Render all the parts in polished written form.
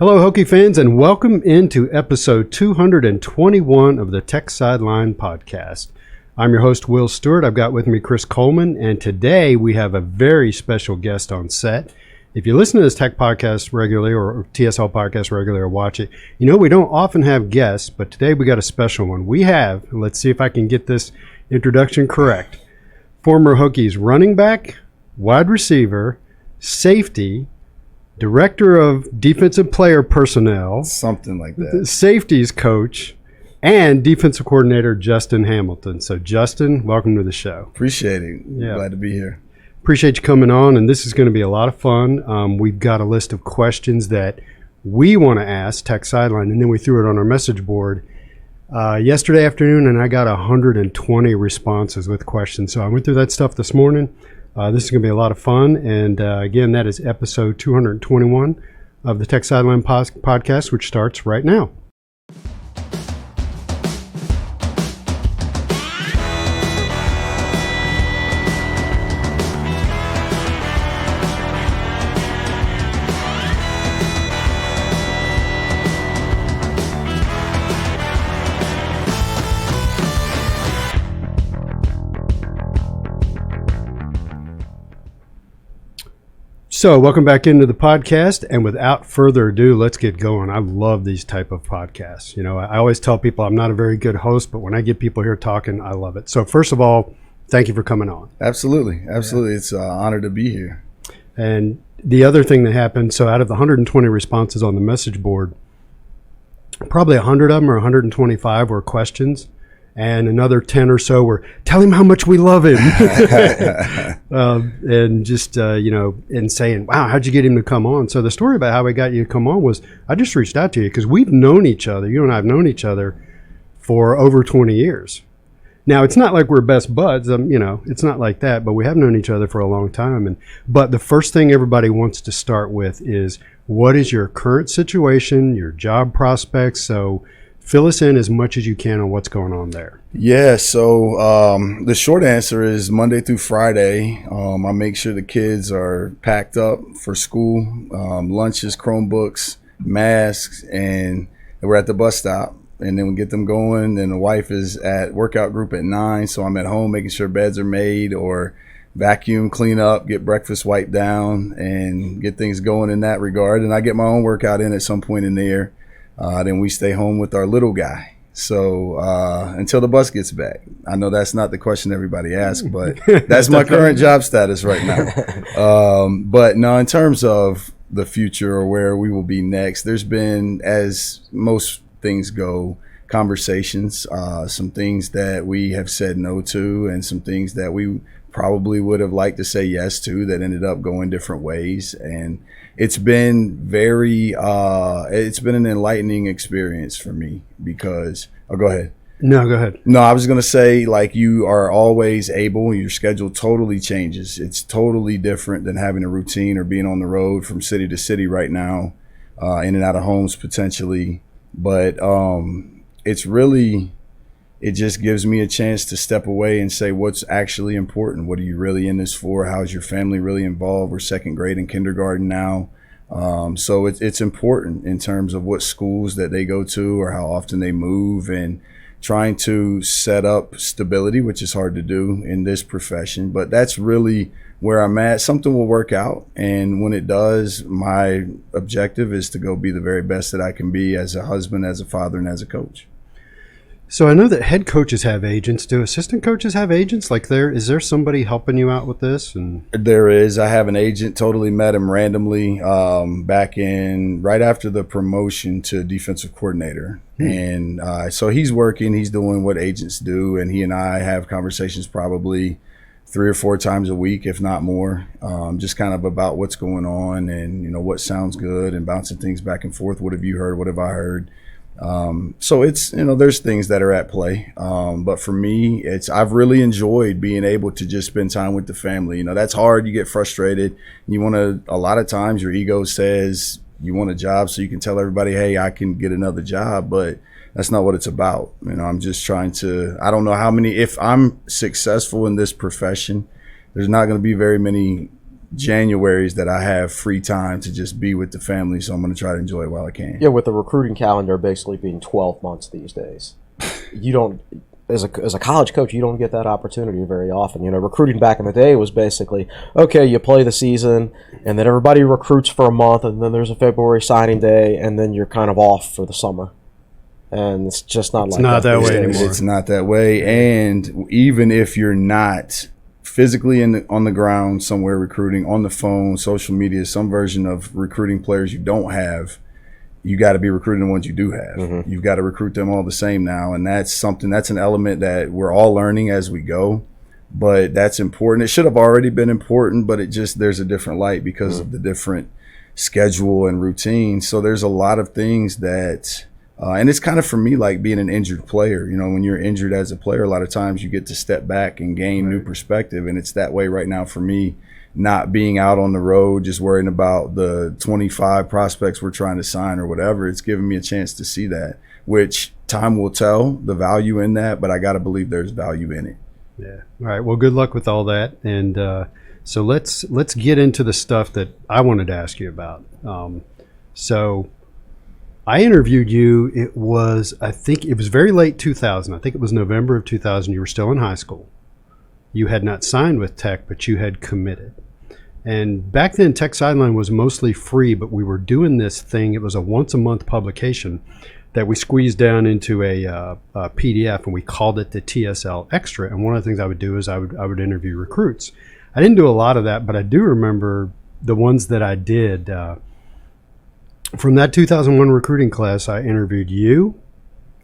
Hello, Hokie fans, and welcome into episode 221 of the Tech Sideline Podcast. I'm your host, Will Stewart. I've got with me Chris Coleman, and today we have a very special guest on set. If you listen to this Tech Podcast regularly or TSL Podcast regularly or watch it, you know we don't often have guests, but today we got a special one. We have, let's see if I can get this introduction correct, former Hokies running back, wide receiver, safety, director of defensive player personnel, something like that, safeties coach, and defensive coordinator Justin Hamilton. So Justin, welcome to the show. Appreciate it. Yeah. Glad to be here. Appreciate you coming on, and this is going to be a lot of fun. We've got a list of questions that we want to ask Tech Sideline, and then we threw it on our message board yesterday afternoon, and I got 120 responses with questions. So I went through that stuff this morning. This is going to be a lot of fun, and again, that is episode 221 of the Tech Sideline Podcast, which starts right now. So welcome back into the podcast, and without further ado, let's get going. I love these type of podcasts. You know, I always tell people I'm not a very good host, but when I get people here talking, I love it. So first of all, thank you for coming on. Absolutely. Yeah. It's an honor to be here. And the other thing that happened, so out of the 120 responses on the message board, probably 100 of them or 125 were questions. And another 10 or so were, tell him how much we love him. And just, and saying, wow, how'd you get him to come on? So the story about how we got you to come on was, I just reached out to you because we've known each other. You and I have known each other for over 20 years. Now, it's not like we're best buds, it's not like that, but we have known each other for a long time. But the first thing everybody wants to start with is, what is your current situation, your job prospects? So fill us in as much as you can on what's going on there. Yeah, so the short answer is Monday through Friday. I make sure the kids are packed up for school, lunches, Chromebooks, masks, and we're at the bus stop. And then we get them going, and the wife is at workout group at 9, so I'm at home making sure beds are made or vacuum, clean up, get breakfast wiped down, and get things going in that regard. And I get my own workout in at some point in there. Then we stay home with our little guy. So until the bus gets back. I know that's not the question everybody asks, but that's my current job status right now. But no, in terms of the future or where we will be next, there's been, as most things go, conversations, some things that we have said no to, and some things that we probably would have liked to say yes to that ended up going different ways. And it's been it's been an enlightening experience for me because, go ahead. No, go ahead. No, I was going to say, like, you are always able, your schedule totally changes. It's totally different than having a routine or being on the road from city to city right now, in and out of homes potentially. But it just gives me a chance to step away and say, what's actually important? What are you really in this for? How's your family really involved? We're second grade and kindergarten now. So it's important in terms of what schools that they go to or how often they move, and trying to set up stability, which is hard to do in this profession. But that's really where I'm at. Something will work out. And when it does, my objective is to go be the very best that I can be as a husband, as a father, and as a coach. So I know that head coaches have agents. Do assistant coaches have agents? Is there somebody helping you out with this? And there is. I have an agent. Totally met him randomly back in right after the promotion to defensive coordinator. And so he's working. He's doing what agents do, and he and I have conversations probably 3 or 4 times a week, if not more, just kind of about what's going on and what sounds good, and bouncing things back and forth. What have you heard? What have I heard? So it's, there's things that are at play. But for me, I've really enjoyed being able to just spend time with the family. That's hard. You get frustrated. A lot of times your ego says you want a job so you can tell everybody, hey, I can get another job, but that's not what it's about. I'm just trying to, I don't know if I'm successful in this profession, there's not going to be very many Januaries that I have free time to just be with the family, so I'm going to try to enjoy it while I can. Yeah, with the recruiting calendar basically being 12 months these days, you don't, as a college coach, you don't get that opportunity very often. Recruiting back in the day was basically, okay, you play the season, and then everybody recruits for a month, and then there's a February signing day, and then you're kind of off for the summer. And it's just not that way anymore. It's not that way, and even if you're not physically on the ground somewhere recruiting, on the phone, social media, some version of recruiting players you don't have, you got to be recruiting the ones you do have. Mm-hmm. You've got to recruit them all the same now, and that's an element that we're all learning as we go, but that's important. It should have already been important, but there's a different light because of the different schedule and routine. So there's a lot of things that and it's kind of for me like being an injured player. When you're injured as a player, a lot of times you get to step back and gain new perspective. And it's that way right now for me, not being out on the road, just worrying about the 25 prospects we're trying to sign or whatever. It's giving me a chance to see that, which time will tell the value in that, but I got to believe there's value in it. Yeah. All right. Well, good luck with all that. And so let's get into the stuff that I wanted to ask you about. So I interviewed you. I think it was very late 2000. I think it was November of 2000. You were still in high school. You had not signed with Tech, but you had committed. And back then, Tech Sideline was mostly free, but we were doing this thing. It was a once-a-month publication that we squeezed down into a PDF, and we called it the TSL Extra. And one of the things I would do is I would interview recruits. I didn't do a lot of that, but I do remember the ones that I did. From that 2001 recruiting class, I interviewed you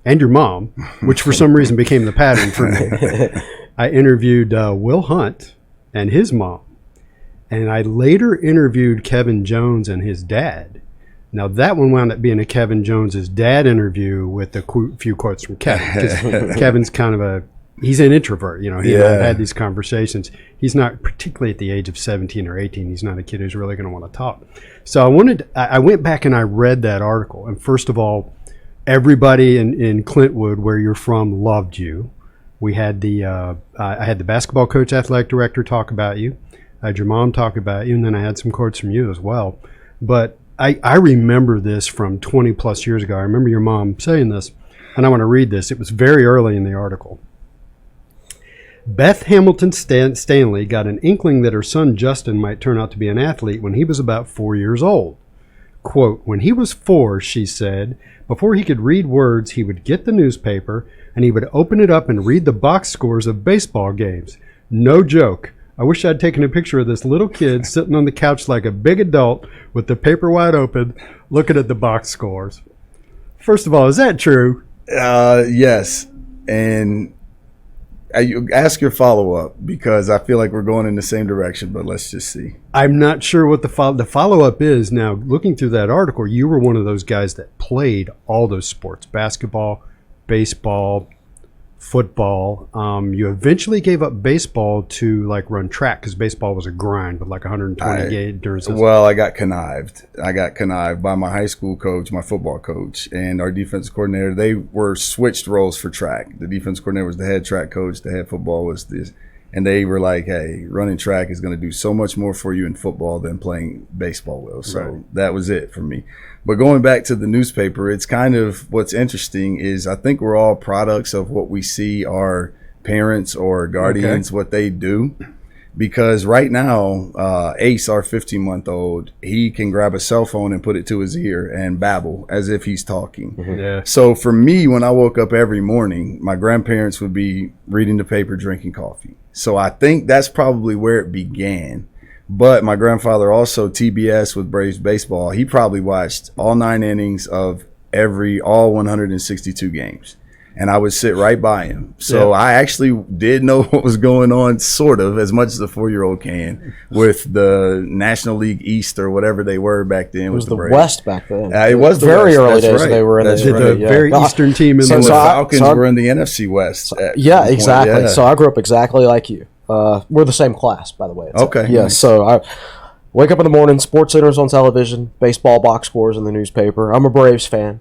and your mom, which for some reason became the pattern for me. I interviewed Will Hunt and his mom. And I later interviewed Kevin Jones and his dad. Now, that one wound up being a Kevin Jones's dad interview with a few quotes from Kevin. Because Kevin's kind of he's an introvert. He and I had these conversations. He's not, particularly at the age of 17 or 18, he's not a kid who's really going to want to talk. So I went back and I read that article. And first of all, everybody in Clintwood, where you're from, loved you. We had I had the basketball coach, athletic director talk about you. I had your mom talk about you, and then I had some quotes from you as well. But I remember this from 20 plus years ago. I remember your mom saying this, and I want to read this. It was very early in the article. Beth Hamilton Stanley got an inkling that her son Justin might turn out to be an athlete when he was about 4 years old. Quote, when he was 4, she said, before he could read words, he would get the newspaper and he would open it up and read the box scores of baseball games. No joke. I wish I'd taken a picture of this little kid sitting on the couch like a big adult with the paper wide open, looking at the box scores. First of all, is that true? Yes. And ask your follow-up, because I feel like we're going in the same direction, but let's just see. I'm not sure what the follow-up is. Now, looking through that article, you were one of those guys that played all those sports, basketball, baseball, football. You eventually gave up baseball to run track, because baseball was a grind with 120 games during season. Well, I got connived. By my high school coach, my football coach, and our defense coordinator. They were switched roles for track. The defense coordinator was the head track coach. The head football was this. And they were like, hey, running track is going to do so much more for you in football than playing baseball will. So That was it for me. But going back to the newspaper, it's kind of what's interesting is I think we're all products of what we see our parents or guardians, what they do. Because right now, Ace, our 15-month-old, he can grab a cell phone and put it to his ear and babble as if he's talking. Mm-hmm. Yeah. So for me, when I woke up every morning, my grandparents would be reading the paper, drinking coffee. So I think that's probably where it began. But my grandfather also, TBS with Braves baseball, he probably watched all 9 innings of all 162 games. And I would sit right by him. So I actually did know what was going on, sort of, as much as a 4-year-old can, with the National League East or whatever they were back then. It was the West back then. It was the very West. early That's days. right. They were in the very eastern team in the World. Falcons were in the NFC West. Exactly. Yeah. So I grew up exactly like you. We're the same class, by the way. Okay. Yeah. Nice. So I wake up in the morning, Sports Center's on television, baseball box scores in the newspaper. I'm a Braves fan.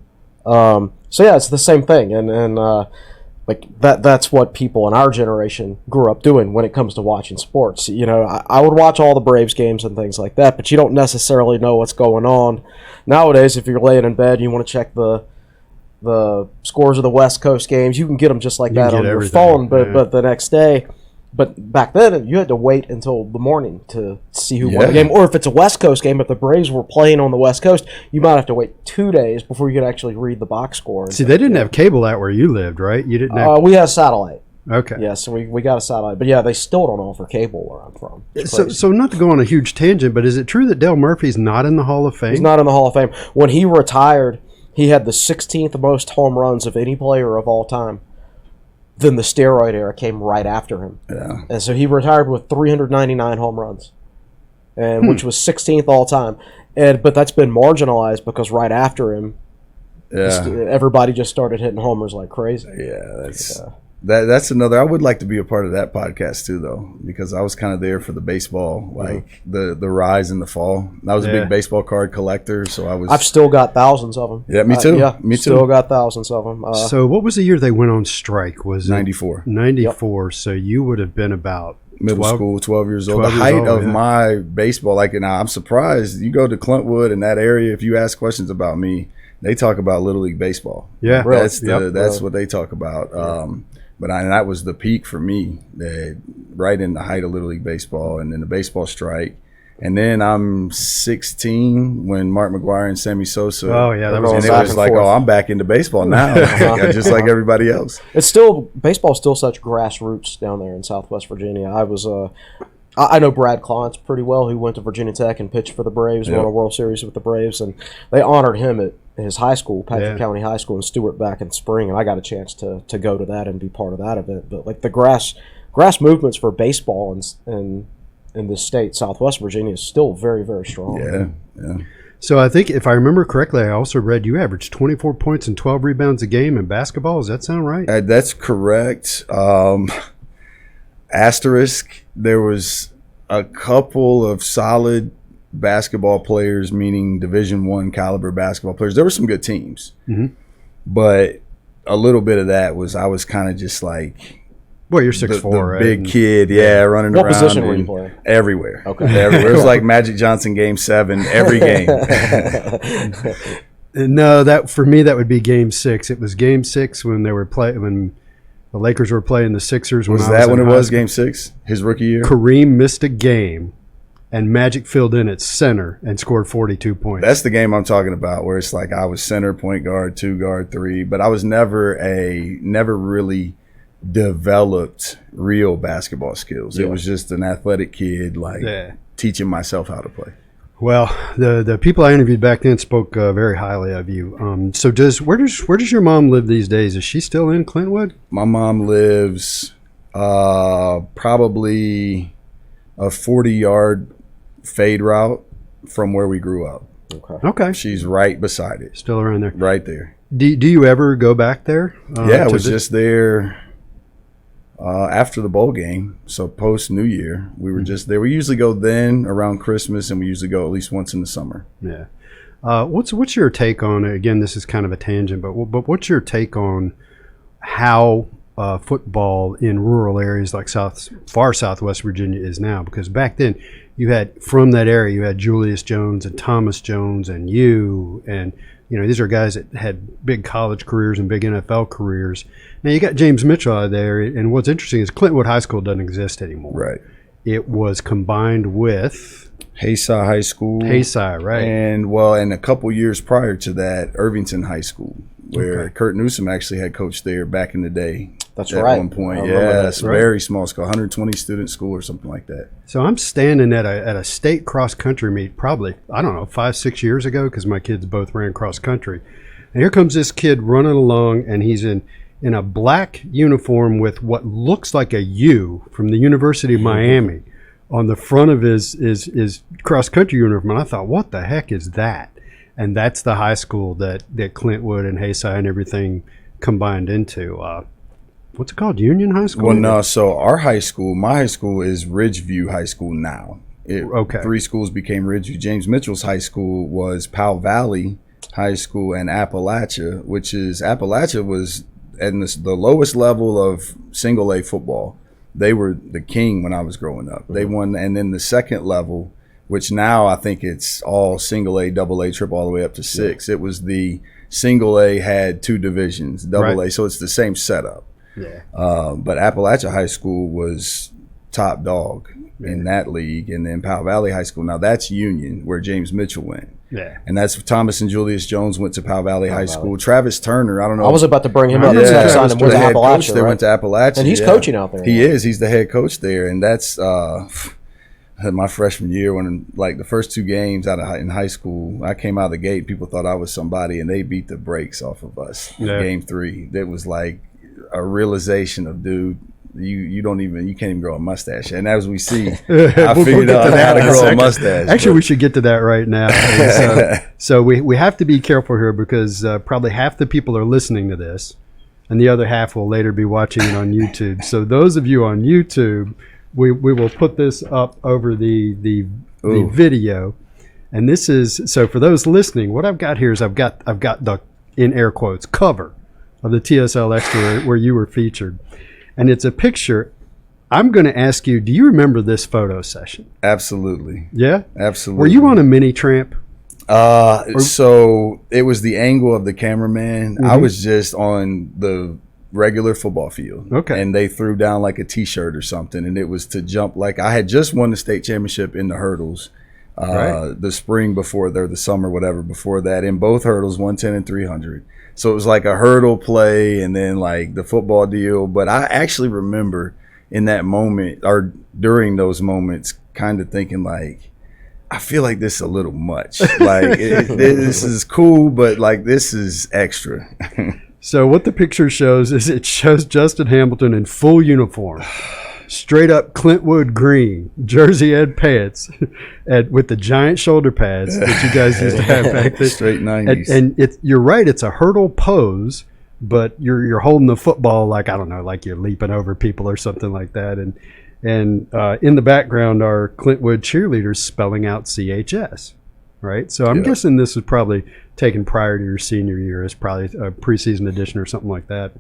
So yeah, it's the same thing. And like that's what people in our generation grew up doing when it comes to watching sports. You know, I would watch all the Braves games and things like that, but you don't necessarily know what's going on. Nowadays, if you're laying in bed and you want to check the scores of the West Coast games, you can get them just like that on your phone, but the next day. But back then, you had to wait until the morning to see who won the game. Or if it's a West Coast game, if the Braves were playing on the West Coast, you might have to wait 2 days before you could actually read the box score. See, they didn't have cable out where you lived, right? You didn't have... we had satellite. Okay. Yeah, so we got a satellite. But yeah, they still don't offer cable where I'm from. So not to go on a huge tangent, but is it true that Dale Murphy's not in the Hall of Fame? He's not in the Hall of Fame. When he retired, he had the 16th most home runs of any player of all time. Then the steroid era came right after him. Yeah. And so he retired with 399 home runs, and which was 16th all time. But that's been marginalized because right after him, everybody just started hitting homers like crazy. Yeah, that's another. I would like to be a part of that podcast too, though, because I was kind of there for the baseball, like the rise and the fall. I was a big baseball card collector, so I've still got thousands of them. Yeah, me too. Me too. Still got thousands of them. So what was the year they went on strike? Was 94. 94. Yep. So you would have been about middle school, 12 years old. The height of my baseball, like, and I'm surprised. You go to Clintwood in that area, if you ask questions about me, they talk about Little League baseball. Yeah, that's what they talk about. But that was the peak for me, right in the height of Little League baseball, and then the baseball strike. And then I'm 16 when Mark McGwire and Sammy Sosa. Oh yeah, that was. And it was like, I'm back into baseball now, just like everybody else. Baseball's still such grassroots down there in Southwest Virginia. I know Brad Klontz pretty well, who went to Virginia Tech and pitched for the Braves, won a World Series with the Braves, and they honored him at his high school, Patrick County High School in Stewart, back in spring, and I got a chance to go to that and be part of that event. But like the grass movements for baseball in this state, Southwest Virginia, is still very, very strong. Yeah. So I think, if I remember correctly, I also read you averaged 24 points and 12 rebounds a game in basketball. Does that sound right? That's correct. Asterisk, there was a couple of solid basketball players, meaning Division I caliber basketball players. There were some good teams, but a little bit of that was I was kind of just like, well, you're 6'4", right? Big kid, running around. What position were you playing? Everywhere. Okay. Everywhere. It was like Magic Johnson Game 7 every game. No, that for me that would be Game 6. It was Game 6 when they were when the Lakers were playing the Sixers. Was that when it was Game 6? His rookie year? Kareem missed a game, and Magic filled in at center and scored 42 points. That's the game I'm talking about, where it's like I was center, point guard, 2 guard, 3, but I was never really developed real basketball skills. It was just an athletic kid, teaching myself how to play. Well, the people I interviewed back then spoke very highly of you. So where does your mom live these days? Is she still in Clintwood? My mom lives probably a 40-yard fade route from where we grew up. Okay. She's right beside it. Still around there. Right there. Do you ever go back there? I was just there after the bowl game, so post New Year. We were just there. We usually go then around Christmas, and we usually go at least once in the summer. Yeah. What's your take on, again, this is kind of a tangent, but what's your take on how football in rural areas like far Southwest Virginia is now? Because back then from that area you had Julius Jones and Thomas Jones and you, and these are guys that had big college careers and big NFL careers. Now you got James Mitchell out there, and what's interesting is Clintwood High School doesn't exist anymore. Right. It was combined with Hayside High School. Hayside, right. And a couple years prior to that, Irvington High School, where Kurt Newsom actually had coached there back in the day. That's at right. one point. That's right. Very small school, 120 student school or something like that. So I'm standing at a state cross country meet probably, 5-6 years ago, because my kids both ran cross country. And here comes this kid running along, and he's in a black uniform with what looks like a U from the University of Miami on the front of his cross country uniform. And I thought, what the heck is that? And that's the high school that Clintwood and Hayside and everything combined into. What's it called? Union High School? Well, no. So my high school is Ridgeview High School now. 3 schools became Ridgeview. James Mitchell's high school was Powell Valley High School and Appalachia, Appalachia was the lowest level of single A football, they were the king when I was growing up. They won, and then the second level, which now I think it's all single A, double A, triple, all the way up to 6. It was the single A had 2 divisions, double A, so it's the same setup. Yeah. But Appalachia High School was top dog in that league, and then Powell Valley High School. Now that's Union, where James Mitchell went. Yeah. And that's Thomas and Julius Jones went to Powell Valley High School. Travis Turner, I don't know. I was about to bring him up. Yeah, signed him with Appalachia, They went to Appalachia. And he's coaching out there. He is. He's the head coach there. And that's my freshman year, when like the first 2 games in high school, I came out of the gate, people thought I was somebody, and they beat the brakes off of us. Game 3. That was like a realization of, dude, you can't even grow a mustache. And as we see, I figured out how to grow a mustache. Actually, we should get to that right now. So we have to be careful here, because probably half the people are listening to this, and the other half will later be watching it on YouTube. So those of you on YouTube, we will put this up over the video. And this is, so for those listening, what I've got here is I've got the, in air quotes, cover of the TSL Extra where you were featured. And it's a picture. I'm going to ask you, do you remember this photo session? Absolutely. Yeah? Absolutely. Were you on a mini tramp? So it was the angle of the cameraman. Mm-hmm. I was just on the regular football field. Okay. And they threw down like a T-shirt or something, and it was to jump. Like, I had just won the state championship in the hurdles the spring before, the summer, whatever, before that, in both hurdles, 110 and 300. So it was like a hurdle play and then like the football deal. But I actually remember in that moment, or during those moments, kind of thinking like, I feel like this is a little much. Like this is cool, but like this is extra. So what the picture shows is it shows Justin Hamilton in full uniform, straight up Clintwood green, jersey and pants, and with the giant shoulder pads that you guys used to have back then. Straight 90s. And you're right, it's a hurdle pose, but you're holding the football like, I don't know, like you're leaping over people or something like that. And in the background are Clintwood cheerleaders spelling out CHS, right? So I'm guessing this was probably taken prior to your senior year, as probably a preseason edition or something like that.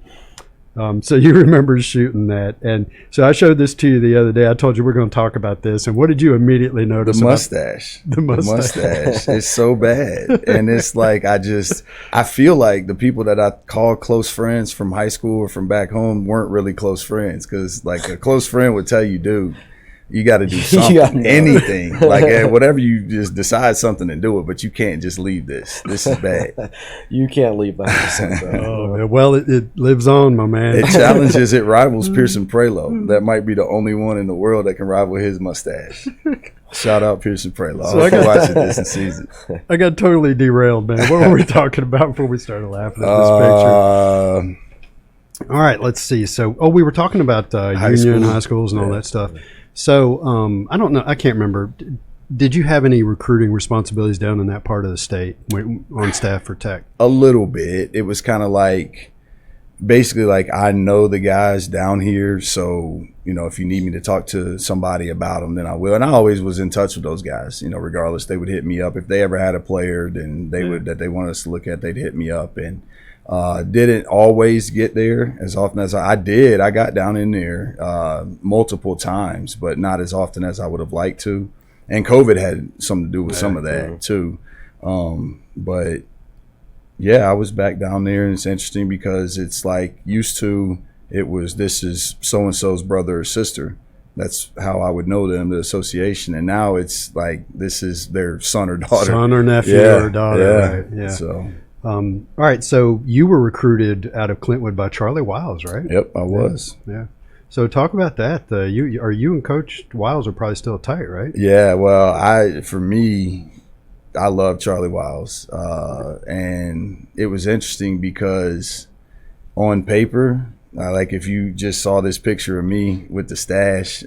So you remember shooting that. And so I showed this to you the other day. I told you we're going to talk about this. And what did you immediately notice? The mustache. The mustache. It's so bad. And it's like, I feel like the people that I call close friends from high school or from back home weren't really close friends. Because like a close friend would tell you, dude, you got to do something, anything, like whatever. You just decide something and do it, but you can't just leave this. This is bad. You can't leave that. Oh, well, it lives on, my man. It challenges, it rivals Pearson Prelo. That might be the only one in the world that can rival his mustache. Shout out Pearson Prelo. So I was watching this and sees it. I got totally derailed, man. What were we talking about before we started laughing at this picture? All right, let's see. So, we were talking about union high schools and all that stuff. So, I don't know. I can't remember. Did you have any recruiting responsibilities down in that part of the state on staff for Tech? A little bit. It was kind of like, basically like, I know the guys down here. So, if you need me to talk to somebody about them, then I will. And I always was in touch with those guys, regardless. They would hit me up. If they ever had a player then that they wanted us to look at, they'd hit me up. And didn't always get there as often as I did. I got down in there multiple times, but not as often as I would have liked to. And COVID had something to do with some of that too. But yeah, I was back down there, and it's interesting because it's like this is so-and-so's brother or sister. That's how I would know them, the association. And now it's like this is their son or daughter. Son or nephew or daughter. Yeah. Right? Yeah. So. All right, so you were recruited out of Clintwood by Charlie Wiles, right? Yep, I was. Yeah. So talk about that. You and Coach Wiles are probably still tight, right? Yeah. Well, I love Charlie Wiles, and it was interesting because on paper, like if you just saw this picture of me with the stash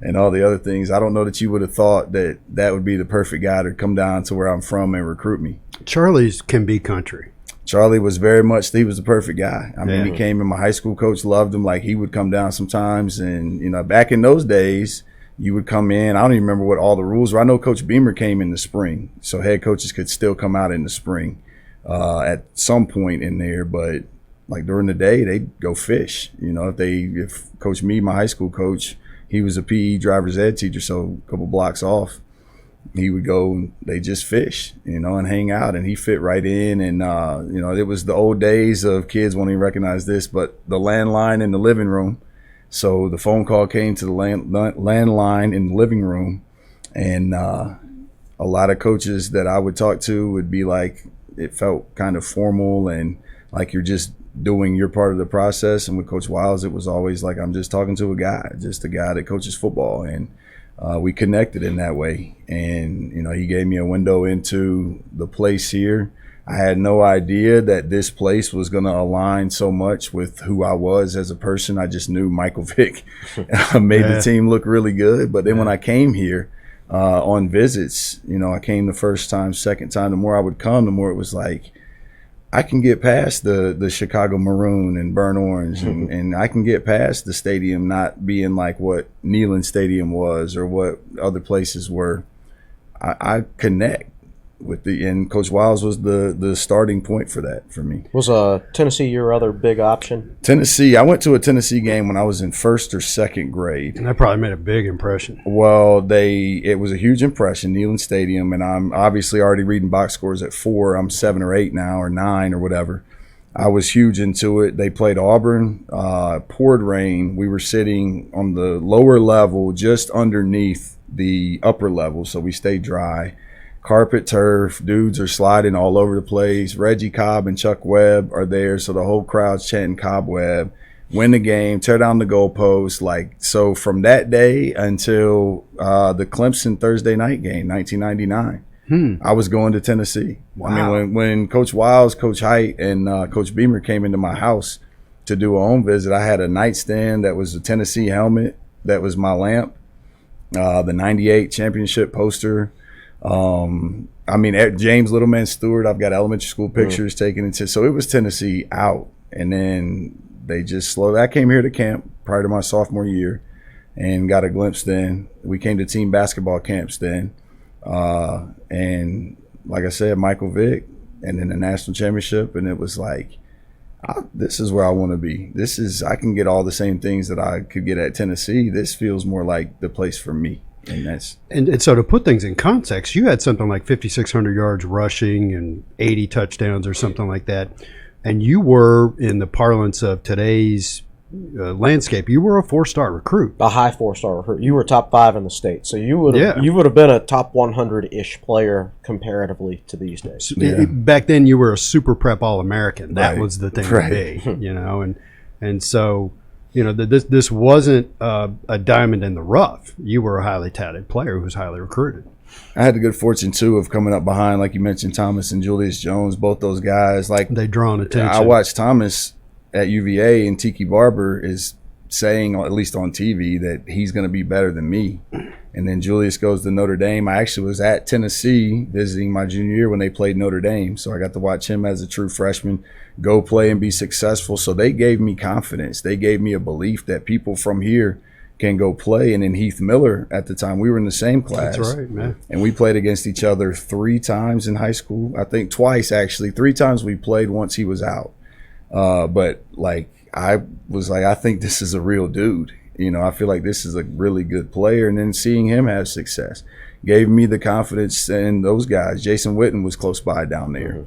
and all the other things, I don't know that you would have thought that would be the perfect guy to come down to where I'm from and recruit me. Charlie's can be country. Charlie was he was the perfect guy. I mean, he came in, my high school coach loved him. Like, he would come down sometimes, and, back in those days, you would come in. I don't even remember what all the rules were. I know Coach Beamer came in the spring, so head coaches could still come out in the spring at some point in there. But like during the day, they'd go fish. You know, if Coach Meade, my high school coach, he was a PE driver's ed teacher, so a couple blocks off, he would go and they just fish, you know, and hang out, and he fit right in. And you know, it was the old days of kids won't even recognize this, but the landline in the living room. So the phone call came to the landline in the living room, and a lot of coaches that I would talk to would be like, it felt kind of formal and like you're just doing your part of the process. And with Coach Wiles, it was always like, I'm just talking to a guy that coaches football. And we connected in that way. And, you know, he gave me a window into the place here. I had no idea that this place was going to align so much with who I was as a person. I just knew Michael Vick made the team look really good. But then when I came here on visits, you know, I came the first time, second time, the more I would come, the more it was like, I can get past the Chicago maroon and burnt orange, and I can get past the stadium not being like what Neyland Stadium was or what other places were. I connect with and Coach Wiles was the starting point for that for me. Was Tennessee your other big option? Tennessee, I went to a Tennessee game when I was in first or second grade. And that probably made a big impression. Well, it was a huge impression, Neyland Stadium, and I'm obviously already reading box scores at 4. I'm 7 or 8 now, or 9 or whatever. I was huge into it. They played Auburn, poured rain. We were sitting on the lower level, just underneath the upper level, so we stayed dry. Carpet turf, dudes are sliding all over the place. Reggie Cobb and Chuck Webb are there, so the whole crowd's chanting Cobweb. Win the game, tear down the goalpost. Like, so from that day until the Clemson Thursday night game, 1999, I was going to Tennessee. Wow. I mean, when Coach Wiles, Coach Height, and Coach Beamer came into my house to do a home visit, I had a nightstand that was a Tennessee helmet. That was my lamp. The 98 championship poster. I mean, James Littleman Stewart, I've got elementary school pictures taken into, so it was Tennessee out. And then they just slowly, I came here to camp prior to my sophomore year and got a glimpse then. We came to team basketball camps then. And like I said, Michael Vick, and then the national championship. And it was like, this is where I want to be. I can get all the same things that I could get at Tennessee. This feels more like the place for me. And so to put things in context, you had something like 5,600 yards rushing and 80 touchdowns or something like that. And you were, in the parlance of today's landscape, you were a 4-star recruit. A high 4-star recruit. You were top 5 in the state. So you would have been a top 100-ish player comparatively to these days. Back then you were a super prep All-American. That was the thing to be, you know. And so, you know, this wasn't a diamond in the rough. You were a highly touted player who was highly recruited. I had the good fortune, too, of coming up behind, like you mentioned, Thomas and Julius Jones, both those guys. Like, they drawn attention. I watched Thomas at UVA, and Tiki Barber is saying, at least on TV, that he's going to be better than me. And then Julius goes to Notre Dame. I actually was at Tennessee visiting my junior year when they played Notre Dame. So I got to watch him as a true freshman go play and be successful. So they gave me confidence. They gave me a belief that people from here can go play. And then Heath Miller, at the time, we were in the same class. That's right, man. And we played against each other 3 times in high school. I think twice, actually. 3 times we played, once he was out. But, like, I was like, I think this is a real dude. You know, I feel like this is a really good player. And then seeing him have success gave me the confidence in those guys. Jason Witten was close by down there.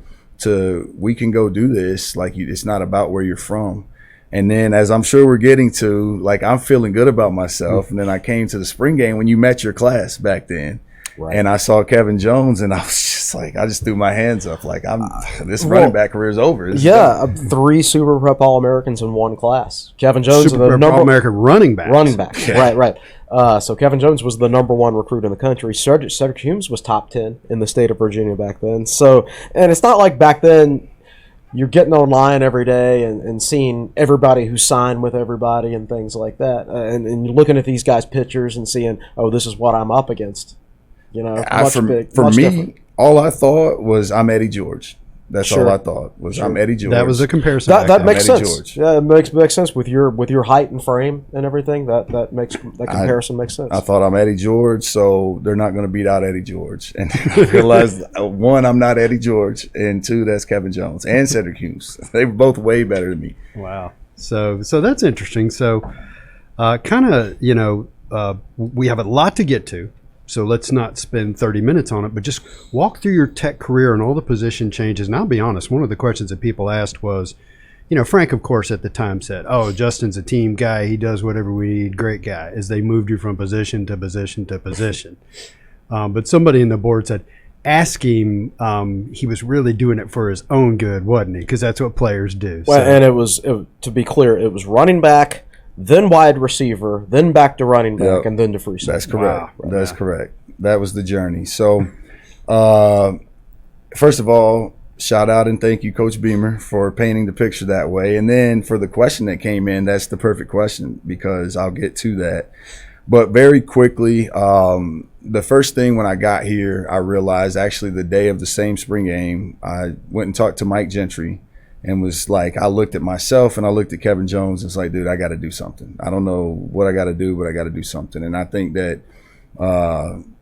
We can go do this. Like, it's not about where you're from. And then, as I'm sure we're getting to, like, I'm feeling good about myself. And then I came to the spring game when you met your class back then. Right. And I saw Kevin Jones, and I was just like, I just threw my hands up. Like, this running back career is over. 3 Super Prep All-Americans in one class. Kevin Jones, Super Prep All-American running back. Yeah. Right. So Kevin Jones was the number 1 recruit in the country. Cedric Humes was top 10 in the state of Virginia back then. So, and it's not like back then you're getting online every day and seeing everybody who signed with everybody and things like that. And you're looking at these guys' pictures and seeing, oh, this is what I'm up against. You know, for me, all I thought was, I'm Eddie George. That's all I thought was I'm Eddie George. That was a comparison. That makes Eddie sense. George. Yeah, it makes sense with your height and frame and everything. That comparison makes sense. I thought I'm Eddie George, so they're not going to beat out Eddie George. And I realized, one, I'm not Eddie George, and two, that's Kevin Jones and Cedric Hughes. They were both way better than me. Wow. So that's interesting. So we have a lot to get to. So let's not spend 30 minutes on it, but just walk through your tech career and all the position changes. And I'll be honest, one of the questions that people asked was, Frank, of course, at the time said, "Oh, Justin's a team guy. He does whatever we need. Great guy." As they moved you from position to position to position. But somebody in the board said, ask him, he was really doing it for his own good, wasn't he? Because that's what players do. Well, and it was, to be clear, it was running back, then wide receiver, then back to running back, and then to free safety. That's correct. Wow. That's correct. That was the journey. So, first of all, shout out and thank you, Coach Beamer, for painting the picture that way. And then for the question that came in, that's the perfect question because I'll get to that. But very quickly, the first thing when I got here, I realized actually the day of the same spring game, I went and talked to Mike Gentry and was like, I looked at myself and I looked at Kevin Jones and it's like, dude, I got to do something. I don't know what I got to do, but I got to do something. And I think that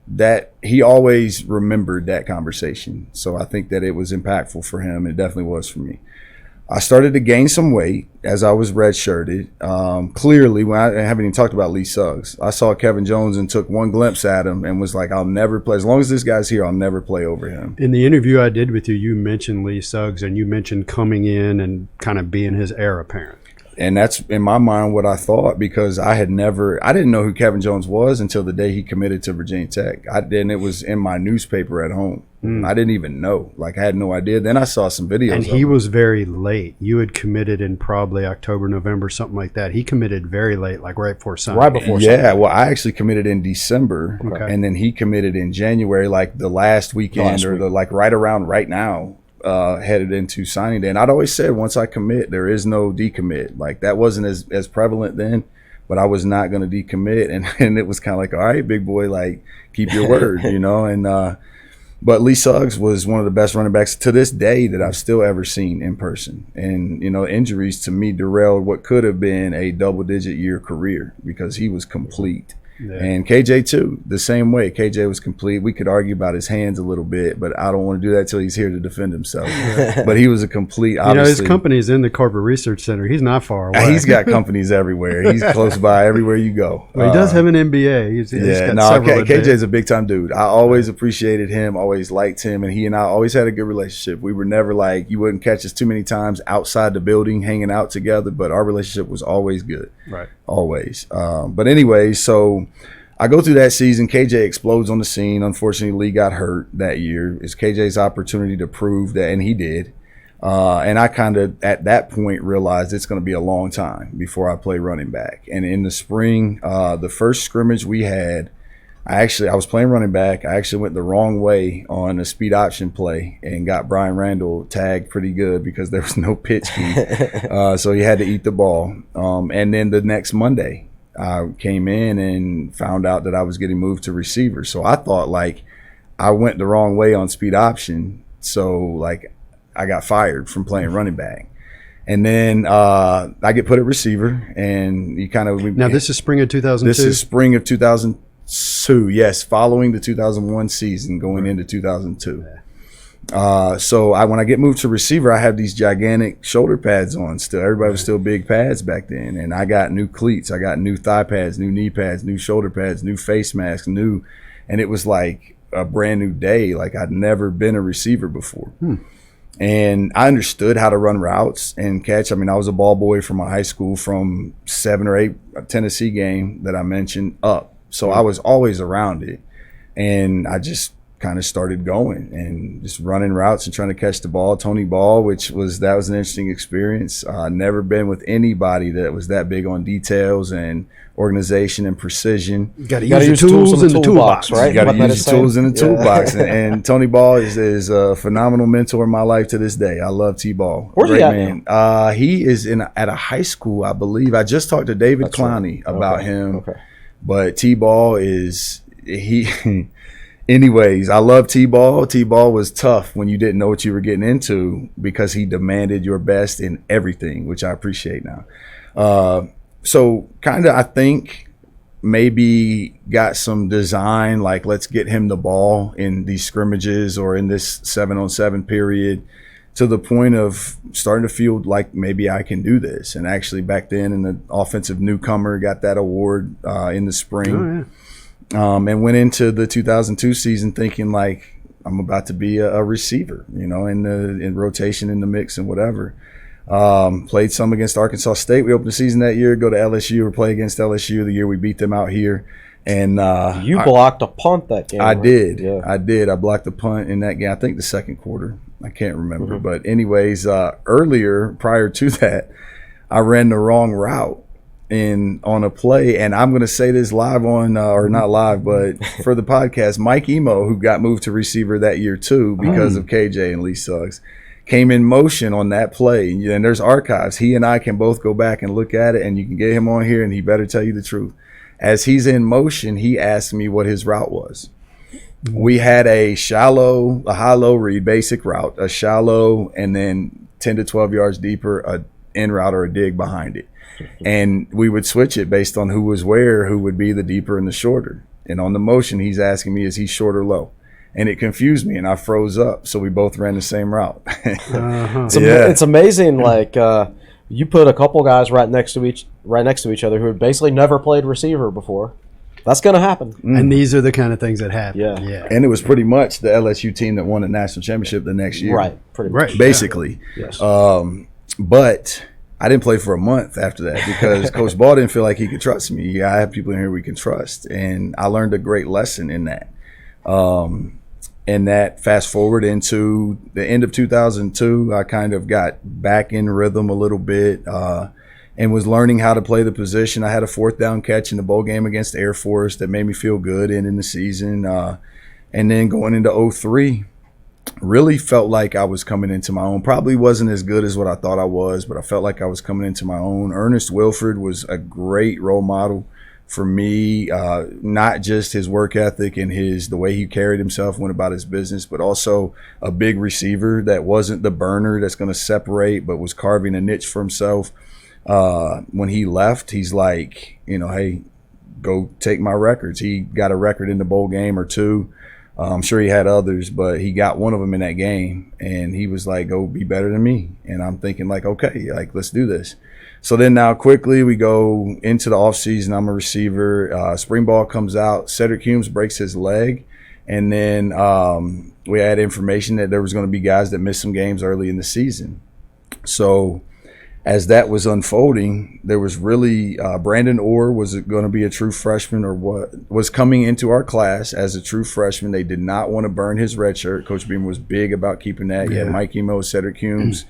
that he always remembered that conversation. So I think that it was impactful for him. It definitely was for me. I started to gain some weight as I was redshirted. Clearly, when I haven't even talked about Lee Suggs, I saw Kevin Jones and took one glimpse at him and was like, I'll never play. As long as this guy's here, I'll never play over him. In the interview I did with you, you mentioned Lee Suggs and you mentioned coming in and kind of being his heir apparent. And that's, in my mind, what I thought because I didn't know who Kevin Jones was until the day he committed to Virginia Tech. It was in my newspaper at home. I didn't even know. I had no idea. Then I saw some videos. And he was very late. You had committed in probably October, November, something like that. He committed very late, right before signing. Right before signing. Yeah, well, I actually committed in December. Okay. And then he committed in January, the last weekend right around right now. Headed into signing day. And I'd always said once I commit, there is no decommit. That wasn't as prevalent then, but I was not going to decommit. And it was kind of like, all right, big boy, keep your word, And but Lee Suggs was one of the best running backs to this day that I've still ever seen in person. And, injuries to me derailed what could have been a double-digit year career because he was complete. Yeah. And KJ too, the same way. KJ was complete. We could argue about his hands a little bit, but I don't want to do that till he's here to defend himself. But he was a complete. His company is in the Corporate Research Center. He's not far away. He's got companies everywhere. He's close by everywhere you go. Well, he does have an MBA. He's got several. KJ's a big time dude. I always appreciated him. Always liked him, and he and I always had a good relationship. We were never you wouldn't catch us too many times outside the building hanging out together, but our relationship was always good. Right. Always. But anyway, so I go through that season. KJ explodes on the scene. Unfortunately, Lee got hurt that year. It's KJ's opportunity to prove that, and he did. And I kind of, at that point, realized it's going to be a long time before I play running back. And in the spring, the first scrimmage we had, I was playing running back. I actually went the wrong way on a speed option play and got Brian Randall tagged pretty good because there was no pitch key. So he had to eat the ball. And then the next Monday, I came in and found out that I was getting moved to receiver. So I thought I went the wrong way on speed option. So I got fired from playing running back. And then I get put at receiver and you kind of. Now this is spring of 2002? This is spring of 2002. Yes, following the 2001 season, going into 2002. So when I get moved to receiver, I have these gigantic shoulder pads on still. Everybody was still big pads back then. And I got new cleats. I got new thigh pads, new knee pads, new shoulder pads, new face masks, and it was like a brand new day. I'd never been a receiver before. And I understood how to run routes and catch. I mean, I was a ball boy from my high school from 7 or 8 Tennessee game that I mentioned up. So I was always around it, and I just kind of started going and just running routes and trying to catch the ball. Tony Ball, that was an interesting experience. Never been with anybody that was that big on details and organization and precision. You got to use the tools in the toolbox, right? You got to use the tools in the toolbox. And Tony Ball is a phenomenal mentor in my life to this day. I love T-Ball. Where's he at now? He is at a high school, I believe. I just talked to David Clowney about him. Okay. But T-Ball is Anyways, I love T-Ball. T-Ball was tough when you didn't know what you were getting into because he demanded your best in everything, which I appreciate now. So kind of, I think maybe got some design, like let's get him the ball in these scrimmages or in this 7-on-7 period, to the point of starting to feel like maybe I can do this. And actually back then, in the offensive newcomer, got that award in the spring. Oh, yeah. And went into the 2002 season thinking like I'm about to be a receiver, in rotation, in the mix and whatever. Played some against Arkansas State. We opened the season that year, go to LSU or play against LSU the year we beat them out here. And you blocked a punt that game. I right? did. Yeah. I did. I blocked a punt in that game. I think the second quarter. I can't remember. But anyways, earlier, prior to that, I ran the wrong route on a play, and I'm going to say this live on, or not live, but for the podcast, Mike Emo, who got moved to receiver that year too because of KJ and Lee Suggs, came in motion on that play. And there's archives. He and I can both go back and look at it, and you can get him on here, and he better tell you the truth. As he's in motion, he asked me what his route was. We had a high-low read, basic route, a shallow, and then 10 to 12 yards deeper, a in route or a dig behind it. And we would switch it based on who was where, who would be the deeper and the shorter. And on the motion, he's asking me, is he short or low? And it confused me, and I froze up. So we both ran the same route. It's amazing. Like you put a couple guys right next to each other who had basically never played receiver before. That's going to happen. And these are the kind of things that happen. Yeah. And it was pretty much the LSU team that won the national championship the next year. Right. Pretty much. Right. Basically. Yes. But I didn't play for a month after that because Coach Ball didn't feel like he could trust me. I have people in here we can trust. And I learned a great lesson in that. And that fast forward into the end of 2002, I kind of got back in rhythm a little bit and was learning how to play the position. I had a 4th down catch in the bowl game against Air Force that made me feel good in the season. And then going into 2003, really felt like I was coming into my own. Probably wasn't as good as what I thought I was, but I felt like I was coming into my own. Ernest Wilford was a great role model for me, not just his work ethic and the way he carried himself, went about his business, but also a big receiver that wasn't the burner that's going to separate, but was carving a niche for himself. When he left, he's like, hey, go take my records. He got a record in the bowl game or two. I'm sure he had others, but he got one of them in that game, and he was like, go be better than me. And I'm thinking like, okay, like let's do this. So then now quickly we go into the offseason. I'm a receiver. Spring ball comes out. Cedric Humes breaks his leg. And then we had information that there was going to be guys that missed some games early in the season. So as that was unfolding, there was really Brandon Orr was going to be a true freshman, or what was coming into our class as a true freshman. They did not want to burn his red shirt. Coach Beamer was big about keeping that. You had Mike Emo, Cedric Humes.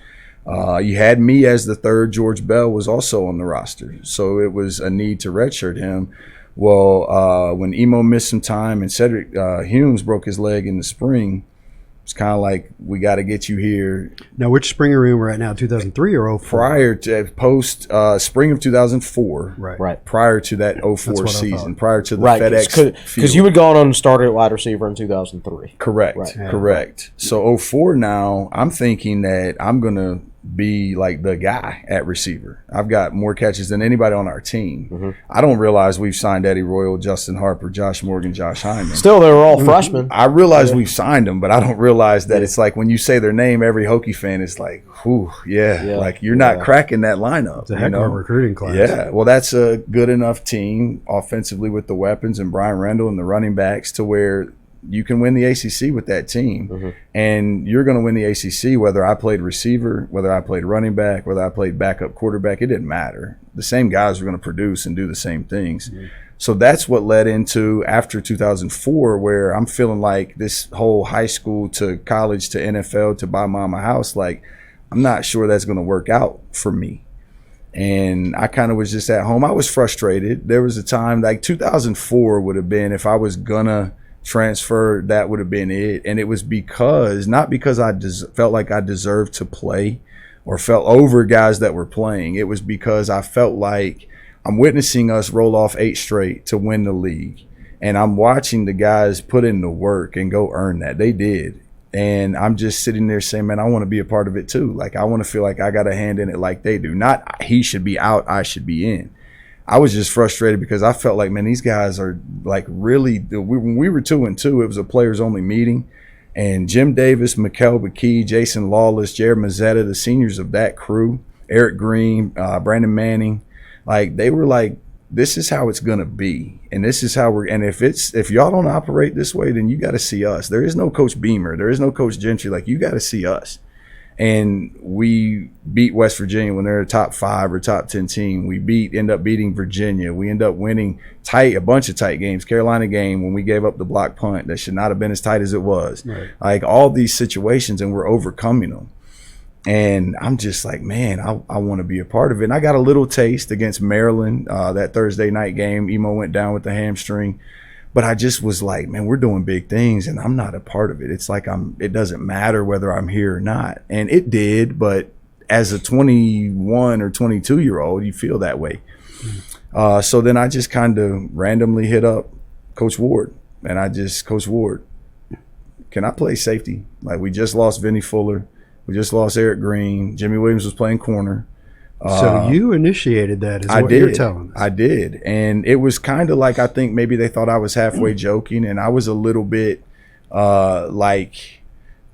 You had me as the third. George Bell was also on the roster. So it was a need to redshirt him. Well, when Emo missed some time and Cedric Humes broke his leg in the spring, it's kind of like, we got to get you here. Now, which spring are we in right now, 2003 or 04? Prior to spring of 2004. Right. Prior to that 04 season. Prior to the right. FedEx Because you had gone on and started at wide receiver in 2003. Correct. Right. Yeah. Correct. So 04 now, I'm thinking that I'm going to be like the guy at receiver. I've got more catches than anybody on our team. I don't realize we've signed Eddie Royal, Justin Harper, Josh Morgan, Josh Hyman. Still, they were all freshmen. I realize we've signed them, but I don't realize that it's like when you say their name, every Hokie fan is like, whew, like you're not cracking that lineup. It's a heck of a recruiting class. Yeah, well, that's a good enough team offensively with the weapons and Brian Rendell and the running backs to where you can win the ACC with that team. And you're going to win the ACC whether I played receiver, whether I played running back, whether I played backup quarterback. It didn't matter. The same guys were going to produce and do the same things. So that's what led into after 2004, where I'm feeling like this whole high school to college to NFL to buy mama house, like I'm not sure that's going to work out for me. And I kind of was just at home. I was frustrated. There was a time like 2004 would have been, if I was going to transfer, that would have been it. And it was not because I felt like I deserved to play or felt over guys that were playing. It was because I felt like I'm witnessing us roll off 8 straight to win the league. And I'm watching the guys put in the work and go earn that. They did. And I'm just sitting there saying, man, I want to be a part of it too. Like, I want to feel like I got a hand in it like they do. Not he should be out, I should be in. I was just frustrated because I felt like, man, these guys are like really, when we were 2-2, it was a players only meeting. And Jim Davis, Mikael McKee, Jason Lawless, Jared Mazzetta, the seniors of that crew, Eric Green, Brandon Manning, like they were like, this is how it's going to be. And this is how and if y'all don't operate this way, then you got to see us. There is no Coach Beamer. There is no Coach Gentry. Like, you got to see us. And we beat West Virginia when they're a top 5 or top 10 team. We end up beating Virginia. We end up winning a bunch of tight games. Carolina game when we gave up the block punt that should not have been as tight as it was. Right. Like, all these situations, and we're overcoming them. And I'm just like, man, I want to be a part of it. And I got a little taste against Maryland, that Thursday night game. Emo went down with the hamstring. But I just was like, man, we're doing big things, and I'm not a part of it. It's like it doesn't matter whether I'm here or not. And it did, but as a 21 or 22-year-old, you feel that way. So then I just kind of randomly hit up Coach Ward. And Coach Ward, can I play safety? Like, we just lost Vinny Fuller. We just lost Eric Green. Jimmy Williams was playing corner. So you initiated that, is what you're telling us. I did. And it was kind of like, I think maybe they thought I was halfway joking, and I was a little bit like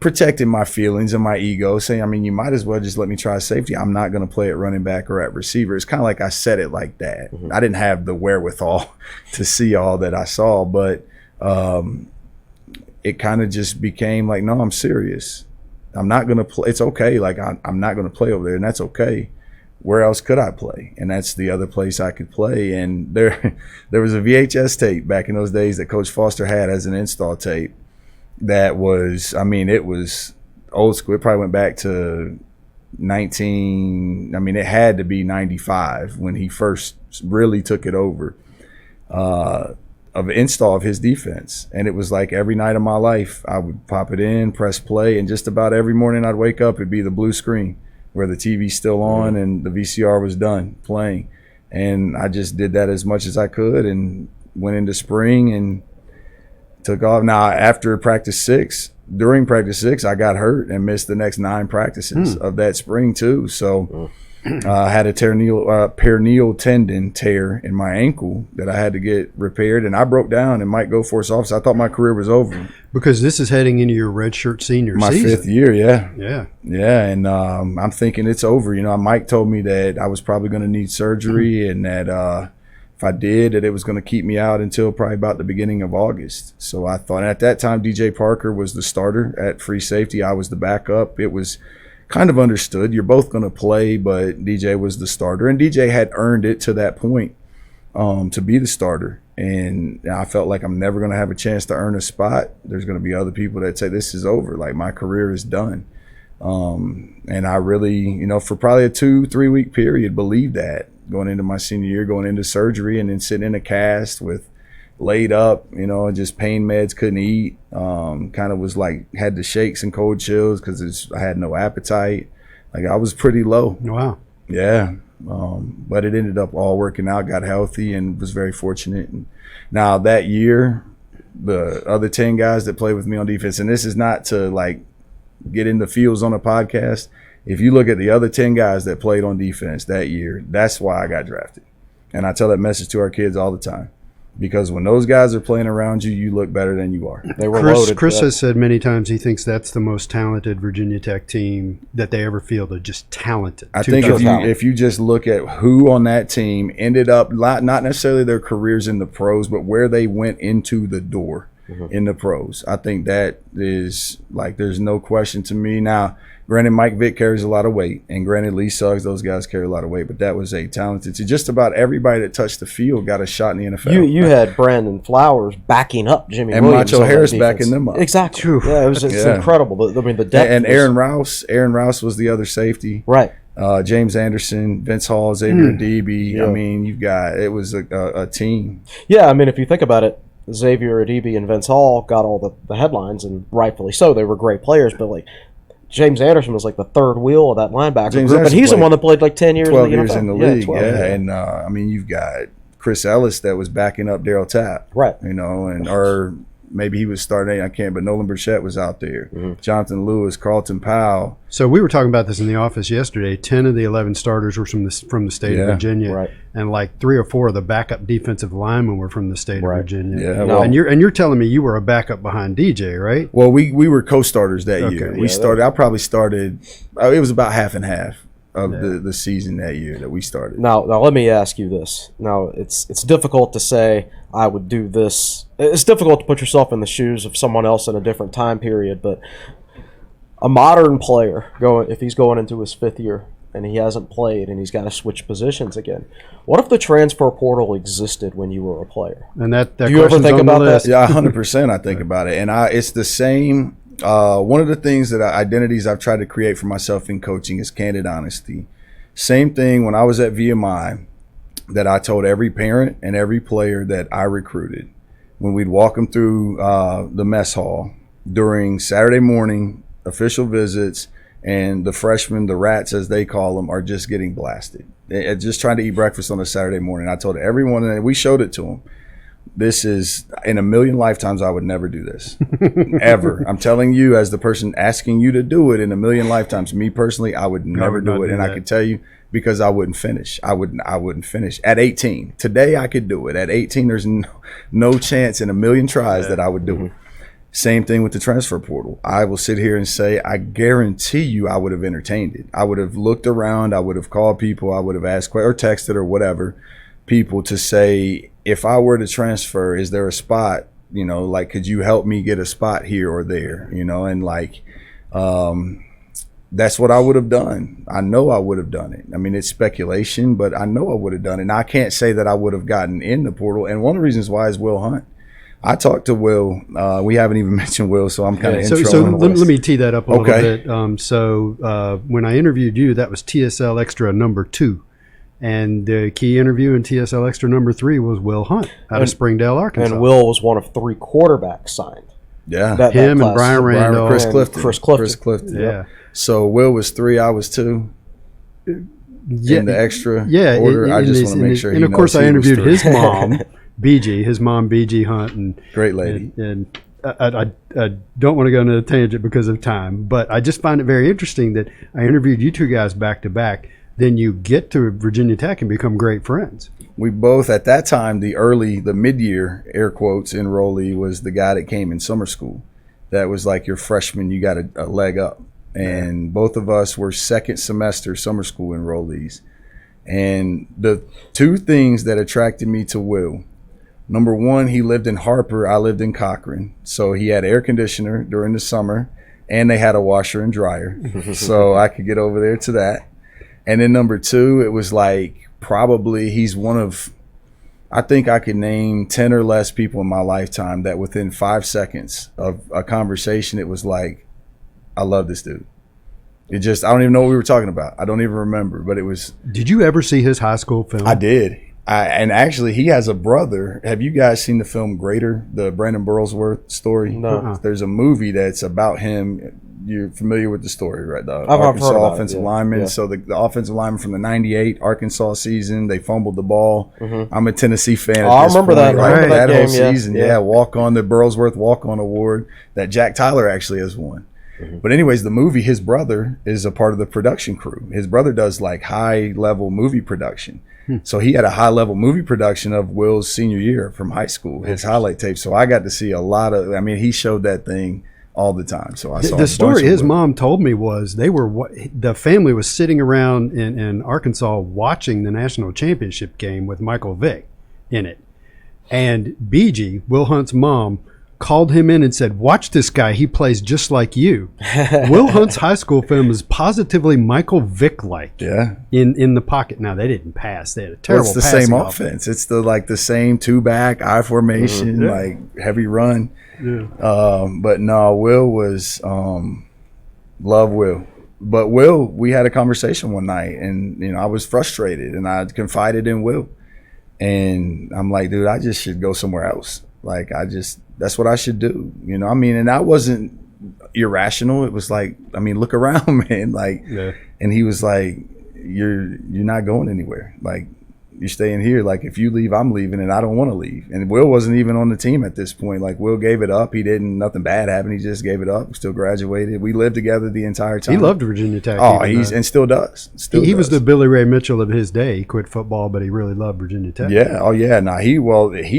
protecting my feelings and my ego, saying, I mean, you might as well just let me try safety. I'm not going to play at running back or at receiver. It's kind of like I said it like that. Mm-hmm. I didn't have the wherewithal to see all that I saw, but it kind of just became like, no, I'm serious. I'm not going to play. It's okay. Like, I'm not going to play over there, and that's okay. Where else could I play? And that's the other place I could play. And there was a VHS tape back in those days that Coach Foster had as an install tape that was, I mean, it was old school. It probably went back to it had to be 95 when he first really took it over, of install of his defense. And it was like every night of my life, I would pop it in, press play, and just about every morning I'd wake up, it'd be the blue screen where the TV's still on and the VCR was done playing. And I just did that as much as I could and went into spring and took off. Now, after during practice 6, I got hurt and missed the next 9 practices of that spring too. So I had a peroneal tendon tear in my ankle that I had to get repaired, and I broke down and might go force officer. I thought my career was over. Because this is heading into your redshirt senior season. My 5th year, yeah. Yeah, and I'm thinking it's over. You know, Mike told me that I was probably going to need surgery and that if I did, that it was going to keep me out until probably about the beginning of August. So I thought, at that time, DJ Parker was the starter at free safety. I was the backup. It was kind of understood. You're both going to play, but DJ was the starter. And DJ had earned it to that point to be the starter. And I felt like I'm never going to have a chance to earn a spot. There's going to be other people that say this is over. Like, my career is done. And I really, you know, for probably a 2-3 week period, believed that going into my senior year, going into surgery and then sitting in a cast with laid up, you know, just pain meds, couldn't eat, kind of was like, had the shakes and cold chills because I had no appetite. Like, I was pretty low. Wow. Yeah. But it ended up all working out, got healthy, and was very fortunate. And now that year, the other 10 guys that play with me on defense, and this is not to like get in the fields on a podcast. If you look at the other 10 guys that played on defense that year, that's why I got drafted. And I tell that message to our kids all the time. Because when those guys are playing around you, you look better than you are. They were loaded. Chris has said many times he thinks that's the most talented Virginia Tech team that they ever fielded. Just talented. I think if you just look at who on that team ended up, not necessarily their careers in the pros, but where they went into the door in the pros, I think that is like, there's no question to me. Now, granted, Mike Vick carries a lot of weight, and granted, Lee Suggs, those guys carry a lot of weight, but that was a talented. So just about everybody that touched the field got a shot in the NFL. You had Brandon Flowers backing up Jimmy and Williams. And Macho Harris backing them up. Exactly. Yeah, it's incredible. I mean, the depth. And Aaron Rouse was the other safety. Right. James Anderson, Vince Hall, Xavier Adebe. Yeah. I mean, it was a team. Yeah, I mean, if you think about it, Xavier Adebe and Vince Hall got all the headlines, and rightfully so. They were great players, but like, James Anderson was like the third wheel of that linebacker group, and he's the one that played like 10 years 12 in the years NFL. in the league. Yeah. And I mean, you've got Chris Ellis that was backing up Daryl Tapp. Right. Or maybe he was starting, I can't, but Nolan Burchett was out there. Jonathan Lewis, Carlton Powell. So we were talking about this in the office yesterday. 10 of the 11 starters were from the state of Virginia, right. And like 3 or 4 of the backup defensive linemen were from the state of Virginia. Yeah, well, and you're telling me you were a backup behind DJ, right? Well, we were co-starters that year. We started. I probably started. It was about half and half of the season that year that we started. Now let me ask you this. Now it's difficult to say I would do this. It's difficult to put yourself in the shoes of someone else in a different time period, but a modern player if he's going into his 5th year and he hasn't played and he's got to switch positions again. What if the transfer portal existed when you were a player? And that do you ever think about that? Yeah, 100%. I think about it, and it's the same. One of the things identities I've tried to create for myself in coaching is candid honesty. Same thing when I was at VMI that I told every parent and every player that I recruited when we'd walk them through the mess hall during Saturday morning official visits, and the freshmen, the rats as they call them, are just getting blasted. They're just trying to eat breakfast on a Saturday morning. I told everyone, and we showed it to them. This is, in a million lifetimes, I would never do this. Ever. I'm telling you, as the person asking you to do it, in a million lifetimes, me personally, I would never do it. And I can tell you, because I wouldn't finish. I wouldn't finish. At 18. Today, I could do it. At 18, there's no chance in a million tries that I would do it. Same thing with the transfer portal. I will sit here and say, I guarantee you I would have entertained it. I would have looked around. I would have called people. I would have asked or texted or whatever people to say, if I were to transfer, is there a spot, like, could you help me get a spot here or there, and like, that's what I would have done. I know I would have done it. I mean, it's speculation, but I know I would have done it. And I can't say that I would have gotten in the portal. And one of the reasons why is Will Hunt. I talked to Will. We haven't even mentioned Will, so I'm kind of So let me tee that up a little bit. When I interviewed you, that was TSL Extra number 2. And the key interview in TSL Extra number 3 was Will Hunt out of Springdale, Arkansas. And Will was one of 3 quarterbacks signed. Yeah. Him and Brian Randolph. Chris Clifton. Chris Clifton. Yeah. So Will was 3, I was 2. Yeah. In the extra order. I just want to make sure he knows. And of course, I interviewed his mom, BG Hunt. And great lady. And I don't want to go into a tangent because of time, but I just find it very interesting that I interviewed you two guys back to back. Then you get to Virginia Tech and become great friends. We both, at that time, the mid-year, air quotes, enrollee was the guy that came in summer school. That was like your freshman, you got a leg up. And both of us were second semester summer school enrollees. And the 2 things that attracted me to Will, number 1, he lived in Harper, I lived in Cochran. So he had air conditioner during the summer, and they had a washer and dryer. So I could get over there to that. And then number 2, it was like probably he's one of, I think I could name 10 or less people in my lifetime that within 5 seconds of a conversation, it was like, I love this dude. I don't even know what we were talking about. I don't even remember, but it was. Did you ever see his high school film? I did. And actually, he has a brother. Have you guys seen the film Greater, the Brandon Burlsworth story? No. There's a movie that's about him. You're familiar with the story, right? The I've Arkansas heard about offensive it, yeah. lineman. Yeah. So the offensive lineman from the 98 Arkansas season, they fumbled the ball. I'm a Tennessee fan. I remember that. Right? I remember that whole game, season. Yeah, the Burlsworth walk-on award that Jack Tyler actually has won. But anyways, the movie, his brother is a part of the production crew. His brother does like high-level movie production. So he had a high-level movie production of Will's senior year from high school, his highlight tape. So I got to see a lot of, he showed that thing all the time. So I saw the story his mom told me was the family was sitting around in Arkansas watching the national championship game with Michael Vick in it. And BG, Will Hunt's mom, called him in and said, "Watch this guy. He plays just like you." Will Hunt's high school film is positively Michael Vick-like. Yeah. In the pocket. Now, they didn't pass. They had a terrible It's the same offense. It's the same 2-back, I formation, like heavy run. Yeah. But no, Will was love Will. But Will, we had a conversation one night, and I was frustrated, and I confided in Will. And I'm like, dude, I just should go somewhere else. Like, that's what I should do. And I wasn't irrational. It was like, look around, man. Like, and he was like, you're not going anywhere. Like, you're staying here. Like, if you leave, I'm leaving, and I don't want to leave. And Will wasn't even on the team at this point. Like, Will gave it up. Nothing bad happened. He just gave it up. Still graduated. We lived together the entire time. He loved Virginia Tech. And still does. He was the Billy Ray Mitchell of his day. He quit football, but he really loved Virginia Tech. Yeah. Oh, yeah. No, he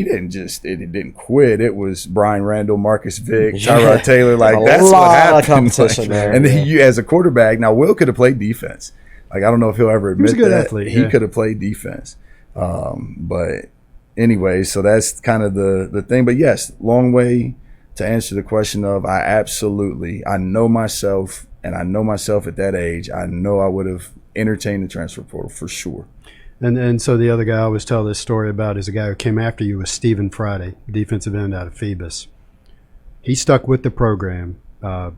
didn't quit. It was Brian Randall, Marcus Vick, Tyrod Taylor. Like, that's what happened. Competition there. And then you, as a quarterback, now Will could have played defense. Like, I don't know if he'll ever admit he was a good that. athlete, He could have played defense. But anyway, so that's kind of the thing. But yes, long way to answer the question of I know myself, and I know myself at that age. I know I would have entertained the transfer portal for sure. And so the other guy I always tell this story about is a guy who came after you was Stephen Friday, defensive end out of Phoebus. He stuck with the program,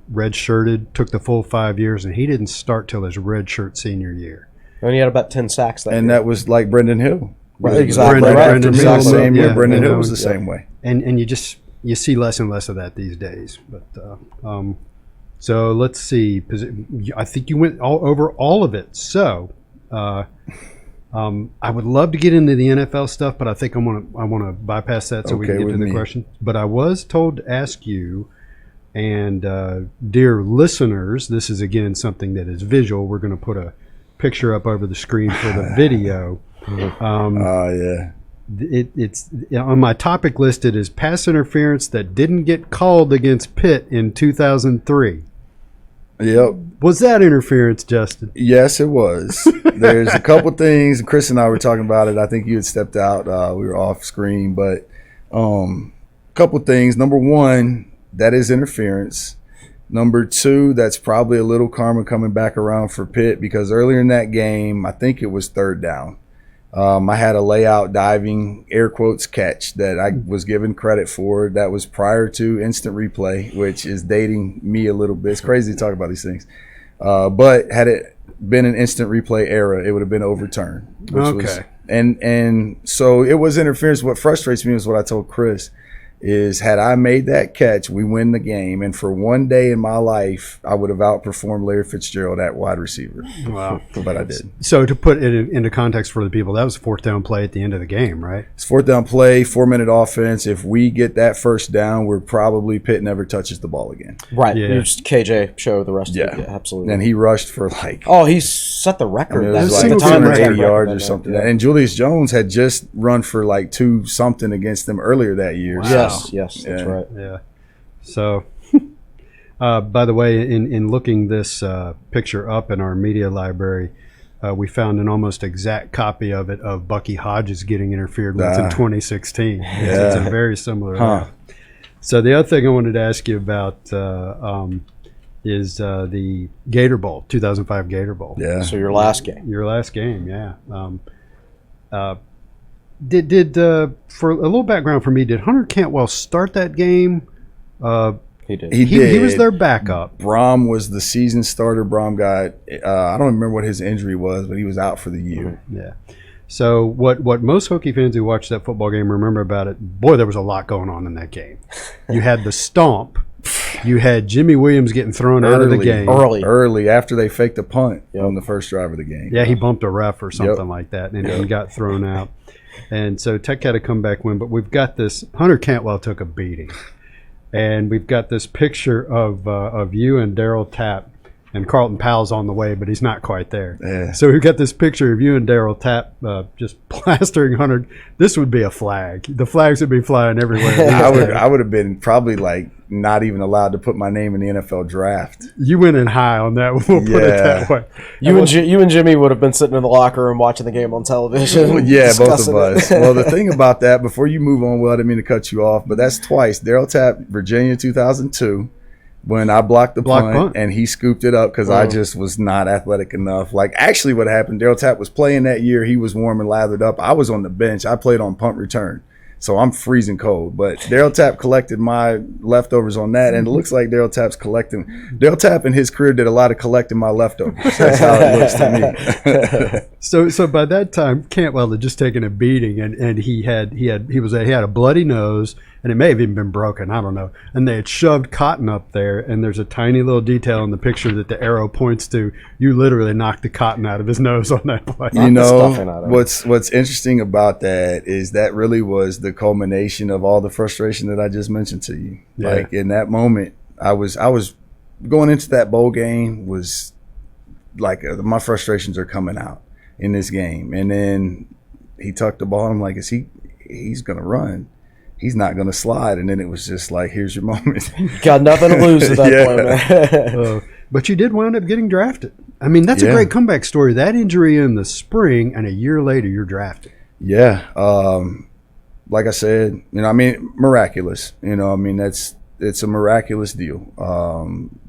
red-shirted, took the full 5 years, and he didn't start till his red-shirt senior year. And he had about 10 sacks that year. And that was like Brendan Hill. Right, exactly. Brendan Hill, same year. Brendan Hill was the same way. And you see less and less of that these days. But so let's see. I think you went over all of it. So I would love to get into the NFL stuff, but I think I want to bypass that so we can get to the question. But I was told to ask you, and dear listeners, this is again something that is visual. We're going to put a picture up over the screen for the video. Yeah. It's on my topic list. It is pass interference that didn't get called against Pitt in 2003. Yep. Was that interference, Justin? Yes, it was. There's a couple things. Chris and I were talking about it. I think you had stepped out. We were off screen, but a couple things. Number one, that is interference. Number two, that's probably a little karma coming back around for Pitt, because earlier in that game, I think it was third down. I had a layout diving, air quotes, catch that I was given credit for. That was prior to instant replay, which is dating me a little bit. It's crazy to talk about these things. But had it been an instant replay era, it would have been overturned. And so it was interference. What frustrates me is what I told Chris. Is had I made that catch, we win the game. And for one day in my life, I would have outperformed Larry Fitzgerald at wide receiver. Wow. But I did. So to put it into context for the people, that was a fourth down play at the end of the game, right? It's fourth down play, 4-minute offense. If we get that first down, we're probably Pitt never touches the ball again. Right. Yeah. KJ show the rest of it. Yeah, absolutely. And he rushed for like... Oh, he set the record. It was like 280 yards or something. Yeah. And Julius Jones had just run for like 2-something against them earlier that year. Wow. Yes, that's right. Yeah. So, by the way, in looking this picture up in our media library, we found an almost exact copy of it of Bucky Hodges getting interfered with in 2016. It's a very similar. So the other thing I wanted to ask you about is the Gator Bowl, 2005 Gator Bowl. Yeah. So your last game. Your last game, yeah. Did for a little background for me, did Hunter Cantwell start that game? He did. He was their backup. Brom was the season starter. Brom got I don't remember what his injury was, but he was out for the year. Yeah. So what most Hokie fans who watched that football game remember about it, boy, there was a lot going on in that game. You had the stomp. You had Jimmy Williams getting thrown out of the game. Early, after they faked a punt on the first drive of the game. Yeah, he bumped a ref or something like that and got thrown out. And so Tech had a comeback win, but we've got this. Hunter Cantwell took a beating, and we've got this picture of you and Daryl Tapp, and Carlton Powell's on the way, but he's not quite there. Yeah. So we've got this picture of you and Daryl Tapp just plastering Hunter. This would be a flag. The flags would be flying everywhere. I would have been probably like not even allowed to put my name in the NFL draft. You went in high on that. We'll put it that way. You and Jimmy would have been sitting in the locker room watching the game on television. Well, yeah, both of us. Well, the thing about that, before you move on, Will, I didn't mean to cut you off, but that's twice. Daryl Tapp, Virginia 2002, when I blocked the punt and he scooped it up because I just was not athletic enough. Like, actually what happened, Daryl Tapp was playing that year. He was warm and lathered up. I was on the bench. I played on punt return. So I'm freezing cold. But Daryl Tapp collected my leftovers on that, and it looks like Daryl Tapp's collecting. Daryl Tapp in his career did a lot of collecting my leftovers. That's how it looks to me. So by that time, Cantwell had just taken a beating, and he had a bloody nose, and it may have even been broken. I don't know. And they had shoved cotton up there, and there's a tiny little detail in the picture that the arrow points to. You literally knocked the cotton out of his nose on that play. You know, what's interesting about that is that really was the culmination of all the frustration that I just mentioned to you. Yeah. Like in that moment, I was going into that bowl game was like my frustrations are coming out in this game, and then he tucked the ball. I'm like, he's gonna run, he's not gonna slide, and then it was just like, here's your moment. Got nothing to lose at that point, man. But you did wind up getting drafted. I mean, that's a great comeback story. That injury in the spring, and a year later you're drafted. Yeah, like I said, you know, I mean, miraculous. You know, I mean, it's a miraculous deal,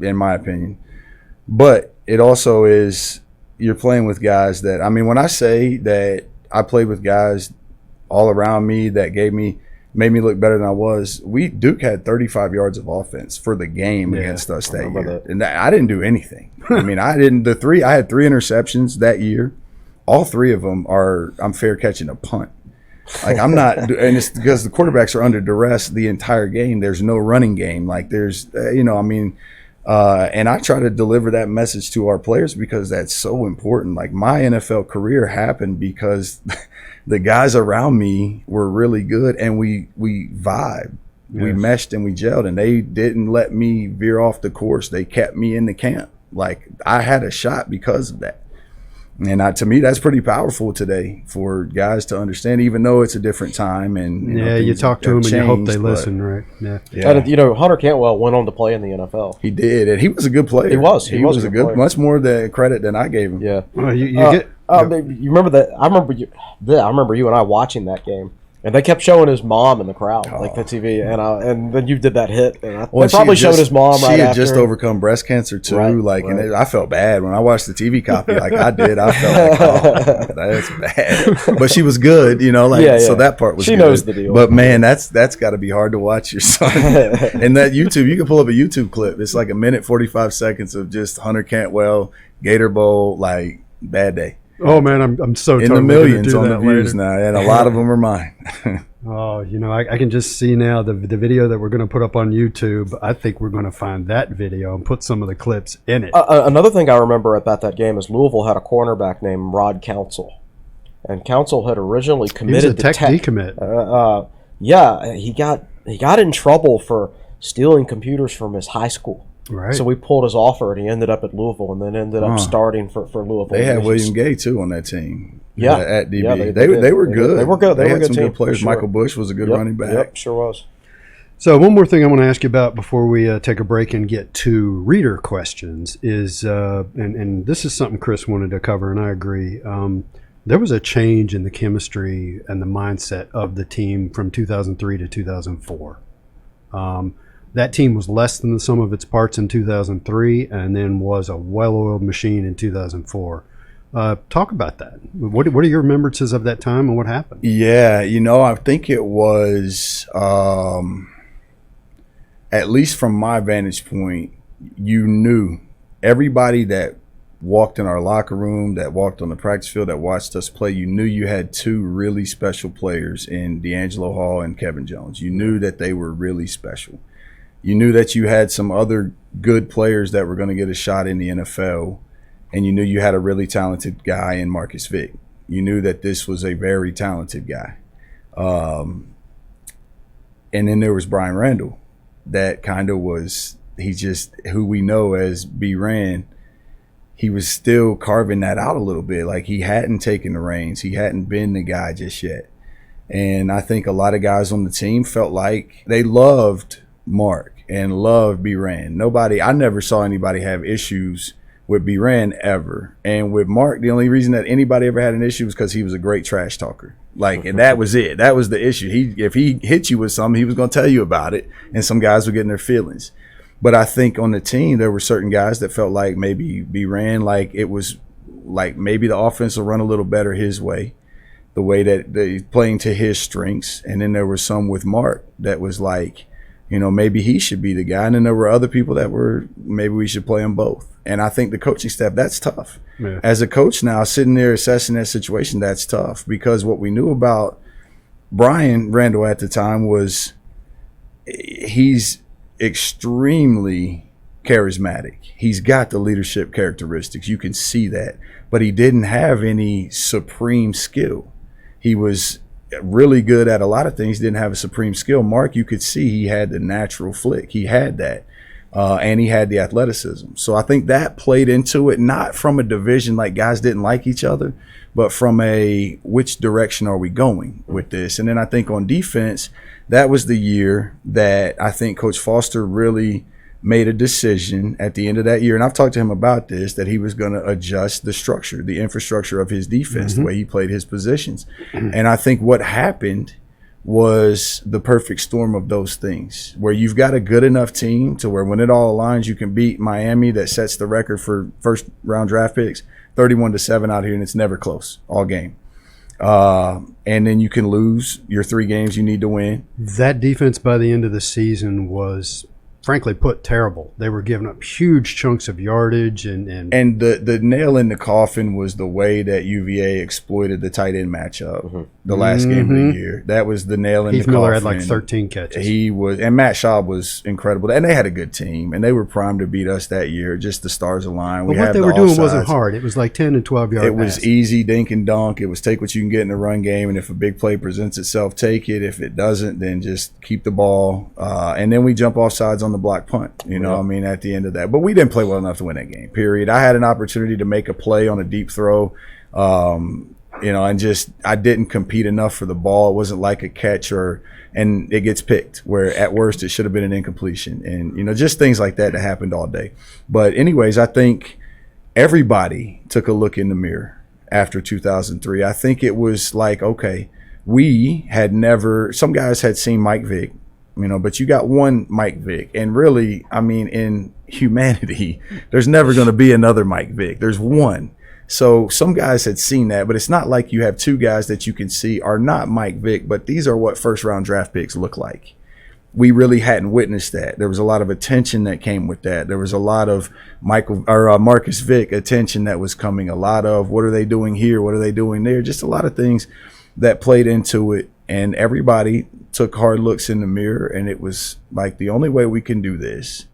in my opinion. But it also is, you're playing with guys that, I mean, when I say that I played with guys all around me that made me look better than I was, Duke had 35 yards of offense for the game against us that year. And I didn't do anything. I mean, I had 3 interceptions that year. All 3 of them I'm fair catching a punt. Like I'm not, and it's because the quarterbacks are under duress the entire game. There's no running game. Like there's, you know, I mean, and I try to deliver that message to our players because that's so important. Like my NFL career happened because the guys around me were really good, and we vibed, we meshed, and we gelled, and they didn't let me veer off the course. They kept me in the camp. Like I had a shot because of that. And to me, that's pretty powerful today for guys to understand, even though it's a different time. And you talk to them and you hope they listen, right? Yeah. And you know, Hunter Cantwell went on to play in the NFL. He did, and he was a good player. He was a good player. Much more the credit than I gave him. Yeah. Well, you remember that? I remember you and I watching that game. And they kept showing his mom in the crowd, like the TV, and then you did that hit, and they probably showed his mom right after. She had just overcome breast cancer too, and I felt bad when I watched the TV copy, like I did. I felt like, oh, that's bad, but she was good, you know, like so that part was. She good. knows the deal. But man, that's got to be hard to watch your son. And that YouTube, you can pull up a YouTube clip. It's like 1:45 of just Hunter Cantwell, Gator Bowl, like bad day. Oh man, I'm so in the millions on the views now, and a lot of them are mine. Oh, you know, I can just see now the video that we're going to put up on YouTube. I think we're going to find that video and put some of the clips in it. Another thing I remember about that game is Louisville had a cornerback named Rod Council, and Council had originally committed to Tech decommit. Yeah, he got in trouble for stealing computers from his high school. Right. So we pulled his offer, and he ended up at Louisville, and then ended up starting for Louisville. They had William Gay too on that team. Yeah, at DB. Yeah, they were good. They were good. They had good some good players. sure. Michael Bush was a good running back. Yep, sure was. So one more thing I want to ask you about before we take a break and get to reader questions is, and this is something Chris wanted to cover, and I agree. There was a change in the chemistry and the mindset of the team from 2003 to 2004. That team was less than the sum of its parts in 2003, and then was a well-oiled machine in 2004. Talk about that. What are your remembrances of that time and what happened? Yeah, you know, I think it was, at least from my vantage point, you knew everybody that walked in our locker room, that walked on the practice field, that watched us play, you knew you had 2 really special players in D'Angelo Hall and Kevin Jones. You knew that they were really special. You knew that you had some other good players that were going to get a shot in the NFL, and you knew you had a really talented guy in Marcus Vick. You knew that this was a very talented guy. And then there was Brian Randall. That kind of was, he's just who we know as B. Rand. He was still carving that out a little bit. Like he hadn't taken the reins. He hadn't been the guy just yet. And I think a lot of guys on the team felt like they loved Mark and loved B. Rand. I never saw anybody have issues with B. Rand ever. And with Mark, the only reason that anybody ever had an issue was because he was a great trash talker. Like, and that was it. That was the issue. If he hit you with something, he was going to tell you about it. And some guys were getting their feelings. But I think on the team, there were certain guys that felt like maybe B. Rand, like it was like maybe the offense will run a little better his way, the way that he's playing to his strengths. And then there was some with Mark that was like, maybe he should be the guy. And then there were other people that were, maybe we should play them both. And I think the coaching staff, that's tough. Yeah. As a coach now, sitting there assessing that situation, that's tough, because what we knew about Brian Randall at the time was he's extremely charismatic. He's got the leadership characteristics. You can see that. But he didn't have any supreme skill. He was really good at a lot of things, didn't have a supreme skill. Mark, you could see he had the natural flick. He had that. And he had the athleticism. So I think that played into it, not from a division like guys didn't like each other, but from a which direction are we going with this? And then I think on defense, that was the year that I think Coach Foster really made a decision at the end of that year. And I've talked to him about this, that he was going to adjust the structure, the infrastructure of his defense, the way he played his positions. And I think what happened was the perfect storm of those things, where you've got a good enough team to where when it all aligns, you can beat Miami, that sets the record for first round draft picks, 31-7 out here, and it's never close all game. And then you can lose your 3 games you need to win. That defense by the end of the season was, frankly put, terrible. They were giving up huge chunks of yardage, and the nail in the coffin was the way that UVA exploited the tight end matchup the last game of the year. That was the nail in Heath the coffin. Miller had like 13 catches. He was, and Matt Schaub was incredible, and they had a good team, and they were primed to beat us that year. Just the stars aligned. But what they were doing wasn't hard. It was like 10 and 12 yard. It was easy, dink and dunk. It was take what you can get in the run game, and if a big play presents itself, take it. If it doesn't, then just keep the ball, and then we jump off sides on the block punt. At the end of that. But we didn't play well enough to win that game, period. I had an opportunity to make a play on a deep throw, and just I didn't compete enough for the ball. It wasn't like a catch and it gets picked, where at worst it should have been an incompletion. And, just things like that happened all day. But anyways, I think everybody took a look in the mirror after 2003. I think it was like, okay, some guys had seen Mike Vick, but you got one Mike Vick. And really, in humanity, there's never going to be another Mike Vick. There's one. So some guys had seen that, but it's not like you have 2 guys that you can see are not Mike Vick, but these are what first round draft picks look like. We really hadn't witnessed that. There was a lot of attention that came with that. There was a lot of Marcus Vick attention that was coming. A lot of what are they doing here? What are they doing there? Just a lot of things that played into it. And everybody took hard looks in the mirror, and it was like, the only way we can do this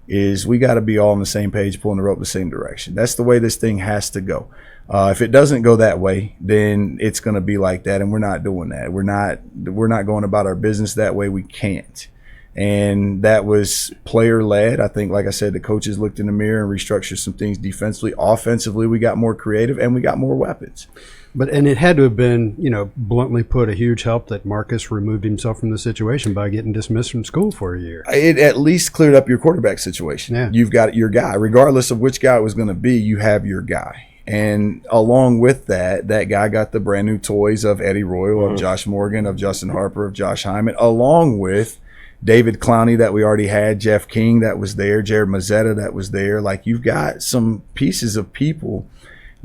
is we got to be all on the same page, pulling the rope the same direction. That's the way this thing has to go. If it doesn't go that way, then it's going to be like that, and we're not doing that. We're not going about our business that way. We can't. And that was player-led. I think, like I said, the coaches looked in the mirror and restructured some things defensively. Offensively, we got more creative, and we got more weapons. And it had to have been, bluntly put, a huge help that Marcus removed himself from the situation by getting dismissed from school for a year. It at least cleared up your quarterback situation. Yeah. You've got your guy. Regardless of which guy it was going to be, you have your guy. And along with that guy got the brand new toys of Eddie Royal, of Josh Morgan, of Justin Harper, of Josh Hyman, along with David Clowney that we already had, Jeff King that was there, Jared Mazzetta that was there. Like, you've got some pieces of people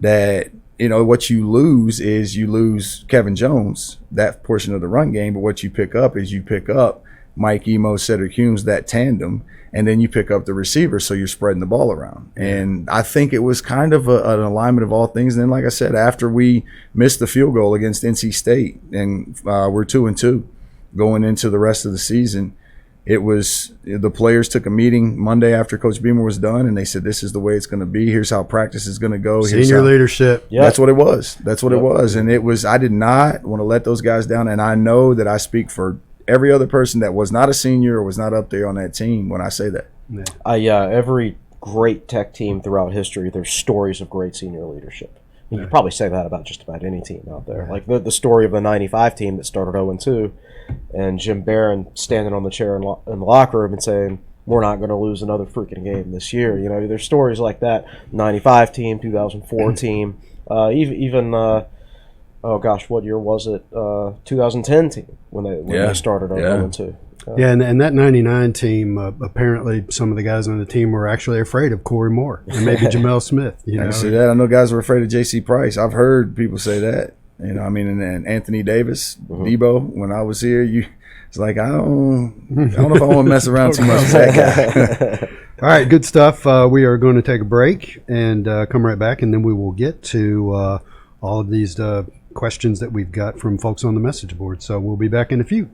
that – what you lose is you lose Kevin Jones, that portion of the run game, but what you pick up is Mike Emo, Cedric Humes, that tandem, and then you pick up the receiver, so you're spreading the ball around. And I think it was kind of an alignment of all things. And then, like I said, after we missed the field goal against NC State, and we're 2-2 going into the rest of the season, it was the players took a meeting Monday after Coach Beamer was done, and they said, this is the way it's going to be. Here's how practice is going to go. Senior leadership. Yep. That's what it was. That's what it was. And it was, I did not want to let those guys down. And I know that I speak for every other person that was not a senior or was not up there on that team when I say that. Yeah. Every great Tech team throughout history, there's stories of great senior leadership. You could probably say that about just about any team out there. Like the story of the 95 team that started 0-2, and Jim Barron standing on the chair in the locker room and saying, we're not going to lose another freaking game this year. There's stories like that. 95 team, 2004 team, even what year was it? 2010 team when they started 0-2. And that 99 team, apparently some of the guys on the team were actually afraid of Corey Moore and maybe Jamel Smith. I see that. I know guys were afraid of J.C. Price. I've heard people say that. You know, I mean, and then Anthony Davis, Debo, when I was here, it's like, I don't know if I want to mess around too much with that guy. All right, good stuff. We are going to take a break and come right back, and then we will get to all of these questions that we've got from folks on the message board. So we'll be back in a few.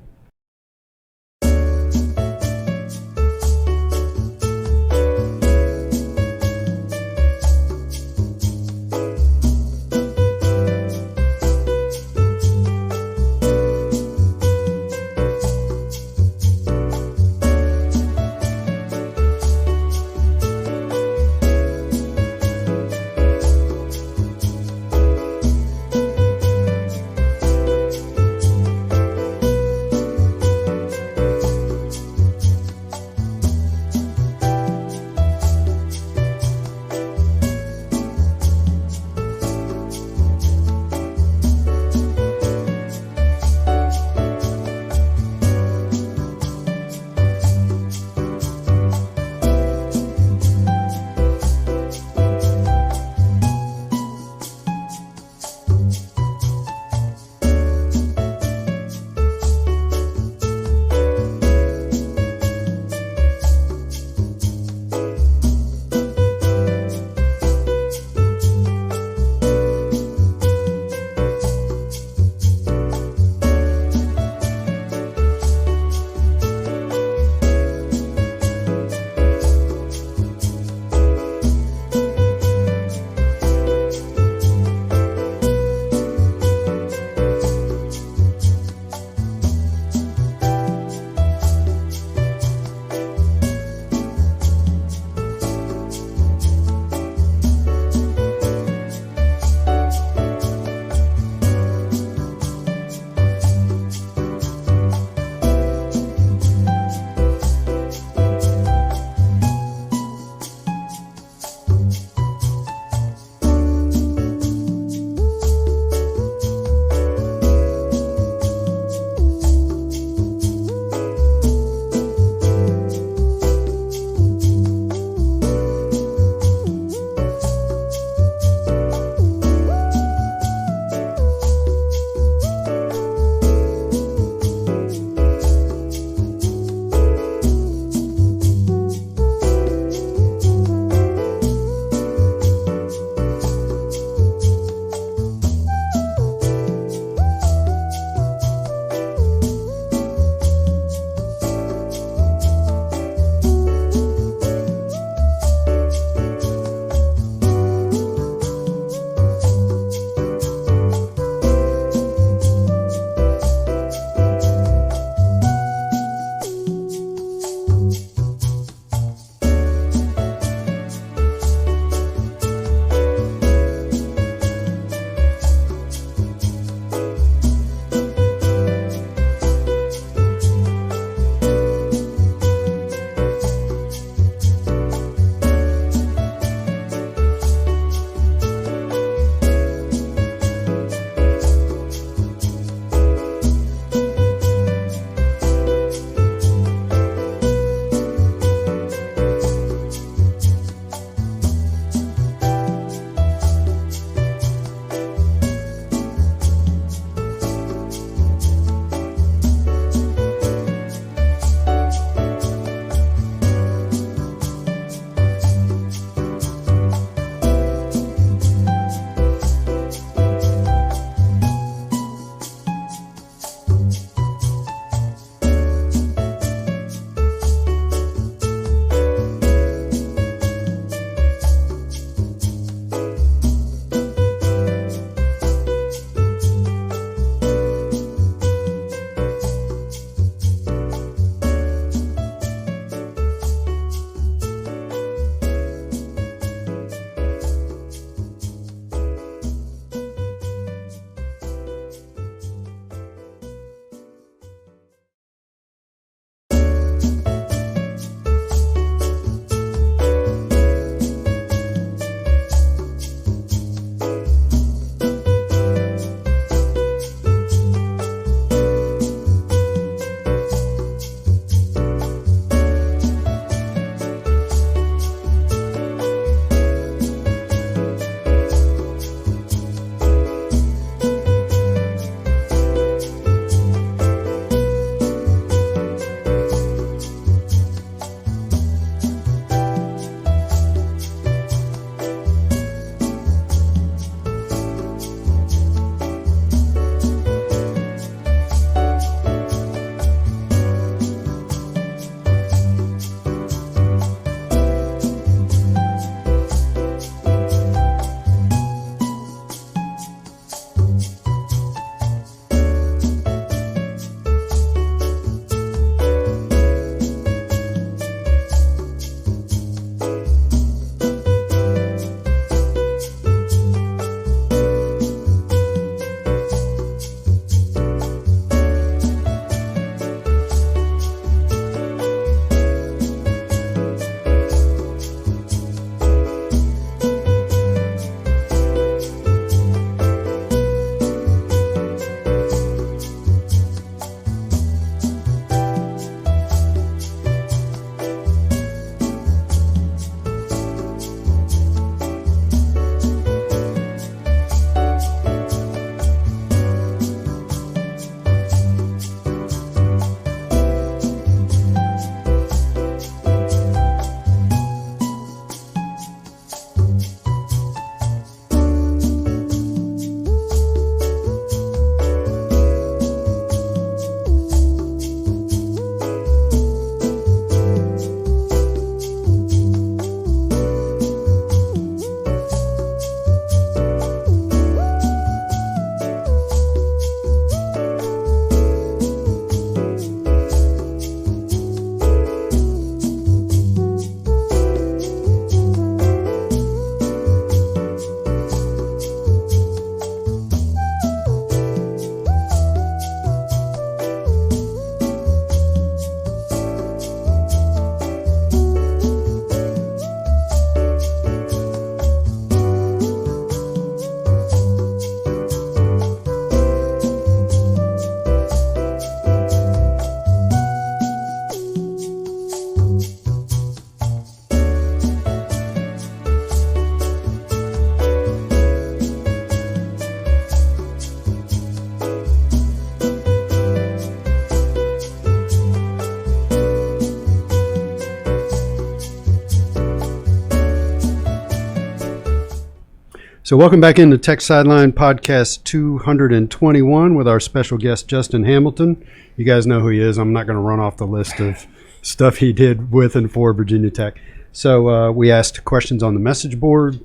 So welcome back into Tech Sideline Podcast 221 with our special guest, Justin Hamilton. You guys know who he is. I'm not going to run off the list of stuff he did with and for Virginia Tech. So we asked for questions on the message board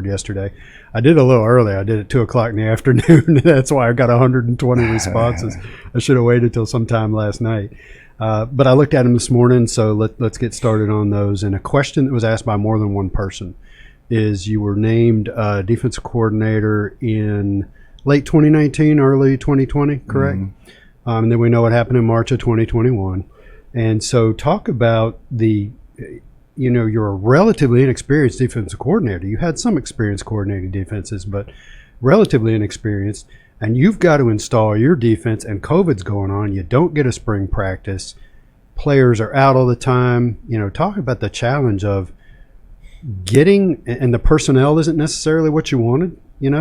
yesterday. I did a little early. I did it 2 o'clock in the afternoon. That's why I got 120 responses. I should have waited till sometime last night. But I looked at them this morning, so let's get started on those. And a question that was asked by more than one person is you were named defensive coordinator in late 2019, early 2020, correct? Mm-hmm. And then we know what happened in March of 2021. And so talk about you're a relatively inexperienced defensive coordinator. You had some experience coordinating defenses, but relatively inexperienced. And you've got to install your defense, and COVID's going on. You don't get a spring practice. Players are out all the time. Talk about the challenge of getting, and the personnel isn't necessarily what you wanted,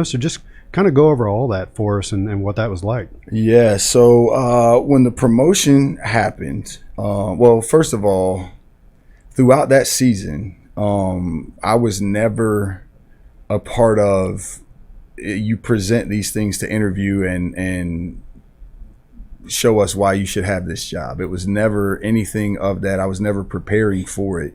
so just kind of go over all that for us and what that was like. Yeah, so when the promotion happened, well, first of all, throughout that season, I was never a part of, you present these things to interview and show us why you should have this job. It was never anything of that. I was never preparing for it.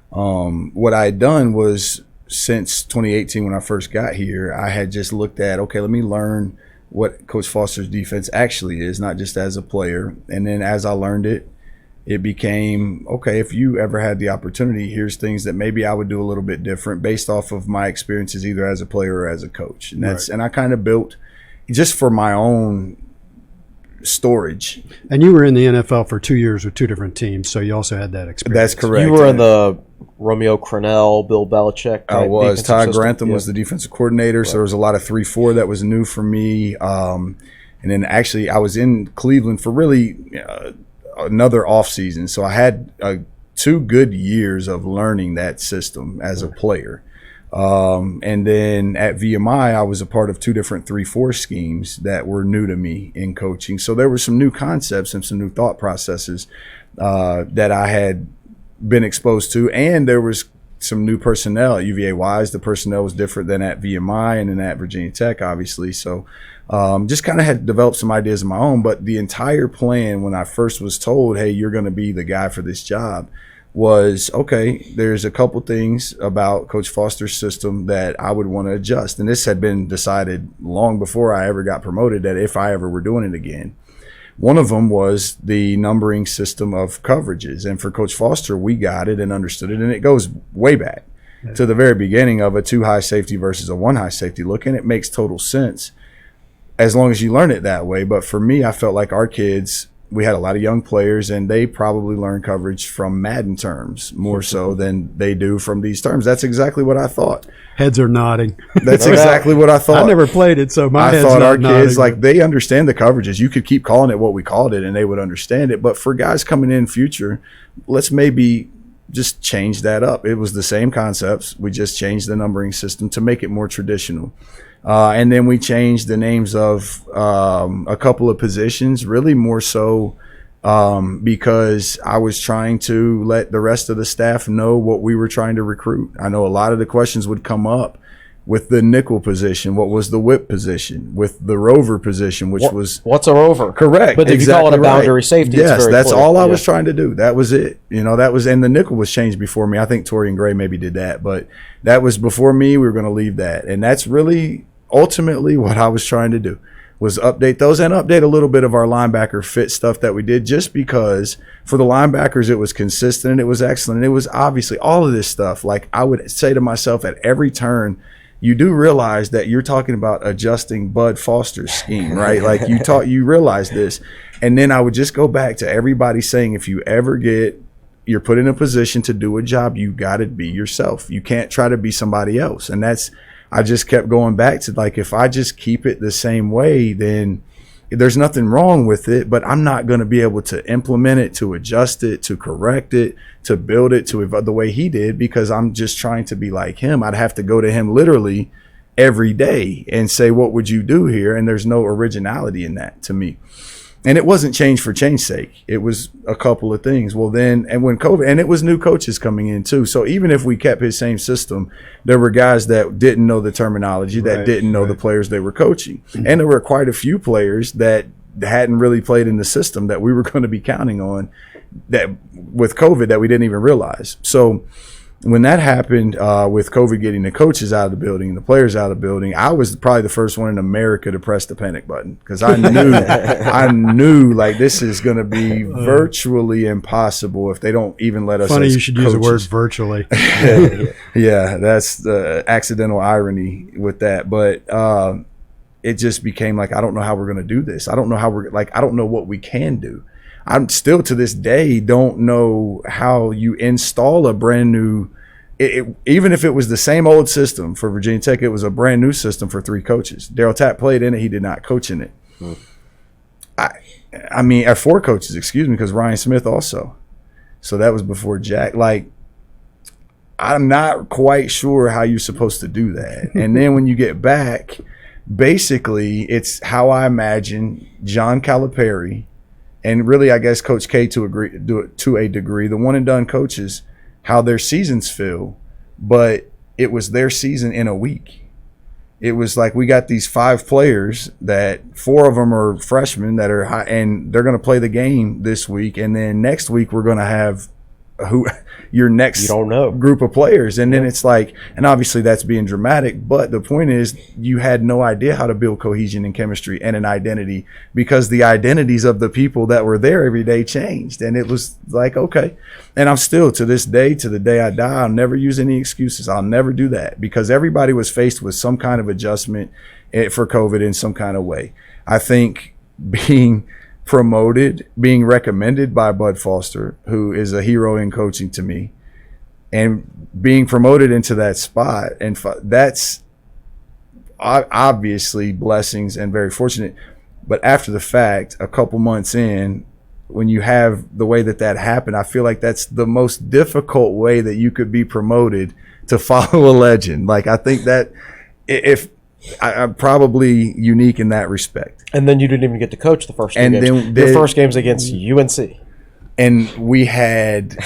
What I had done was, since 2018 when I first got here, I had just looked at, okay, let me learn what Coach Foster's defense actually is, not just as a player. And then as I learned it, it became, okay, if you ever had the opportunity, here's things that maybe I would do a little bit different based off of my experiences either as a player or as a coach. And that's, right. And I kind of built just for my own storage. And you were in the NFL for 2 years with 2 different teams, so you also had that experience. That's correct. You were in the Romeo Crennel, Bill Belichick. I was. Todd Grantham was the defensive coordinator, right. So there was a lot of 3-4 that was new for me. And then actually I was in Cleveland for really another off season, so I had 2 good years of learning that system as a player. And then at VMI, I was a part of 2 different 3-4 schemes that were new to me in coaching. So there were some new concepts and some new thought processes that I had been exposed to, and there was some new personnel at UVA-wise. The personnel was different than at VMI and then at Virginia Tech, obviously. So just kind of had developed some ideas of my own. But the entire plan, when I first was told, hey, you're going to be the guy for this job, was, okay, there's a couple things about Coach Foster's system that I would want to adjust. And this had been decided long before I ever got promoted, that if I ever were doing it again. One of them was the numbering system of coverages. And for Coach Foster, we got it and understood it. And it goes way back to the very beginning of a 2 high safety versus a 1 high safety look. And it makes total sense as long as you learn it that way. But for me, I felt like our kids, we had a lot of young players, and they probably learn coverage from Madden terms more so than they do from these terms. That's exactly what I thought. Heads are nodding. That's exactly what I thought. I never played it, so my head's I thought our nodding. kids, like, they understand the coverages. You could keep calling it what we called it, and they would understand it. But for guys coming in future, let's maybe just change that up. It was the same concepts. We just changed the numbering system to make it more traditional. And then we changed the names of a couple of positions, really more so because I was trying to let the rest of the staff know what we were trying to recruit. I know a lot of the questions would come up with the nickel position, what was the whip position, with the rover position, which was... What's a rover? Correct. But if you call it a boundary safety, yes, it's very that's clear. all I was trying to do. That was it. That was, and the nickel was changed before me. I think Torian Gray maybe did that, but that was before me. We were going to leave that. And that's really ultimately what I was trying to do, was update those and update a little bit of our linebacker fit stuff that we did, just because for the linebackers, it was consistent and it was excellent. And it was obviously all of this stuff. Like, I would say to myself at every turn, you do realize that you're talking about adjusting Bud Foster's scheme, right? Like, you realize this. And then I would just go back to everybody saying, if you ever you're put in a position to do a job, you got to be yourself. You can't try to be somebody else. And I just kept going back to, like, if I just keep it the same way, then there's nothing wrong with it, but I'm not going to be able to implement it, to adjust it, to correct it, to build it to the way he did, because I'm just trying to be like him. I'd have to go to him literally every day and say, what would you do here? And there's no originality in that to me. And it wasn't change for change's sake. It was a couple of things. Well, then, and when COVID, and it was new coaches coming in too. So even if we kept his same system, there were guys that didn't know the terminology, that didn't know the players they were coaching. And there were quite a few players that hadn't really played in the system that we were going to be counting on that with COVID that we didn't even realize. So when that happened, with COVID getting the coaches out of the building and the players out of the building, I was probably the first one in America to press the panic button because I knew like this is going to be virtually impossible if they don't even let us. Funny you should use the word virtually. Yeah, that's the accidental irony with that. But it just became like, I don't know how we're going to do this. I don't know how I don't know what we can do. I'm still to this day don't know how you install a brand new, even if it was the same old system for Virginia Tech, it was a brand new system for 3 coaches. Daryl Tapp played in it. He did not coach in it. I mean, 4 coaches, excuse me, because Ryan Smith also. So that was before Jack. Like, I'm not quite sure how you're supposed to do that. And then when you get back, basically it's how I imagine John Calipari and really, I guess, Coach K to a degree, the one and done coaches, how their seasons feel, but it was their season in a week. It was like we got these 5 players that 4 of them are freshmen that are high, and they're going to play the game this week, and then next week we're going to have your next group of players. And then it's like, and obviously that's being dramatic, but the point is you had no idea how to build cohesion and chemistry and an identity because the identities of the people that were there every day changed. And it was like, okay. And I'm still to this day, to the day I die, I'll never use any excuses. I'll never do that because everybody was faced with some kind of adjustment for COVID in some kind of way. I think being promoted, being recommended by Bud Foster, who is a hero in coaching to me, and being promoted into that spot, and that's obviously blessings and very fortunate. But after the fact, a couple months in, when you have the way that happened, I feel like that's the most difficult way that you could be promoted to follow a legend. Like, I think that if I'm probably unique in that respect. And then you didn't even get to coach the first 2 games. Your first game's against UNC. And we had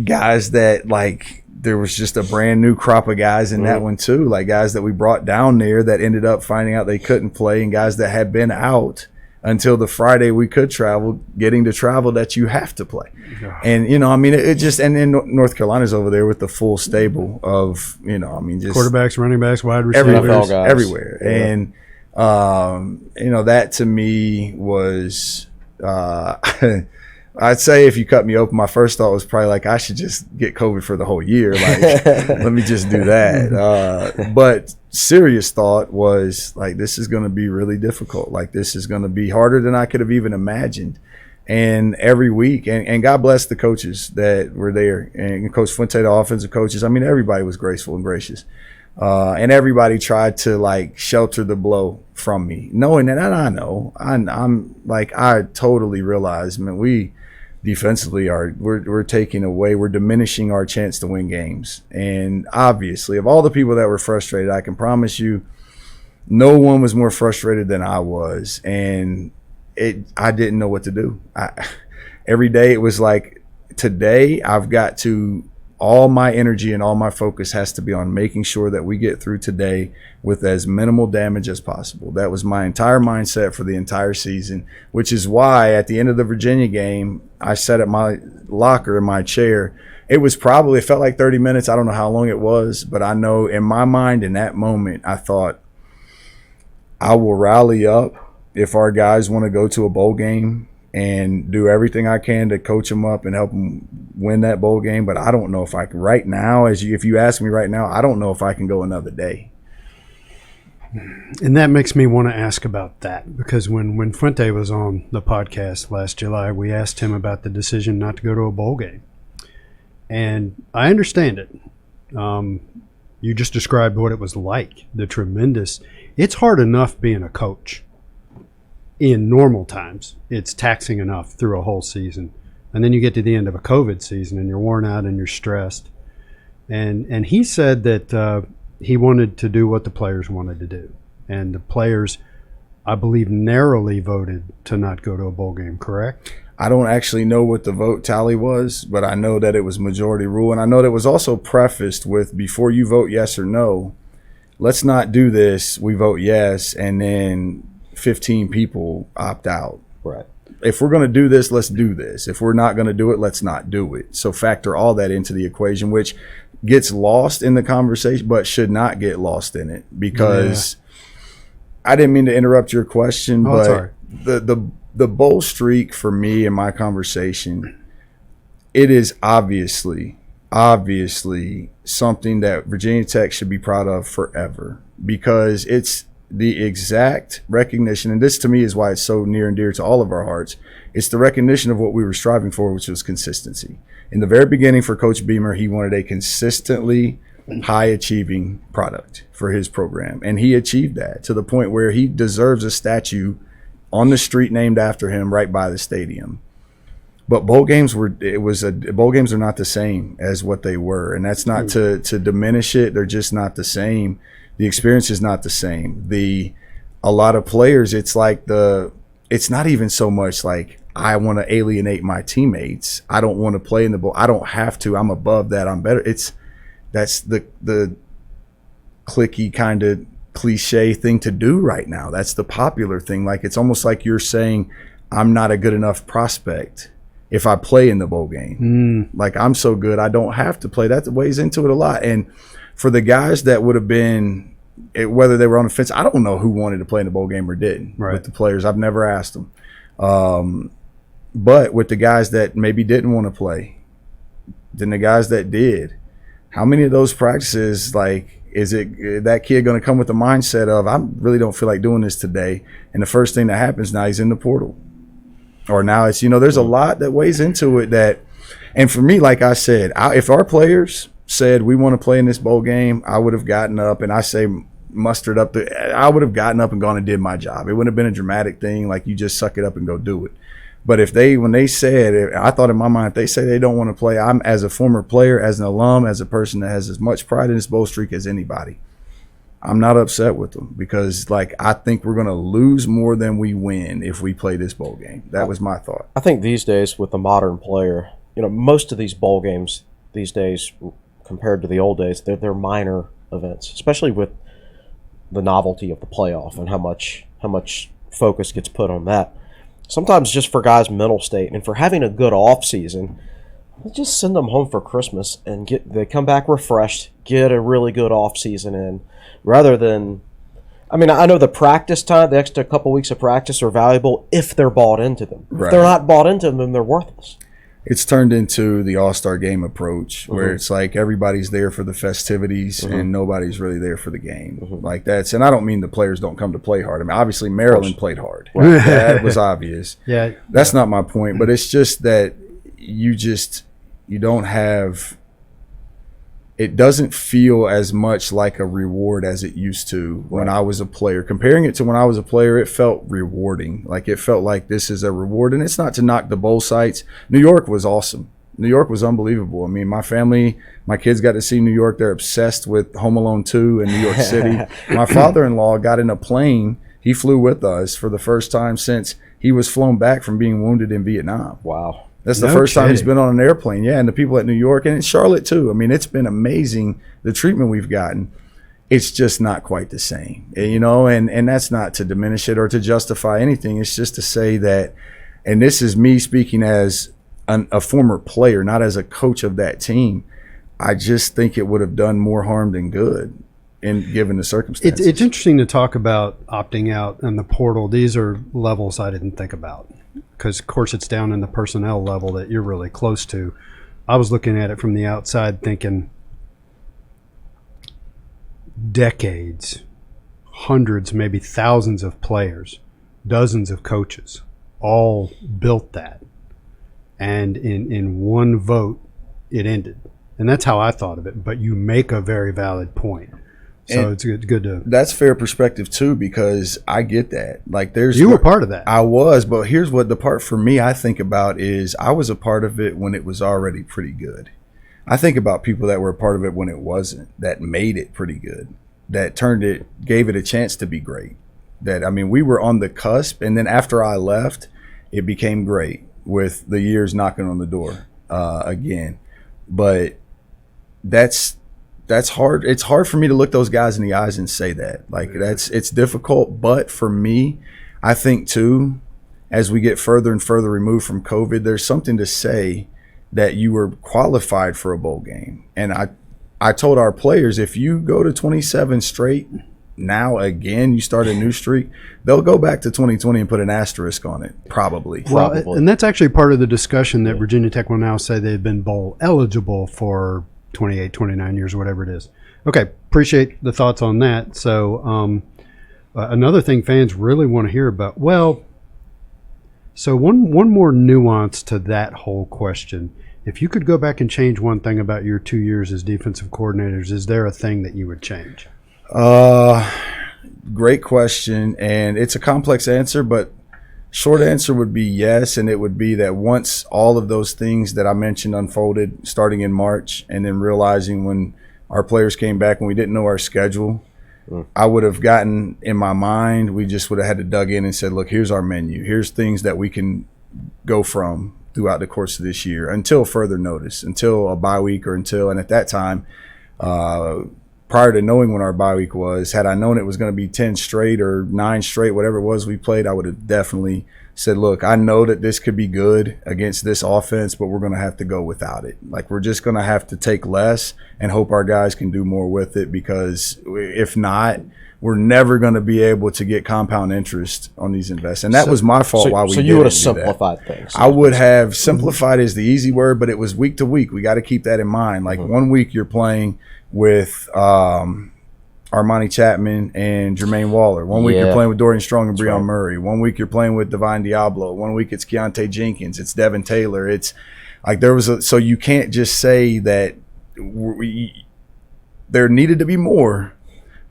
guys that, like, there was just a brand new crop of guys in that one too. Like guys that we brought down there that ended up finding out they couldn't play, and guys that had been out until the Friday we could travel, getting to travel that you have to play. Yeah. And, you know, I mean, it just, and then North Carolina's over there with the full stable of, you know, I mean, just quarterbacks, running backs, wide receivers, everywhere. Yeah. And, you know, that to me was, I'd say if you cut me open, my first thought was probably like, I should just get COVID for the whole year. Like, let me just do that. But serious thought was like, this is going to be really difficult. Like, this is going to be harder than I could have even imagined. And every week, and God bless the coaches that were there, and Coach Fuente, the offensive coaches. I mean, everybody was graceful and gracious. And everybody tried to like shelter the blow from me, knowing that, and I know, I'm like, I totally realize, man, we defensively we're taking away, we're diminishing our chance to win games. And obviously, of all the people that were frustrated, I can promise you, no one was more frustrated than I was. And I didn't know what to do. Every day it was like, today I've got to, all my energy and all my focus has to be on making sure that we get through today with as minimal damage as possible. That was my entire mindset for the entire season, which is why at the end of the Virginia game, I sat at my locker in my chair. It felt like 30 minutes. I don't know how long it was, but I know in my mind in that moment, I thought, I will rally up if our guys want to go to a bowl game and do everything I can to coach them up and help them win that bowl game. But I don't know if I can right now, if you ask me right now, I don't know if I can go another day. And that makes me want to ask about that, because when Fuente was on the podcast last July, we asked him about the decision not to go to a bowl game. And I understand it. You just described what it was like, it's hard enough being a coach. In normal times, it's taxing enough through a whole season. And then you get to the end of a COVID season and you're worn out and you're stressed. And he said that he wanted to do what the players wanted to do. And the players I believe, narrowly voted to not go to a bowl game, correct? I don't actually know what the vote tally was, but I know that it was majority rule. And I know that it was also prefaced with, before you vote yes or no, let's not do this. We vote yes, and then 15 people opt out. Right. If we're going to do this, let's do this. If we're not going to do it, let's not do it. So factor all that into the equation, which gets lost in the conversation, but should not get lost in it, because I didn't mean to interrupt your question, but sorry. The bowl streak for me in my conversation, it is obviously something that Virginia Tech should be proud of forever, because it's the exact recognition, and this to me is why it's so near and dear to all of our hearts. It's the recognition of what we were striving for, which was consistency. In the very beginning for Coach Beamer, he wanted a consistently high achieving product for his program, and he achieved that to the point where he deserves a statue on the street named after him right by the stadium. But bowl games are not the same as what they were, and that's not to diminish it. They're just not the same. The experience is not the same. A lot of players, it's not even so much like, I want to alienate my teammates. I don't want to play in the bowl. I don't have to. I'm above that. I'm better. That's the cliquey kind of cliche thing to do right now. That's the popular thing. Like, it's almost like you're saying, I'm not a good enough prospect if I play in the bowl game. Like, I'm so good, I don't have to play. That weighs into it a lot. And for the guys that would have been, whether they were on the fence, I don't know who wanted to play in the bowl game or didn't. Right. With the players, I've never asked them. But with the guys that maybe didn't want to play, then the guys that did, how many of those practices, like, is it that kid going to come with the mindset of, I really don't feel like doing this today, and the first thing that happens, now he's in the portal, or now it's, there's a lot that weighs into it. That, and for me, like I said, if our players said we want to play in this bowl game, I would have gotten up, and I would have gotten up and gone and did my job. It wouldn't have been a dramatic thing like, you just suck it up and go do it. But when they said, I thought in my mind, if they say they don't want to play, I'm, as a former player, as an alum, as a person that has as much pride in this bowl streak as anybody, I'm not upset with them, because, like, I think we're going to lose more than we win if we play this bowl game. That was my thought. I think these days with the modern player, most of these bowl games these days, compared to the old days, they're minor events, especially with the novelty of the playoff and how much focus gets put on that. Sometimes just for guys' mental state and for having a good off season, just send them home for Christmas and they come back refreshed, get a really good off season in, rather than, I know the practice time, the extra couple weeks of practice are valuable if they're bought into them. Right. If they're not bought into them, then they're worthless. It's turned into the all-star game approach, where it's like everybody's there for the festivities and nobody's really there for the game. Like, and I don't mean the players don't come to play hard. Obviously Maryland played hard. Right. That was obvious. That's not my point, but it's just that you don't have, it doesn't feel as much like a reward as it used to when I was a player. Comparing it to when I was a player, it felt rewarding. Like, it felt like this is a reward. And it's not to knock the bowl sites. New York was awesome. New York was unbelievable. My family, my kids got to see New York. They're obsessed with Home Alone 2 in New York City. My father-in-law got in a plane. He flew with us for the first time since he was flown back from being wounded in Vietnam. Wow. That's the first time he's been on an airplane. Yeah, and the people at New York and in Charlotte too. It's been amazing, the treatment we've gotten. It's just not quite the same, and that's not to diminish it or to justify anything. It's just to say that, and this is me speaking as a former player, not as a coach of that team, I just think it would have done more harm than good given the circumstances. It's interesting to talk about opting out and the portal. These are levels I didn't think about, because, of course, it's down in the personnel level that you're really close to. I was looking at it from the outside thinking decades, hundreds, maybe thousands of players, dozens of coaches, all built that. And in one vote, it ended. And that's how I thought of it. But you make a very valid point. So it's good to. That's fair perspective too, because I get that. Like, you were part of that. I was, but here's what the part for me I think about is I was a part of it when it was already pretty good. I think about people that were a part of it when it wasn't, that made it pretty good, that gave it a chance to be great. that, I mean, we were on the cusp, and then after I left, it became great with the years knocking on the door again. But that's hard. It's hard for me to look those guys in the eyes and say that. Like, it's difficult. But for me, I think too, as we get further and further removed from COVID, there's something to say that you were qualified for a bowl game. And I told our players, if you go to 27 straight now again, you start a new streak, they'll go back to 2020 and put an asterisk on it, probably. Well, and that's actually part of the discussion that Virginia Tech will now say they've been bowl eligible for 28, 29 years, whatever it is. Okay, appreciate the thoughts on that. So another thing fans really want to hear about, so one more nuance to that whole question. If you could go back and change one thing about your 2 years as defensive coordinators, is there a thing that you would change? Great question, and it's a complex answer, but short answer would be yes, and it would be that once all of those things that I mentioned unfolded starting in March, and then realizing when our players came back and we didn't know our schedule, I would have gotten in my mind, we just would have had to dug in and said, look, here's our menu. Here's things that we can go from throughout the course of this year until further notice, until a bye week or until, and at that time, prior to knowing when our bye week was, had I known it was going to be 10 straight or 9 straight, whatever it was we played, I would have definitely said, look, I know that this could be good against this offense, but we're going to have to go without it. Like, we're just going to have to take less and hope our guys can do more with it, because if not, we're never going to be able to get compound interest on these investments. And that was my fault why we didn't do that. So you would have simplified things. I would have simplified is the easy word, but it was week to week. We got to keep that in mind. Like, 1 week you're playing with Armani Chapman and Jermaine Waller. 1 week you're playing with Dorian Strong and Breon Murray. 1 week you're playing with Divine Diablo. 1 week it's Keontae Jenkins. It's Devin Taylor. It's like so you can't just say that there needed to be more,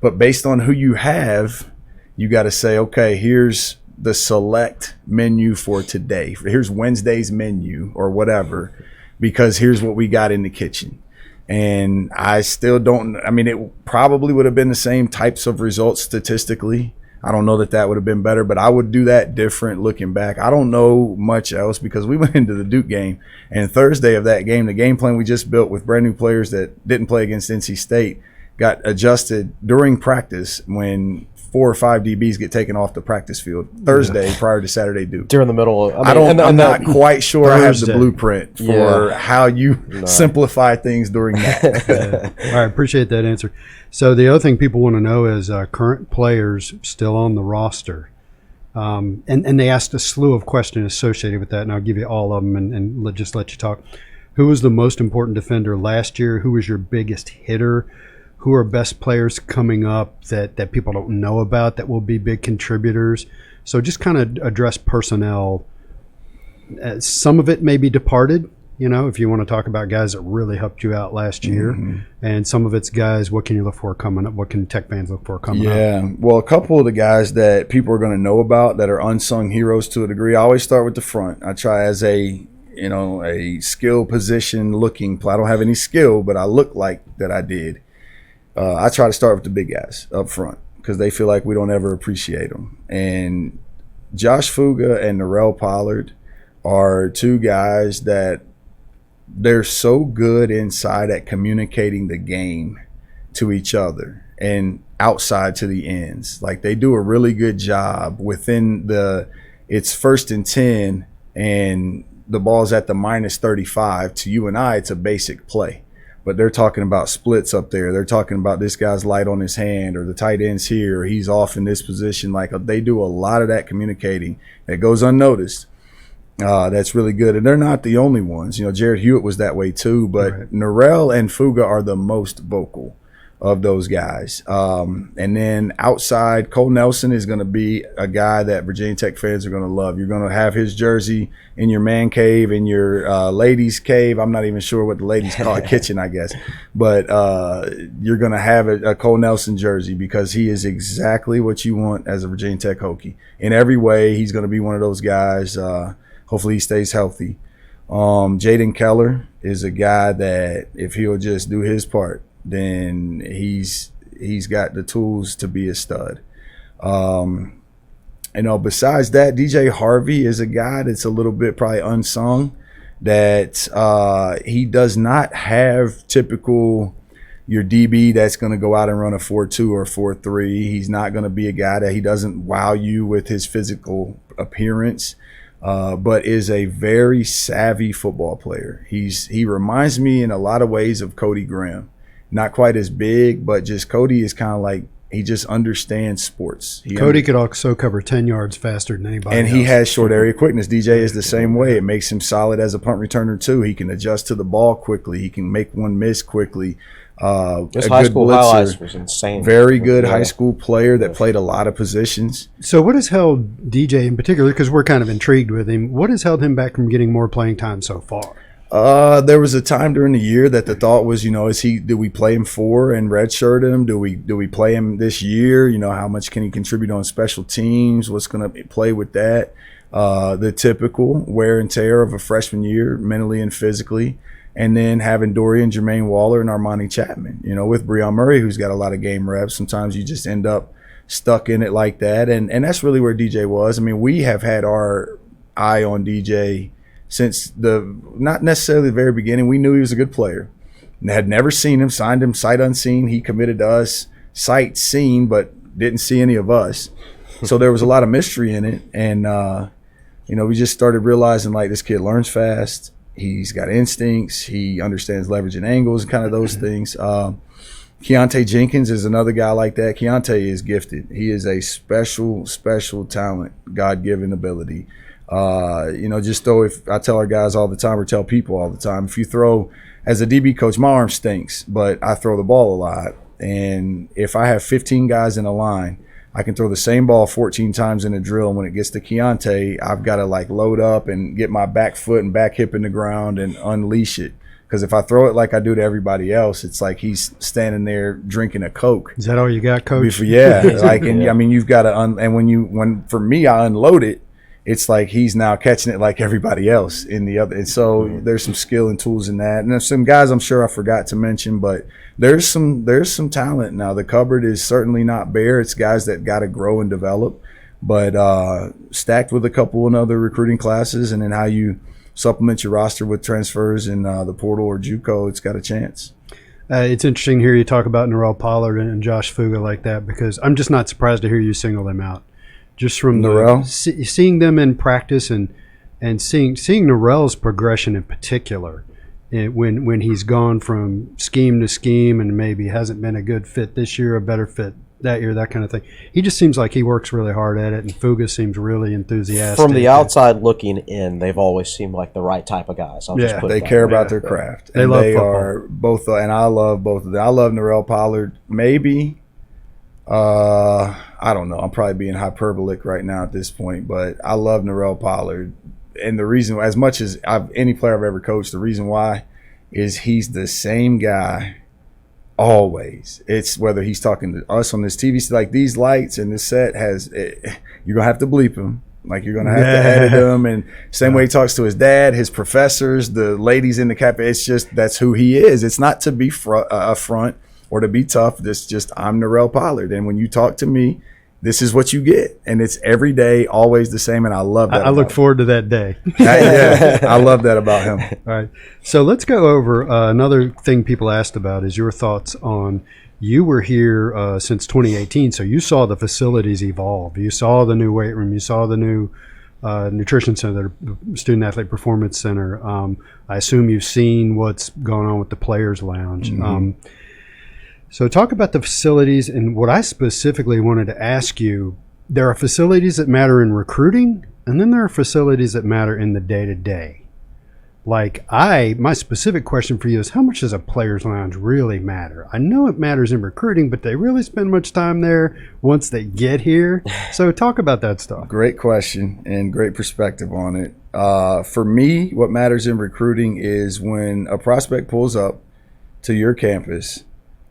but based on who you have, you got to say, okay, here's the select menu for today. Here's Wednesday's menu or whatever, because here's what we got in the kitchen. And I still don't – I mean, it probably would have been the same types of results statistically. I don't know that would have been better, but I would do that different looking back. I don't know much else, because we went into the Duke game, and Thursday of that game, the game plan we just built with brand new players that didn't play against NC State got adjusted during practice when 4 or 5 DBs get taken off the practice field Thursday prior to Saturday Duke. During the middle of, I'm not quite sure I have the blueprint for how you simplify things during that. All right, appreciate that answer. So the other thing people want to know is current players still on the roster. And they asked a slew of questions associated with that, and I'll give you all of them and just let you talk. Who was the most important defender last year? Who was your biggest hitter? Who are best players coming up that people don't know about that will be big contributors? So just kind of address personnel. Some of it may be departed, if you want to talk about guys that really helped you out last year. Mm-hmm. And some of it's guys, what can you look for coming up? What can Tech fans look for coming up? Yeah, well, a couple of the guys that people are going to know about that are unsung heroes to a degree, I always start with the front. I try as a skill position looking – I don't have any skill, but I look like that I did. I try to start with the big guys up front, because they feel like we don't ever appreciate them. And Josh Fuga and Narell Pollard are 2 guys that they're so good inside at communicating the game to each other and outside to the ends. Like, they do a really good job within it's 1st and 10 and the ball's at the minus 35. To you and I, it's a basic play. But they're talking about splits up there. They're talking about this guy's light on his hand, or the tight end's here, or he's off in this position. Like, they do a lot of that communicating that goes unnoticed. That's really good. And they're not the only ones. Jared Hewitt was that way too. But right. Narell and Fuga are the most vocal of those guys. And then outside, Cole Nelson is going to be a guy that Virginia Tech fans are going to love. You're going to have his jersey in your man cave, in your ladies' cave. I'm not even sure what the ladies call it, kitchen, I guess. But you're going to have a Cole Nelson jersey, because he is exactly what you want as a Virginia Tech Hokie. In every way, he's going to be one of those guys. Hopefully he stays healthy. Jaden Keller is a guy that if he'll just do his part, then he's got the tools to be a stud. Besides that, DJ Harvey is a guy that's a little bit probably unsung, that he does not have typical your DB that's going to go out and run a 4.2 or 4.3. He's not going to be a guy that he doesn't wow you with his physical appearance, but is a very savvy football player. He reminds me in a lot of ways of Cody Graham. Not quite as big, but just Cody is kind of like, he just understands sports. Cody could also cover 10 yards faster than anybody and else. he has short area quickness. DJ is the same way. It makes him solid as a punt returner too. He can adjust to the ball quickly. He can make one miss quickly. His high school highlights was insane. Very good high school player that played a lot of positions. So what has held DJ in particular, because we're kind of intrigued with him, what has held him back from getting more playing time so far? There was a time during the year that the thought was, do we play him 4 and redshirt him? Do we play him this year? How much can he contribute on special teams? What's going to play with that? The typical wear and tear of a freshman year, mentally and physically. And then having Dorian Jermaine Waller and Armani Chapman, with Breon Murray, who's got a lot of game reps. Sometimes you just end up stuck in it like that. And that's really where DJ was. I mean, we have had our eye on DJ since not necessarily the very beginning. We knew he was a good player. Had never seen him, signed him sight unseen. He committed to us sight seen, but didn't see any of us. So there was a lot of mystery in it. And, we just started realizing, like, this kid learns fast. He's got instincts. He understands leverage and angles and kind of those things. Keontae Jenkins is another guy like that. Keontae is gifted. He is a special, special talent, God-given ability. Just though, if I tell our guys all the time, or tell people all the time, if you throw, as a DB coach, my arm stinks, but I throw the ball a lot. And if I have 15 guys in a line, I can throw the same ball 14 times in a drill. And when it gets to Keontae, I've got to load up and get my back foot and back hip in the ground and unleash it. Because if I throw it like I do to everybody else, it's like he's standing there drinking a Coke. Is that all you got, Coach? Yeah. You've got to, when for me, I unload it, it's like he's now catching it like everybody else in the other. And so there's some skill and tools in that. And there's some guys I'm sure I forgot to mention, but there's some talent now. The cupboard is certainly not bare. It's guys that got to grow and develop, but stacked with a couple in other recruiting classes, and then how you supplement your roster with transfers in the portal or JUCO, it's got a chance. It's interesting to hear you talk about Norrell Pollard and Josh Fuga like that, because I'm just not surprised to hear you single them out. Just from seeing them in practice and seeing Norrell's progression in particular, when he's gone from scheme to scheme and maybe hasn't been a good fit this year, a better fit that year, that kind of thing. He just seems like he works really hard at it, and Fuga seems really enthusiastic. From the outside looking in, they've always seemed like the right type of guys. They care about their craft. They love football. Are both, and I love both of them. I love Norrell Pollard. Maybe. I don't know. I'm probably being hyperbolic right now at this point, but I love Norrell Pollard. And the reason, as much as any player I've ever coached, the reason why is he's the same guy always. It's whether he's talking to us on this TV, like these lights and this set you're going to have to bleep him. Like you're going to have to edit him. And same way he talks to his dad, his professors, the ladies in the cafe. It's just, that's who he is. It's not to be a front or to be tough. This just, I'm Norrell Pollard. And when you talk to me, this is what you get. And it's every day, always the same. And I love that. I look forward to that day. I love that about him. All right. So let's go over another thing people asked about is your thoughts on, you were here since 2018. So you saw the facilities evolve. You saw the new weight room. You saw the new nutrition center, student athlete performance center. I assume you've seen what's going on with the players lounge. Mm-hmm. So talk about the facilities, and what I specifically wanted to ask you, there are facilities that matter in recruiting, and then there are facilities that matter in the day-to-day. Like my specific question for you is, how much does a player's lounge really matter? I know it matters in recruiting, but they really spend much time there once they get here. So talk about that stuff. Great question and great perspective on it. For me, what matters in recruiting is when a prospect pulls up to your campus,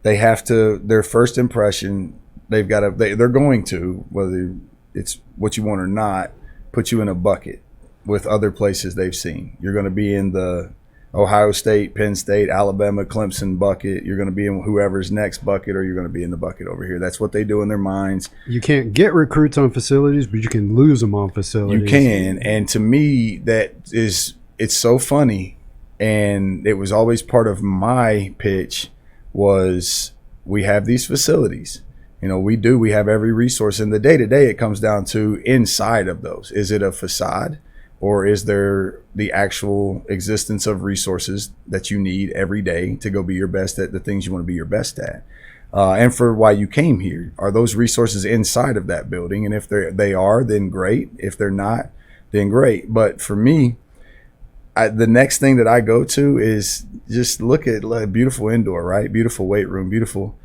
they have to, their first impression, they're going to, whether it's what you want or not, put you in a bucket with other places they've seen. You're going to be in the Ohio State, Penn State, Alabama, Clemson bucket. You're going to be in whoever's next bucket, or you're going to be in the bucket over here. That's what they do in their minds. You can't get recruits on facilities, but you can lose them on facilities. You can. And to me, it's so funny. And it was always part of my pitch was we have these facilities. We have every resource. In the day-to-day, it comes down to inside of those. Is it a facade? Or is there the actual existence of resources that you need every day to go be your best at the things you want to be your best at? And for why you came here, are those resources inside of that building? And if they are, then great. If they're not, then great. But for me, the next thing that I go to is just look at beautiful indoor, right? Beautiful weight room, beautiful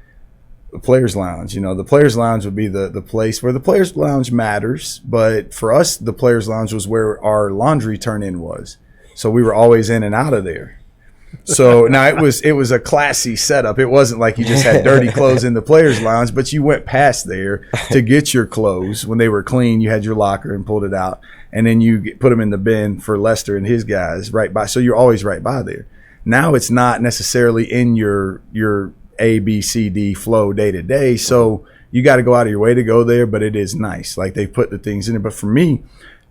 Players Lounge. The Players Lounge would be the place where the Players Lounge matters, but for us the Players Lounge was where our laundry turn-in was, so we were always in and out of there. So now it was a classy setup. It wasn't like you just had dirty clothes in the Players Lounge, but you went past there to get your clothes. When they were clean, you had your locker and pulled it out, and then you put them in the bin for Lester and his guys right by, so you're always right by there. Now it's not necessarily in your A, B, C, D flow day to day. So you got to go out of your way to go there, but it is nice. Like they put the things in it. But for me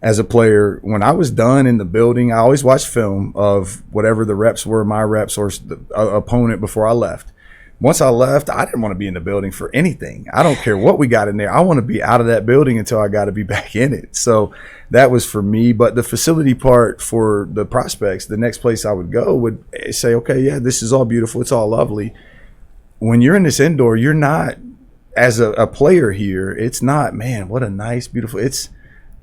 as a player, when I was done in the building, I always watched film of whatever the reps were, my reps or the opponent before I left. Once I left, I didn't want to be in the building for anything. I don't care what we got in there. I want to be out of that building until I got to be back in it. So that was for me. But the facility part for the prospects, the next place I would go would say, okay, yeah, this is all beautiful. It's all lovely. When you're in this indoor, you're not, as a player here, it's not, man, what a nice, beautiful,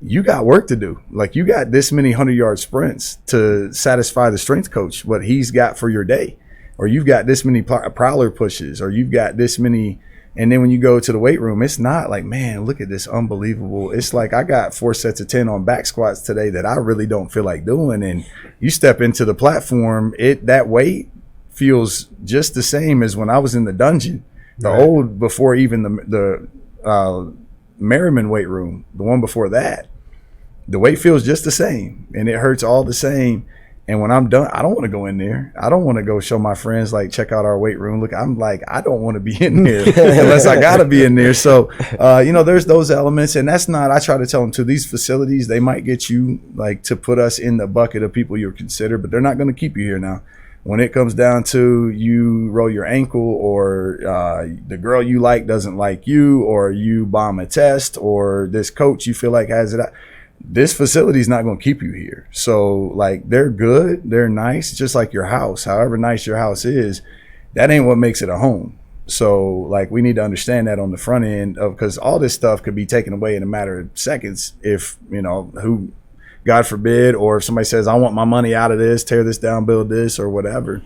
you got work to do. Like you got this many 100-yard sprints to satisfy the strength coach, what he's got for your day. Or you've got this many prowler pushes, or you've got this many. And then when you go to the weight room, it's not like, man, look at this unbelievable. It's like I got 4 sets of 10 on back squats today that I really don't feel like doing. And you step into the platform, that weight feels just the same as when I was in the dungeon, old, before even the Merriman weight room, the one before that. The weight feels just the same, and it hurts all the same. And when I'm done, I don't want to go in there. I don't want to go show my friends, like, check out our weight room. Look, I'm like, I don't want to be in there unless I got to be in there. So, there's those elements. And that's not, I try to tell them too, these facilities, they might get you like to put us in the bucket of people you'll consider, but they're not going to keep you here now. When it comes down to you roll your ankle, or the girl you like doesn't like you, or you bomb a test, or this coach you feel like has it out, this facility is not going to keep you here. So, like, they're good, they're nice, just like your house. However nice your house is, that ain't what makes it a home. So, like, we need to understand that on the front end, because all this stuff could be taken away in a matter of seconds if, who, God forbid, or if somebody says, I want my money out of this, tear this down, build this, or whatever.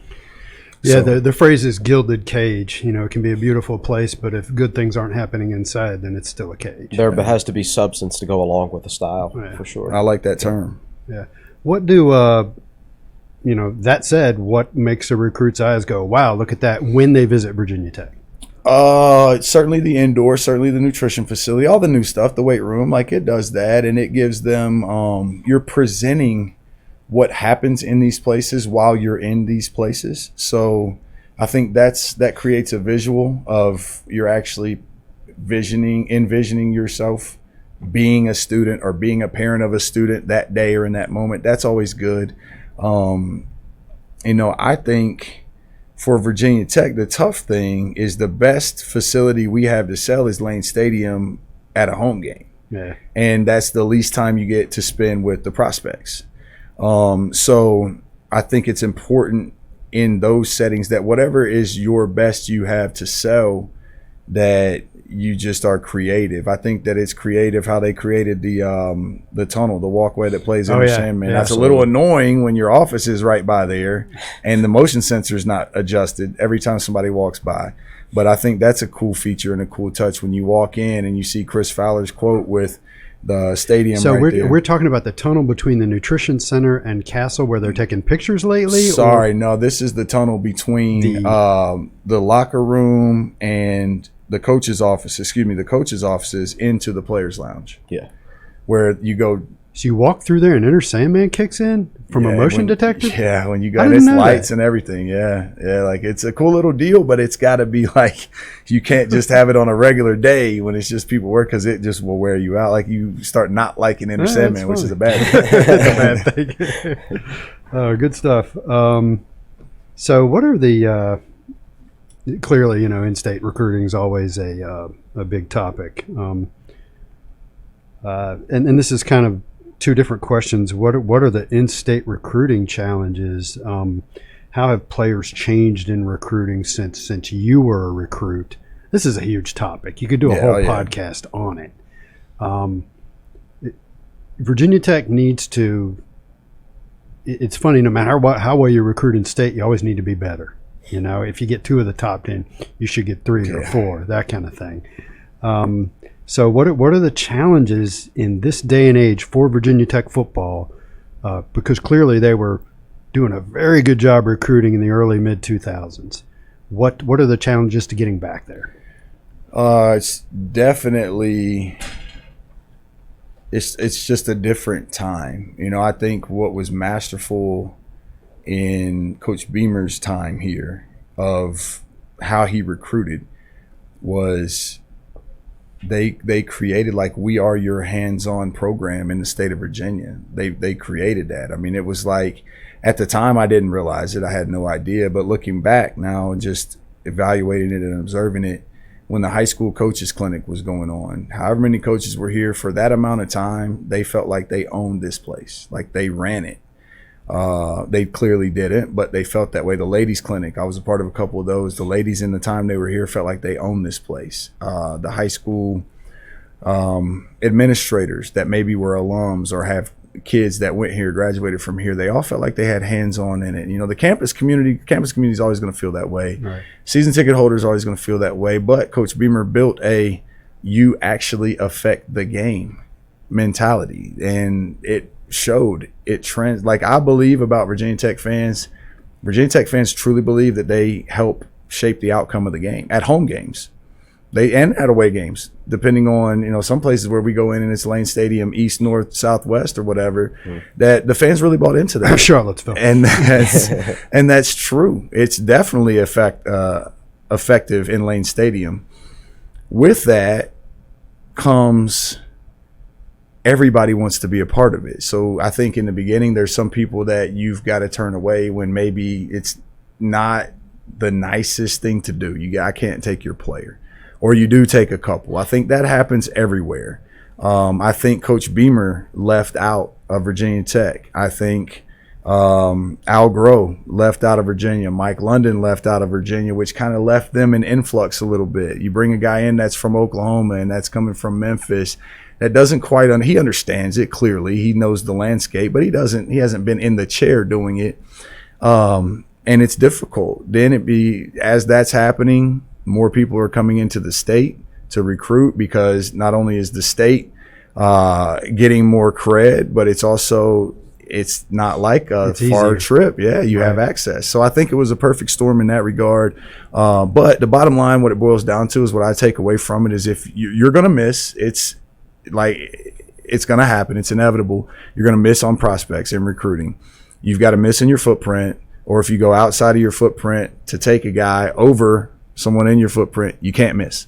Yeah, so, the phrase is gilded cage. It can be a beautiful place, but if good things aren't happening inside, then it's still a cage. There has to be substance to go along with the style, for sure. I like that term. Yeah. What do, that said, what makes a recruit's eyes go, wow, look at that, when they visit Virginia Tech? Certainly the indoor, certainly the nutrition facility, all the new stuff, the weight room, like it does that. And it gives them, you're presenting what happens in these places while you're in these places. So I think that creates a visual of you're actually envisioning yourself being a student or being a parent of a student that day or in that moment. That's always good. I think for Virginia Tech, the tough thing is the best facility we have to sell is Lane Stadium at a home game. Yeah. And that's the least time you get to spend with the prospects. So I think it's important in those settings that whatever is your best you have to sell, that you just are creative. I think that it's creative how they created the tunnel, the walkway that plays Intermission. Yeah, that's a little annoying when your office is right by there and the motion sensor is not adjusted every time somebody walks by. But I think that's a cool feature and a cool touch when you walk in and you see Chris Fowler's quote with the stadium. So right there. We're talking about the tunnel between the nutrition center and Castle where they're taking pictures lately? No, this is the tunnel between the locker room and the coach's offices into the players' lounge. Yeah. where you go. So you walk through there and Enter Sandman kicks in from a motion detector? Yeah, when you got its lights and everything. Yeah, like it's a cool little deal, but it's got to be like you can't just have it on a regular day when it's just people work, because it just will wear you out. Like you start not liking Enter Sandman, which is a bad thing. That's a bad thing. Good stuff. So what are the clearly, in-state recruiting is always a big topic. And this is kind of two different questions. What are the in-state recruiting challenges? How have players changed in recruiting since you were a recruit? This is a huge topic. You could do a whole podcast on it. Virginia Tech needs to. It's funny. No matter how well you recruit in state, you always need to be better. If you get 2 of the top 10, you should get 3 or 4. That kind of thing. So what are the challenges in this day and age for Virginia Tech football? Because clearly they were doing a very good job recruiting in the early mid-2000s. What are the challenges to getting back there? It's definitely it's just a different time. I think what was masterful in Coach Beamer's time here of how he recruited was they created like We Are Your Hands-On program in the state of Virginia. They created that. I mean, it was like at the time I didn't realize it. I had no idea. But looking back now and just evaluating it and observing it, when the high school coaches clinic was going on, however many coaches were here for that amount of time, they felt like they owned this place, like they ran it. They clearly didn't, but they felt that way. The ladies clinic, I was a part of a couple of those. The ladies in the time they were here felt like they owned this place. The high school administrators that maybe were alums or have kids that went here, graduated from here, they all felt like they had hands-on in it. The campus community is always going to feel that way. Right. Season ticket holders are always going to feel that way. But Coach Beamer built you actually affect the game mentality, and it showed it trends. Like I believe about Virginia Tech fans truly believe that they help shape the outcome of the game at home games, and at away games, depending on some places where we go in and it's Lane Stadium, east, north, southwest, or whatever. That the fans really bought into that. Charlottesville, and that's true. It's definitely effective in Lane Stadium. With that comes everybody wants to be a part of it. So I think in the beginning, there's some people that you've got to turn away when maybe it's not the nicest thing to do. I can't take your player, or you do take a couple. I think that happens everywhere. I think Coach Beamer left out of Virginia Tech. I think Al Groh left out of Virginia. Mike London left out of Virginia, which kind of left them in influx a little bit. You bring a guy in that's from Oklahoma and that's coming from Memphis. That doesn't quite he understands it clearly. He knows the landscape, but he hasn't been in the chair doing it. And it's difficult. Then as that's happening, more people are coming into the state to recruit, because not only is the state getting more cred, but it's not like a far trip. Yeah, you have access. So I think it was a perfect storm in that regard. But the bottom line, what it boils down to is what I take away from it is if you're going to miss, it's going to happen. It's inevitable. You're going to miss on prospects in recruiting. You've got to miss in your footprint, or if you go outside of your footprint to take a guy over someone in your footprint, you can't miss.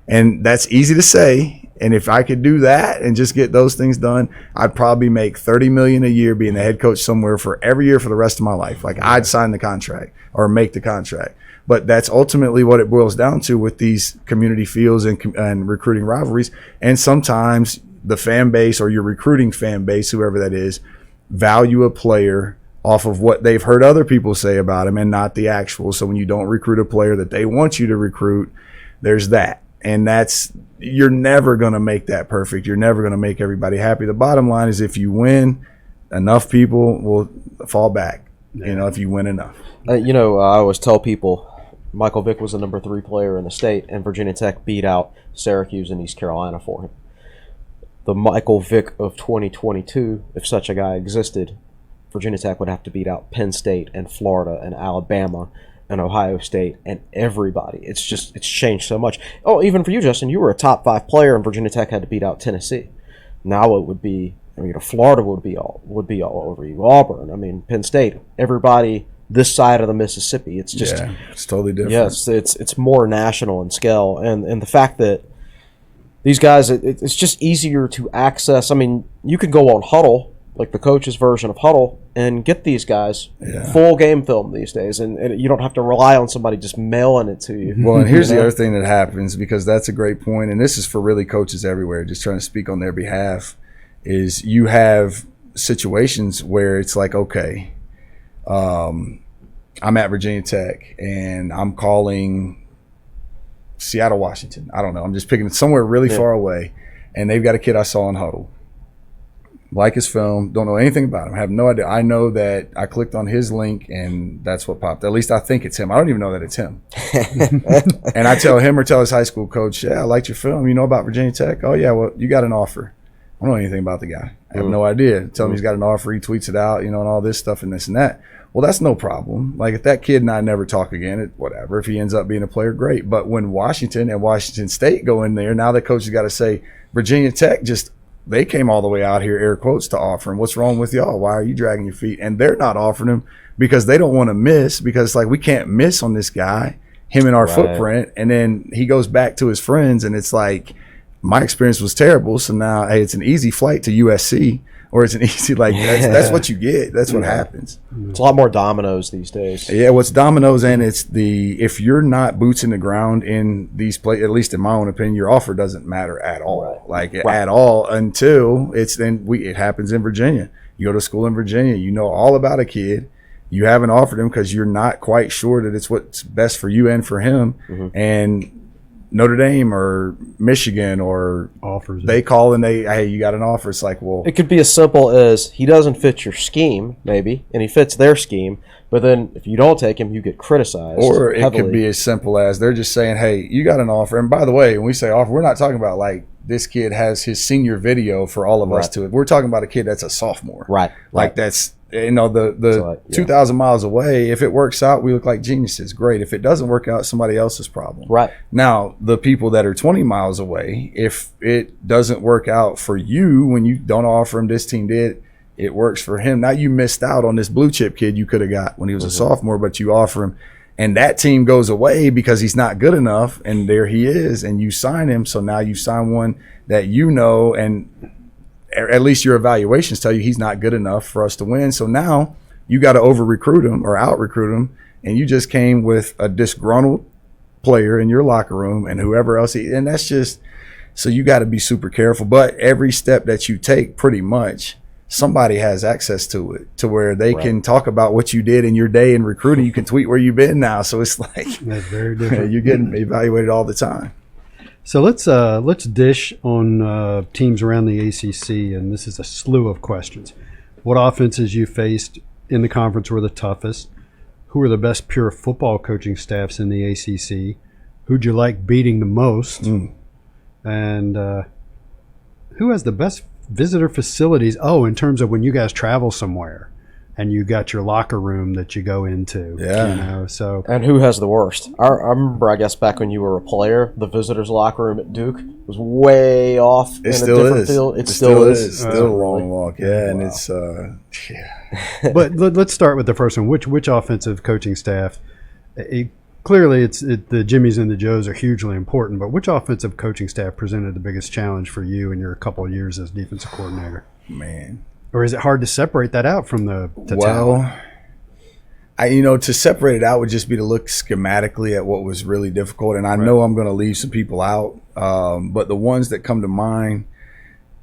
And that's easy to say. And if I could do that and just get those things done, I'd probably make $30 million a year being the head coach somewhere for every year for the rest of my life. Like I'd sign the contract or make the contract. But that's ultimately what it boils down to with these community fields and recruiting rivalries. And sometimes the fan base or your recruiting fan base, whoever that is, value a player off of what they've heard other people say about him and not the actual. So when you don't recruit a player that they want you to recruit, there's that. And you're never going to make that perfect. You're never going to make everybody happy. The bottom line is if you win, enough people will fall back, if you win enough. I always tell people, Michael Vick was the number 3 player in the state, and Virginia Tech beat out Syracuse and East Carolina for him. The Michael Vick of 2022, if such a guy existed, Virginia Tech would have to beat out Penn State and Florida and Alabama and Ohio State and everybody. It's changed so much. Oh, even for you, Justin, you were a top 5 player, and Virginia Tech had to beat out Tennessee. Now it would be, Florida would be all over you. Auburn, Penn State, everybody this side of the Mississippi. It's just it's totally different. Yes, it's more national in scale, and the fact that these guys, it's just easier to access. You can go on Huddle, like the coach's version of Huddle, and get these guys full game film these days, and you don't have to rely on somebody just mailing it to you. Well, and here's the other thing that happens, because that's a great point, and this is for really coaches everywhere, just trying to speak on their behalf, is you have situations where it's like, okay, I'm at Virginia Tech, and I'm calling Seattle, Washington. I don't know. I'm just picking somewhere really far away, and they've got a kid I saw in Huddle. Like his film, don't know anything about him, have no idea. I know that I clicked on his link and that's what popped. At least I think it's him. I don't even know that it's him. And I tell him or tell his high school coach, I liked your film. You know about Virginia Tech? Oh, yeah, well, you got an offer. I don't know anything about the guy. I have no idea. Tell him he's got an offer. He tweets it out, and all this stuff and this and that. Well, that's no problem. Like, if that kid and I never talk again, whatever. If he ends up being a player, great. But when Washington and Washington State go in there, now the coach has got to say, Virginia Tech they came all the way out here, air quotes, to offer him. What's wrong with y'all? Why are you dragging your feet? And they're not offering him because they don't want to miss, because it's like, we can't miss on this guy, him in our footprint. And then he goes back to his friends, and it's like, my experience was terrible. So now, hey, it's an easy flight to USC, or it's an easy, that's what you get. That's what happens. It's a lot more dominoes these days. Yeah, what's dominoes, and it's if you're not boots in the ground in these places, at least in my own opinion, your offer doesn't matter at all. At all, until it happens in Virginia. You go to school in Virginia, you know all about a kid. You haven't offered him because you're not quite sure that it's what's best for you and for him. And Notre Dame or Michigan or offers they call and hey, you got an offer. It's like, well, it could be as simple as he doesn't fit your scheme, maybe, and he fits their scheme, but then if you don't take him, you get criticized. Or it heavily. could be as simple as they're just saying, hey, you got an offer. And by the way, when we say offer, we're not talking about like this kid has his senior video for all of us to it. We're talking about a kid that's a sophomore. Like that's, the 2,000 miles away. If it works out, we look like geniuses. Great. If it doesn't work out, somebody else's problem. Now, the people that are 20 miles away, if it doesn't work out for you when you don't offer him, this team did, it works for him. Now you missed out on this blue chip kid you could have got when he was a sophomore, but you offer him, and that team goes away because he's not good enough, and there he is, and you sign him. So now you sign one that and at least your evaluations tell you he's not good enough for us to win. So now you got to over-recruit him or out-recruit him, and you just came with a disgruntled player in your locker room and whoever else. And that's just – so you got to be super careful. But every step that you take, pretty much, somebody has access to it, to where they can talk about what you did in your day in recruiting. You can tweet where you've been now. So it's like that's very different. You're getting evaluated all the time. So let's dish on teams around the ACC, and this is a slew of questions. What offenses you faced in the conference were the toughest? Who are the best pure football coaching staffs in the ACC? Who'd you like beating the most? And who has the best visitor facilities? Oh, in terms of when you guys travel somewhere and you got your locker room that you go into. So and who has the worst? I remember, I guess, back when you were a player, the visitors' locker room at Duke was way off in a different field. It still is. Still a long walk. And it's But let's start with the first one. Which offensive coaching staff? Clearly, the Jimmies and the Joes are hugely important, but which offensive coaching staff presented the biggest challenge for you in your couple of years as defensive coordinator? Man. Or is it hard to separate that out from the talent? To separate it out would just be to look schematically at what was really difficult. And I know I'm going to leave some people out, but the ones that come to mind,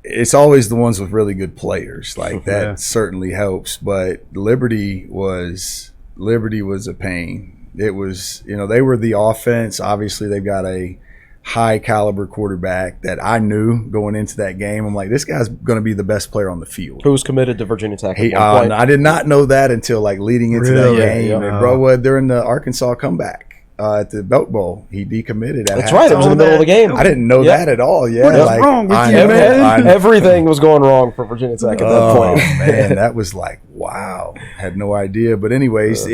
it's always the ones with really good players. Like that certainly helps. But Liberty was a pain. It was, they were the offense. Obviously, they've got a high caliber quarterback that I knew going into that game. I'm like, this guy's going to be the best player on the field. Who was committed to Virginia Tech? I did not know that until leading into that game. And bro, during the Arkansas comeback at the Belk Bowl, he decommitted. That's right. It was in the middle of the game. I didn't know that at all. Yeah, what's wrong with you, man? Everything was going wrong for Virginia Tech at that point. Man, that was like, wow. Had no idea. But anyways,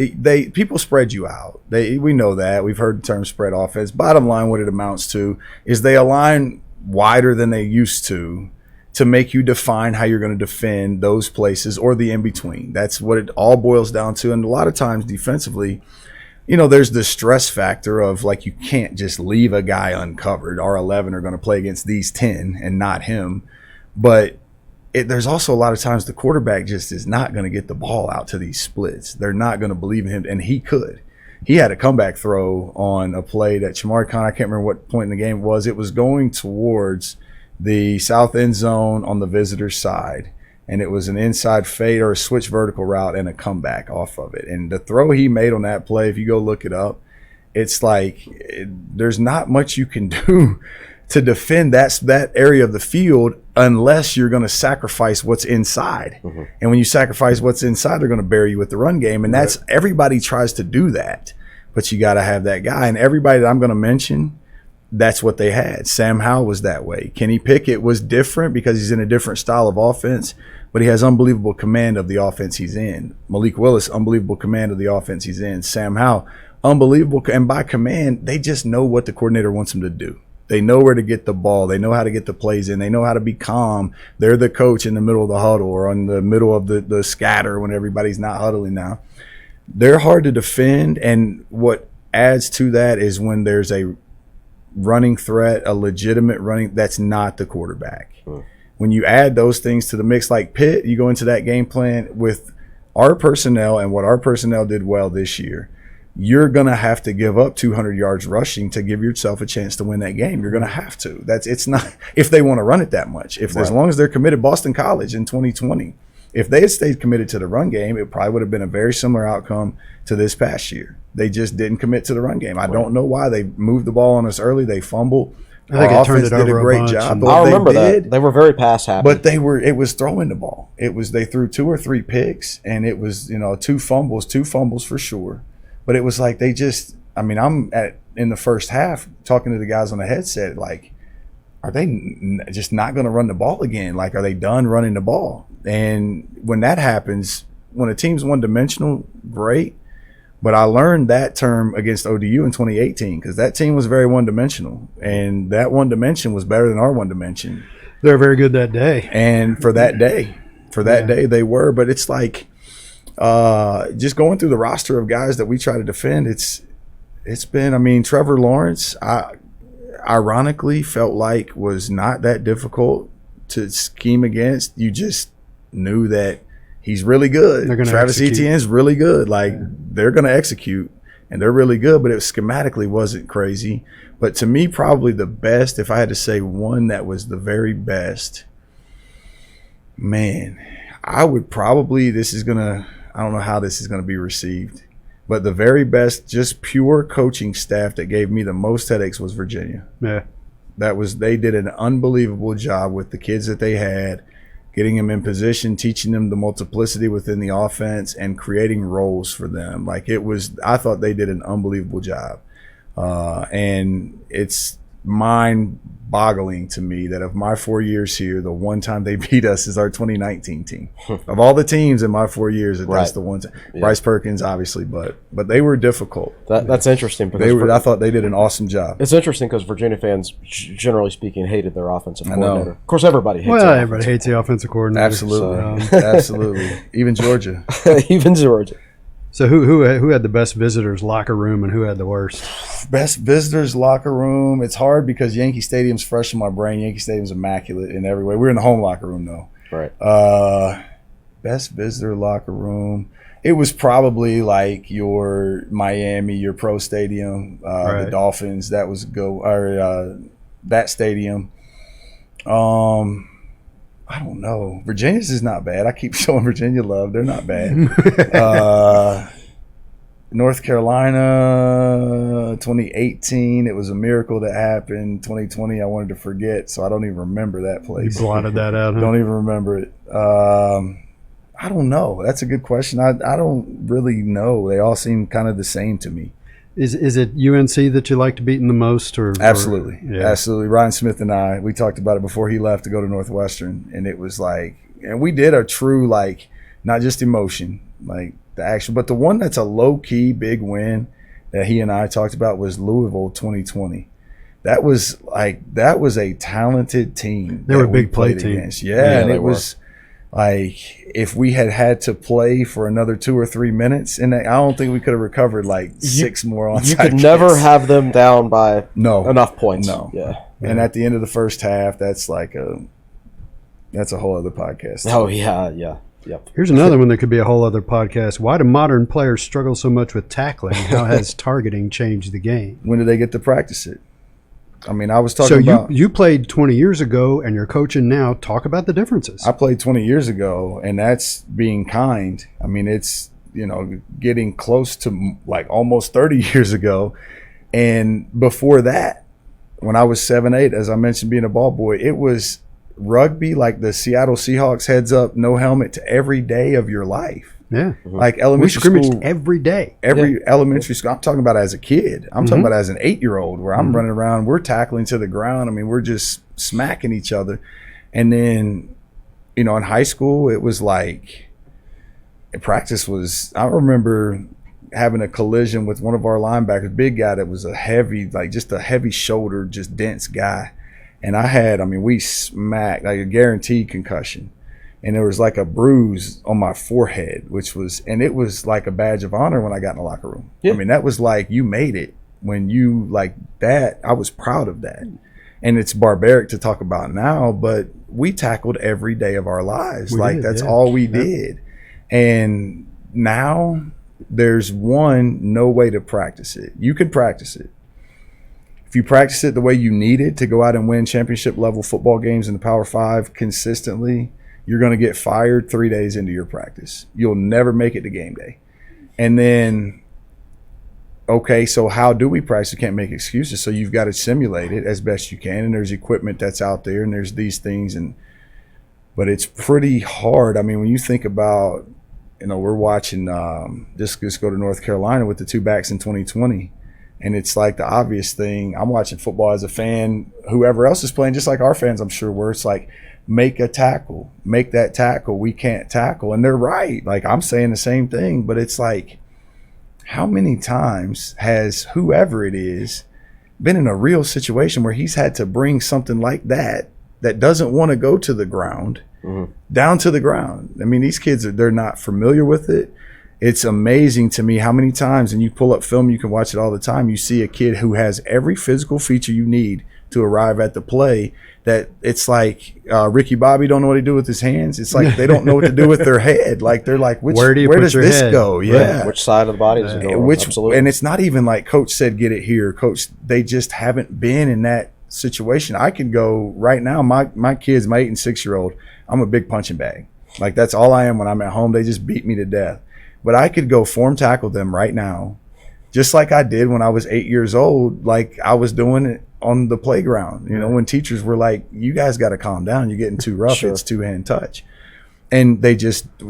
people spread you out. We know that. We've heard the term spread offense. Bottom line, what it amounts to is they align wider than they used to, to make you define how you're going to defend those places or the in-between. That's what it all boils down to. And a lot of times defensively, there's the stress factor of like you can't just leave a guy uncovered. Our 11 are going to play against these 10 and not him. But there's also a lot of times the quarterback just is not going to get the ball out to these splits. They're not going to believe in him, and he could. He had a comeback throw on a play that Shamari Khan, I can't remember what point in the game it was. It was going towards the south end zone on the visitor's side, and it was an inside fade or a switch vertical route and a comeback off of it. And the throw he made on that play, if you go look it up, it's like there's not much you can do to defend that area of the field unless you're going to sacrifice what's inside. Mm-hmm. And when you sacrifice what's inside, they're going to bury you with the run game. And that's everybody tries to do that, but you got to have that guy. And everybody that I'm going to mention, that's what they had. Sam Howell was that way. Kenny Pickett was different because he's in a different style of offense, but he has unbelievable command of the offense he's in. Malik Willis, unbelievable command of the offense he's in. Sam Howell, unbelievable. And by command, they just know what the coordinator wants them to do. They know where to get the ball. They know how to get the plays in. They know how to be calm. They're the coach in the middle of the huddle or in the middle of the scatter when everybody's not huddling now. They're hard to defend, and what adds to that is when there's a running threat, a legitimate running, that's not the quarterback. When you add those things to the mix, like Pitt, you go into that game plan with our personnel and what our personnel did well this year. You're going to have to give up 200 yards rushing to give yourself a chance to win that game. You're going to have to. It's not if they want to run it that much. As long as they're committed, Boston College in 2020, if they had stayed committed to the run game, it probably would have been a very similar outcome to this past year. They just didn't commit to the run game. I don't know why. They moved the ball on us early. They fumbled. I think our it turned offense it did over a great bunch, job. I remember that. They were very pass happy. But it was throwing the ball. They threw 2 or 3 picks, and it was 2 fumbles for sure. But it was like they just – I'm in the first half talking to the guys on the headset, like, are they just not going to run the ball again? Like, are they done running the ball? And when that happens, when a team's one-dimensional, great. But I learned that term against ODU in 2018 because that team was very one-dimensional. And that one dimension was better than our one dimension. They were very good that day. And for that day they were. But it's like – just going through the roster of guys that we try to defend, it's been, Trevor Lawrence, I ironically felt like was not that difficult to scheme against. You just knew that he's really good. Travis Etienne's really good. Like, they're going to execute, and they're really good, but it schematically wasn't crazy. But to me, probably the best, if I had to say one that was the very best, man, I would probably, I don't know how this is going to be received, but the very best, just pure coaching staff that gave me the most headaches was Virginia. Yeah. They did an unbelievable job with the kids that they had, getting them in position, teaching them the multiplicity within the offense and creating roles for them. I thought they did an unbelievable job. And it's mind-boggling to me that of my 4 years here, the one time they beat us is our 2019 team. Of all the teams in my 4 years, that's the one time. Yeah. Bryce Perkins, obviously, but they were difficult. That's interesting. Because I thought they did an awesome job. It's interesting because Virginia fans, generally speaking, hated their offensive coordinator. Of course, everybody hates everybody hates the offensive coordinator. Absolutely. Absolutely. Even Georgia. So who had the best visitors locker room and who had the worst? Best visitors locker room. It's hard because Yankee Stadium's fresh in my brain. Yankee Stadium's immaculate in every way. We're in the home locker room though. Right. Best visitor locker room. It was probably like your Miami, your Pro Stadium, the Dolphins. That was that stadium. I don't know. Virginia's is not bad. I keep showing Virginia love. They're not bad. North Carolina, 2018, it was a miracle that happened. 2020, I wanted to forget, so I don't even remember that place. You blotted that out, huh? Don't even remember it. I don't know. That's a good question. I don't really know. They all seem kind of the same to me. Is it UNC that you like to beat in the most? Absolutely. Absolutely. Ryan Smith and I, we talked about it before he left to go to Northwestern, and it was like, and we did a true, like, not just emotion, like the action, but the one that's a low-key big win that he and I talked about was Louisville 2020. that was a talented team. They were a that we big play played team. against. Yeah, and they it was like if we had to play for another 2 or 3 minutes, and I don't think we could have recovered like 6 more onside You could kicks. never have them down by No. enough points. No. Yeah. And at the end of the first half, that's a whole other podcast. Oh, yeah, yeah. Yep. Here's another one that could be a whole other podcast. Why do modern players struggle so much with tackling? How has targeting changed the game? When did they get to practice it? I mean, I was So talking about. you played 20 years ago, and you're coaching now. Talk about the differences. I played 20 years ago, and that's being kind. I mean, it's, getting close to like almost 30 years ago. And before that, when I was 7'8", as I mentioned, being a ball boy, it was rugby, like the Seattle Seahawks heads up, no helmet to every day of your life. Yeah. Like We elementary scrimmaged school. every day. Every elementary school, I'm talking about as a kid. I'm talking about as an 8-year-old where I'm running around, we're tackling to the ground. I mean, we're just smacking each other. And then, in high school, it was like, practice was, I remember having a collision with one of our linebackers, big guy that was a heavy, like just a heavy shoulder, just dense guy. And we smacked, like a guaranteed concussion. And there was like a bruise on my forehead, and it was like a badge of honor when I got in the locker room. Yeah. I mean, that was like, you made it when you like that. I was proud of that. And it's barbaric to talk about now, but we tackled every day of our lives. That's all we did. And now there's no way to practice it. You can practice it. If you practice it the way you need it to go out and win championship level football games in the Power 5 consistently, you're going to get fired 3 days into your practice. You'll never make it to game day. And then, okay, so how do we practice? You can't make excuses. So you've got to simulate it as best you can. And there's equipment that's out there, and there's these things. But it's pretty hard. I mean, when you think about, we're watching just go to North Carolina with the 2 backs in 2020. And it's like the obvious thing. I'm watching football as a fan. Whoever else is playing, just like our fans, I'm sure, where it's like, make a tackle, make that tackle. We can't tackle. And they're right. Like, I'm saying the same thing, but it's like, how many times has whoever it is been in a real situation where he's had to bring something like that doesn't want to go to the ground, down to the ground? I mean, these kids, they're not familiar with it. It's amazing to me how many times, and you pull up film, you can watch it all the time, you see a kid who has every physical feature you need to arrive at the play, that it's like Ricky Bobby don't know what to do with his hands. It's like they don't know what to do with their head. Like, they're like, where does this head? go? Yeah. Right. Which side of the body does it go on? Absolutely. And it's not even like coach said, get it here. Coach, they just haven't been in that situation. I can go right now. My kids, my 8 and 6-year-old, I'm a big punching bag. Like, that's all I am when I'm at home. They just beat me to death. But I could go form tackle them right now, just like I did when I was 8 years old, like I was doing it on the playground, when teachers were like, you guys got to calm down. You're getting too rough. Sure. It's 2-hand touch. And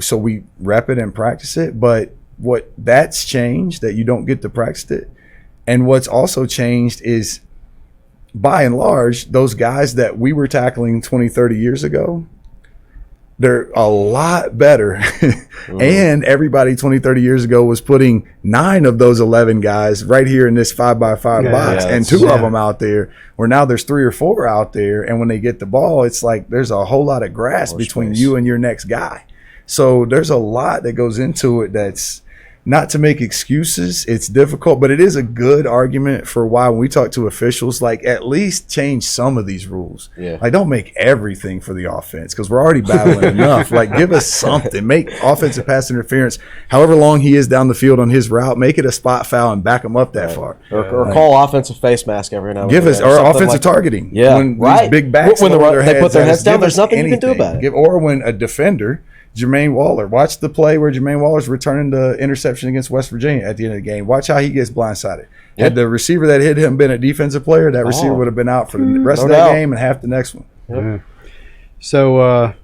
so we rep it and practice it. But what that's changed, that you don't get to practice it. And what's also changed is, by and large, those guys that we were tackling 20, 30 years ago, they're a lot better. And everybody 20, 30 years ago was putting 9 of those 11 guys right here in this 5x5 box, and 2 of them out there, where now there's 3 or 4 out there. And when they get the ball, it's like there's a whole lot of grass between you and your next guy. So there's a lot that goes into it. That's not to make excuses. It's difficult, but it is a good argument for why, when we talk to officials, like, at least change some of these rules. Yeah. Like, don't make everything for the offense, because we're already battling enough. Like, give us something. Make offensive pass interference, however long he is down the field on his route, make it a spot foul and back him up that far. Or call offensive face mask every now and then. Give us, or offensive targeting. Yeah, when right. These big backs when they put their heads down, there's nothing you can do about it. Or when a defender, Jermaine Waller, watch the play where Jermaine Waller's returning the interception against West Virginia at the end of the game. Watch how he gets blindsided. Yep. Had the receiver that hit him been a defensive player, that receiver would have been out for the rest of that game and half the next one. Yep. Yeah. So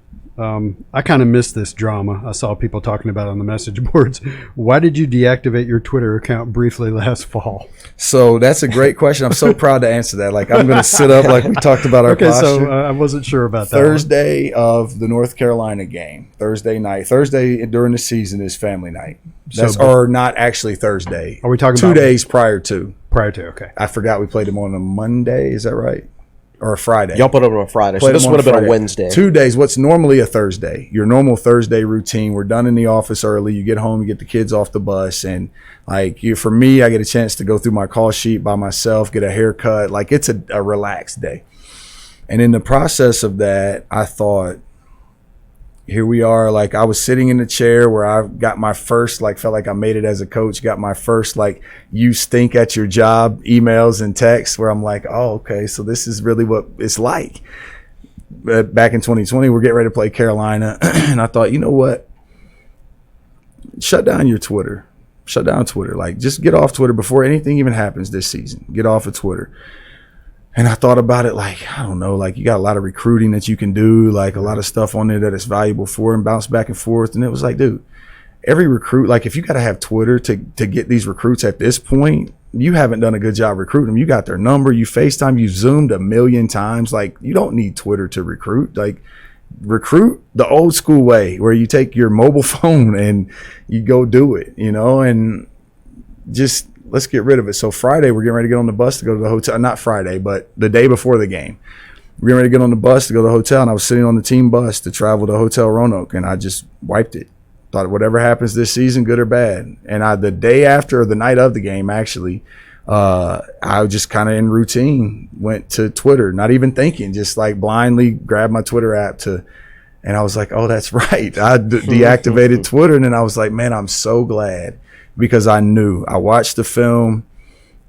I kind of missed this drama. I saw people talking about it on the message boards. Why did you deactivate your Twitter account briefly last fall? So that's a great question. I'm so proud to answer that. Like, I'm going to sit up like we talked about our posture. So I wasn't sure about that. Thursday of the North Carolina game, Thursday night. Thursday during the season is family night. Or not actually Thursday. Are we talking 2 about days prior to? Prior to, okay. I forgot we played them on a Monday. Is that right? Or a Friday? Y'all put them on a Friday, so Played this them would on have been a Friday. Wednesday. 2 days. What's normally a Thursday? Your normal Thursday routine. We're done in the office early. You get home, you get the kids off the bus, and for me, I get a chance to go through my call sheet by myself, get a haircut. Like, it's a relaxed day. And in the process of that, I thought, here we are. Like, I was sitting in the chair where I got my first, felt like I made it as a coach, got my first, you stink at your job emails and texts where I'm like, oh, okay, so this is really what it's like. But back in 2020, we're getting ready to play Carolina. And I thought, you know what? Shut down your Twitter. Shut down Twitter. Just get off Twitter before anything even happens this season. Get off of Twitter. And I thought about it I don't know, you got a lot of recruiting that you can do, a lot of stuff on there that is valuable for and bounce back and forth. And it was dude, every recruit, if you got to have Twitter to get these recruits at this point, you haven't done a good job recruiting them. You got their number, you FaceTime, you Zoomed a million times. You don't need Twitter to recruit. Recruit the old school way where you take your mobile phone and you go do it, and just let's get rid of it. So Friday, we're getting ready to get on the bus to go to the hotel. Not Friday, but the day before the game. We're getting ready to get on the bus to go to the hotel, and I was sitting on the team bus to travel to Hotel Roanoke, and I just wiped it. Thought whatever happens this season, good or bad. And the day after, or the night of the game, actually, I just kind of in routine went to Twitter, not even thinking, just blindly grabbed my Twitter app and I was like, oh, that's right. I deactivated Twitter, and then I was like, man, I'm so glad. Because I knew, I watched the film,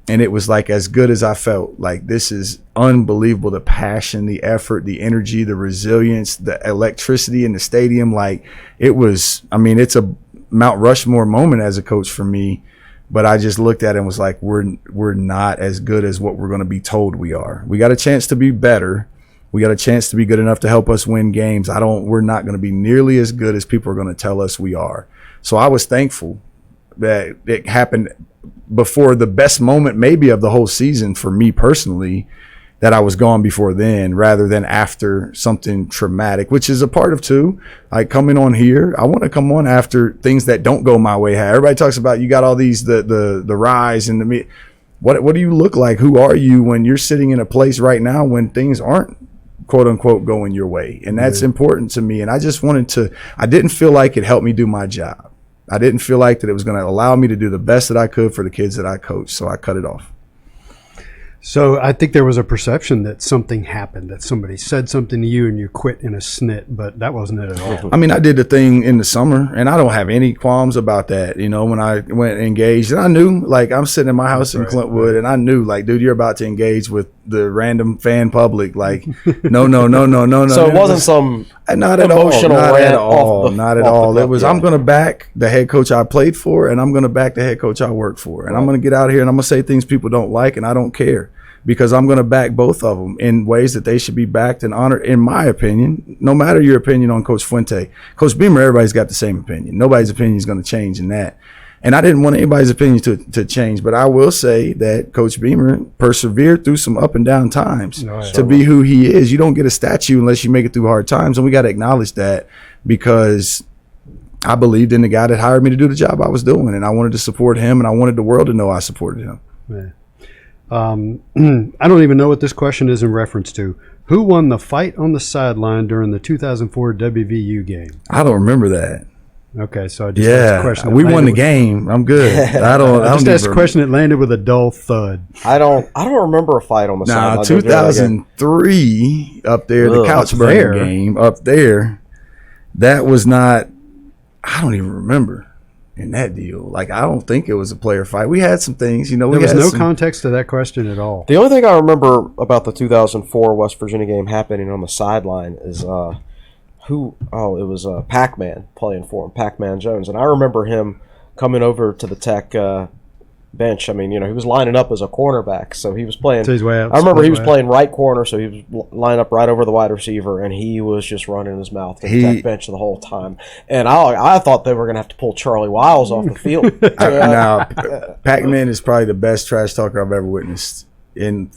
and it was as good as I felt. This is unbelievable. The passion, the effort, the energy, the resilience, the electricity in the stadium. It was, it's a Mount Rushmore moment as a coach for me. But I just looked at it and was like, we're not as good as what we're going to be told we are. We got a chance to be better. We got a chance to be good enough to help us win games. We're not going to be nearly as good as people are going to tell us we are. So I was thankful that it happened before the best moment maybe of the whole season for me personally, that I was gone before then rather than after something traumatic, which is a part of too. Coming on here, I want to come on after things that don't go my way. Everybody talks about, you got all these, the rise and what do you look like? Who are you when you're sitting in a place right now when things aren't quote unquote going your way? And that's important to me. And I just I didn't feel like it helped me do my job. I didn't feel like that it was going to allow me to do the best that I could for the kids that I coached, so I cut it off. So I think there was a perception that something happened, that somebody said something to you and you quit in a snit, but that wasn't it at all. I did the thing in the summer, and I don't have any qualms about that. When I went engaged, and I knew, I'm sitting in my house in Clintwood, and I knew, dude, you're about to engage with the random fan public. No. So it wasn't some not at emotional all, not rant at all, not at all. It was, I'm going to back the head coach I played for, and I'm going to back the head coach I worked for, and I'm going to get out here and I'm going to say things people don't like, and I don't care. Because I'm going to back both of them in ways that they should be backed and honored, in my opinion. No matter your opinion on Coach Fuente, Coach Beamer, everybody's got the same opinion. Nobody's opinion is going to change in that. And I didn't want anybody's opinion to change, but I will say that Coach Beamer persevered through some up and down times to be who he is. You don't get a statue unless you make it through hard times, and we got to acknowledge that, because I believed in the guy that hired me to do the job I was doing, and I wanted to support him, and I wanted the world to know I supported him. Yeah. I don't even know what this question is in reference to. Who won the fight on the sideline during the 2004 WVU game? I don't remember that. Okay, so I just asked a question. We won the game. I'm good. I just asked a question that landed with a dull thud. I don't remember a fight on the sideline. 2003 up there, the couch burning game up there. That was not. I don't even remember. In that deal, I don't think it was a player fight. We had some things, there was no context to that question at all. The only thing I remember about the 2004 West Virginia game happening on the sideline is it was Pac-Man playing for him, Pac-Man Jones, and I remember him coming over to the Tech bench. He was lining up as a cornerback, so he was playing. So he's way out, I remember he was playing right corner, so he was lined up right over the wide receiver, and he was just running his mouth to the Tech bench the whole time. And I thought they were going to have to pull Charlie Wiles off the field. Now, Pac-Man is probably the best trash talker I've ever witnessed And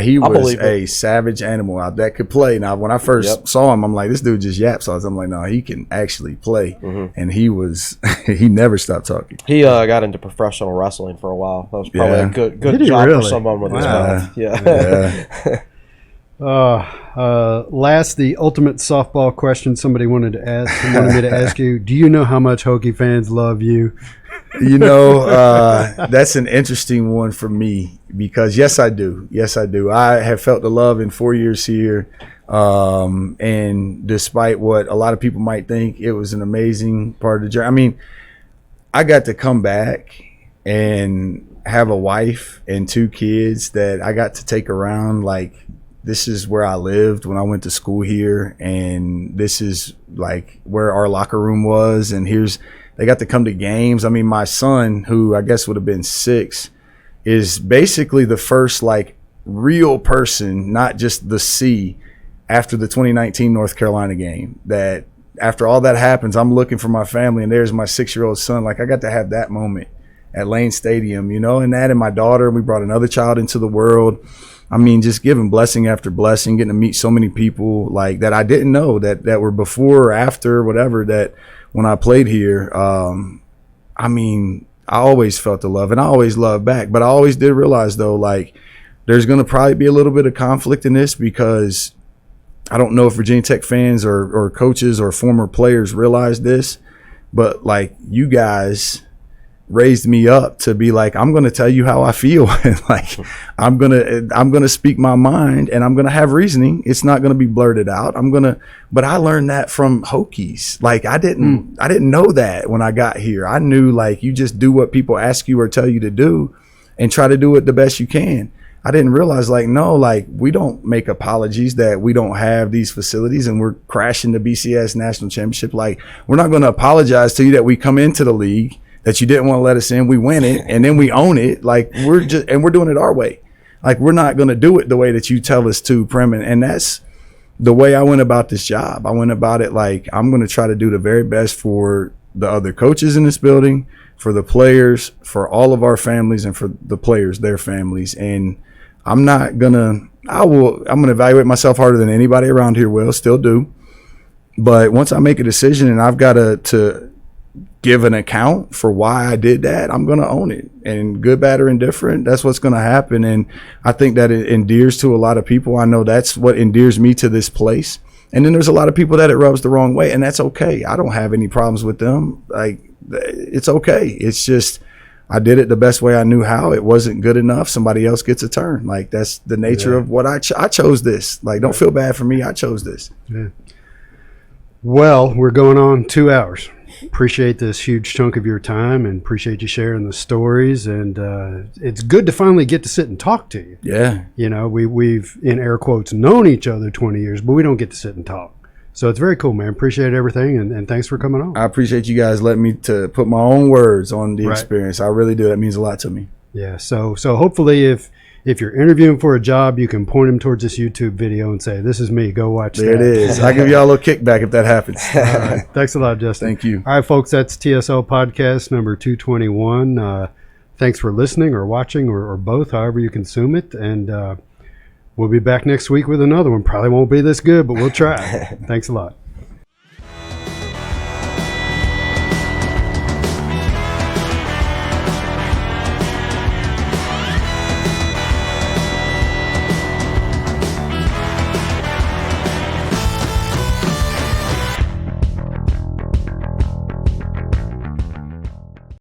he was a savage animal out that could play. Now, when I first saw him, I'm like, this dude just yaps. So I'm like, no, he can actually play. And he never stopped talking. He got into professional wrestling for a while. That was probably a good job for someone with his mouth. Yeah. Last, the ultimate softball question somebody wanted me to ask you. Do you know how much Hokie fans love you? That's an interesting one for me because yes, I do. I have felt the love in 4 years here. And despite what a lot of people might think, it was an amazing part of the journey. I mean, I got to come back and have a wife and 2 kids that I got to take around. Like, this is where I lived when I went to school here, and this is like where our locker room was. And they got to come to games. I mean, my son, who I guess would have been 6, is basically the first like real person, not just the C, after the 2019 North Carolina game. That after all that happens, I'm looking for my family, and there's my 6-year-old son. Like, I got to have that moment at Lane Stadium, and that, and my daughter. We brought another child into the world. I mean, just giving blessing after blessing, getting to meet so many people like that I didn't know that were before or after, whatever, that when I played here. I mean, I always felt the love, and I always loved back. But I always did realize, though, like, there's going to probably be a little bit of conflict in this because I don't know if Virginia Tech fans or coaches or former players realize this, but, like, you guys raised me up to be like, I'm going to tell you how I feel. And like, I'm going to speak my mind, and I'm going to have reasoning. It's not going to be blurted out. But I learned that from Hokies. Like, I didn't know that when I got here. I knew, like, you just do what people ask you or tell you to do and try to do it the best you can. I didn't realize, like, no, like, we don't make apologies that we don't have these facilities and we're crashing the BCS national championship. Like, we're not going to apologize to you that we come into the league, that you didn't want to let us in, we win it, and then we own it. Like, we're doing it our way. Like, we're not going to do it the way that you tell us to, Prem. And that's the way I went about this job. I went about it like, I'm going to try to do the very best for the other coaches in this building, for the players, for all of our families, and for the players, their families. And I'm going to evaluate myself harder than anybody around here will, still do. But once I make a decision and I've got to give an account for why I did that, I'm going to own it. And good, bad, or indifferent, that's what's going to happen. And I think that it endears to a lot of people. I know that's what endears me to this place. And then there's a lot of people that it rubs the wrong way, and that's okay. I don't have any problems with them. Like, it's okay. It's just, I did it the best way I knew how. It wasn't good enough. Somebody else gets a turn. Like, that's the nature of what I chose this. Like, don't feel bad for me. I chose this. Yeah. Well, we're going on 2 hours. Appreciate this huge chunk of your time, and appreciate you sharing the stories. And it's good to finally get to sit and talk to you. Yeah. We've, in air quotes, known each other 20 years, but we don't get to sit and talk. So it's very cool, man. Appreciate everything, and thanks for coming on. I appreciate you guys letting me to put my own words on the experience. I really do. That means a lot to me. Yeah. So hopefully if you're interviewing for a job, you can point them towards this YouTube video and say, this is me, go watch that. There it is. I'll give y'all a little kickback if that happens. All right. Thanks a lot, Justin. Thank you. All right, folks, that's TSL Podcast number 221. Thanks for listening or watching or both, however you consume it. And we'll be back next week with another one. Probably won't be this good, but we'll try. Thanks a lot.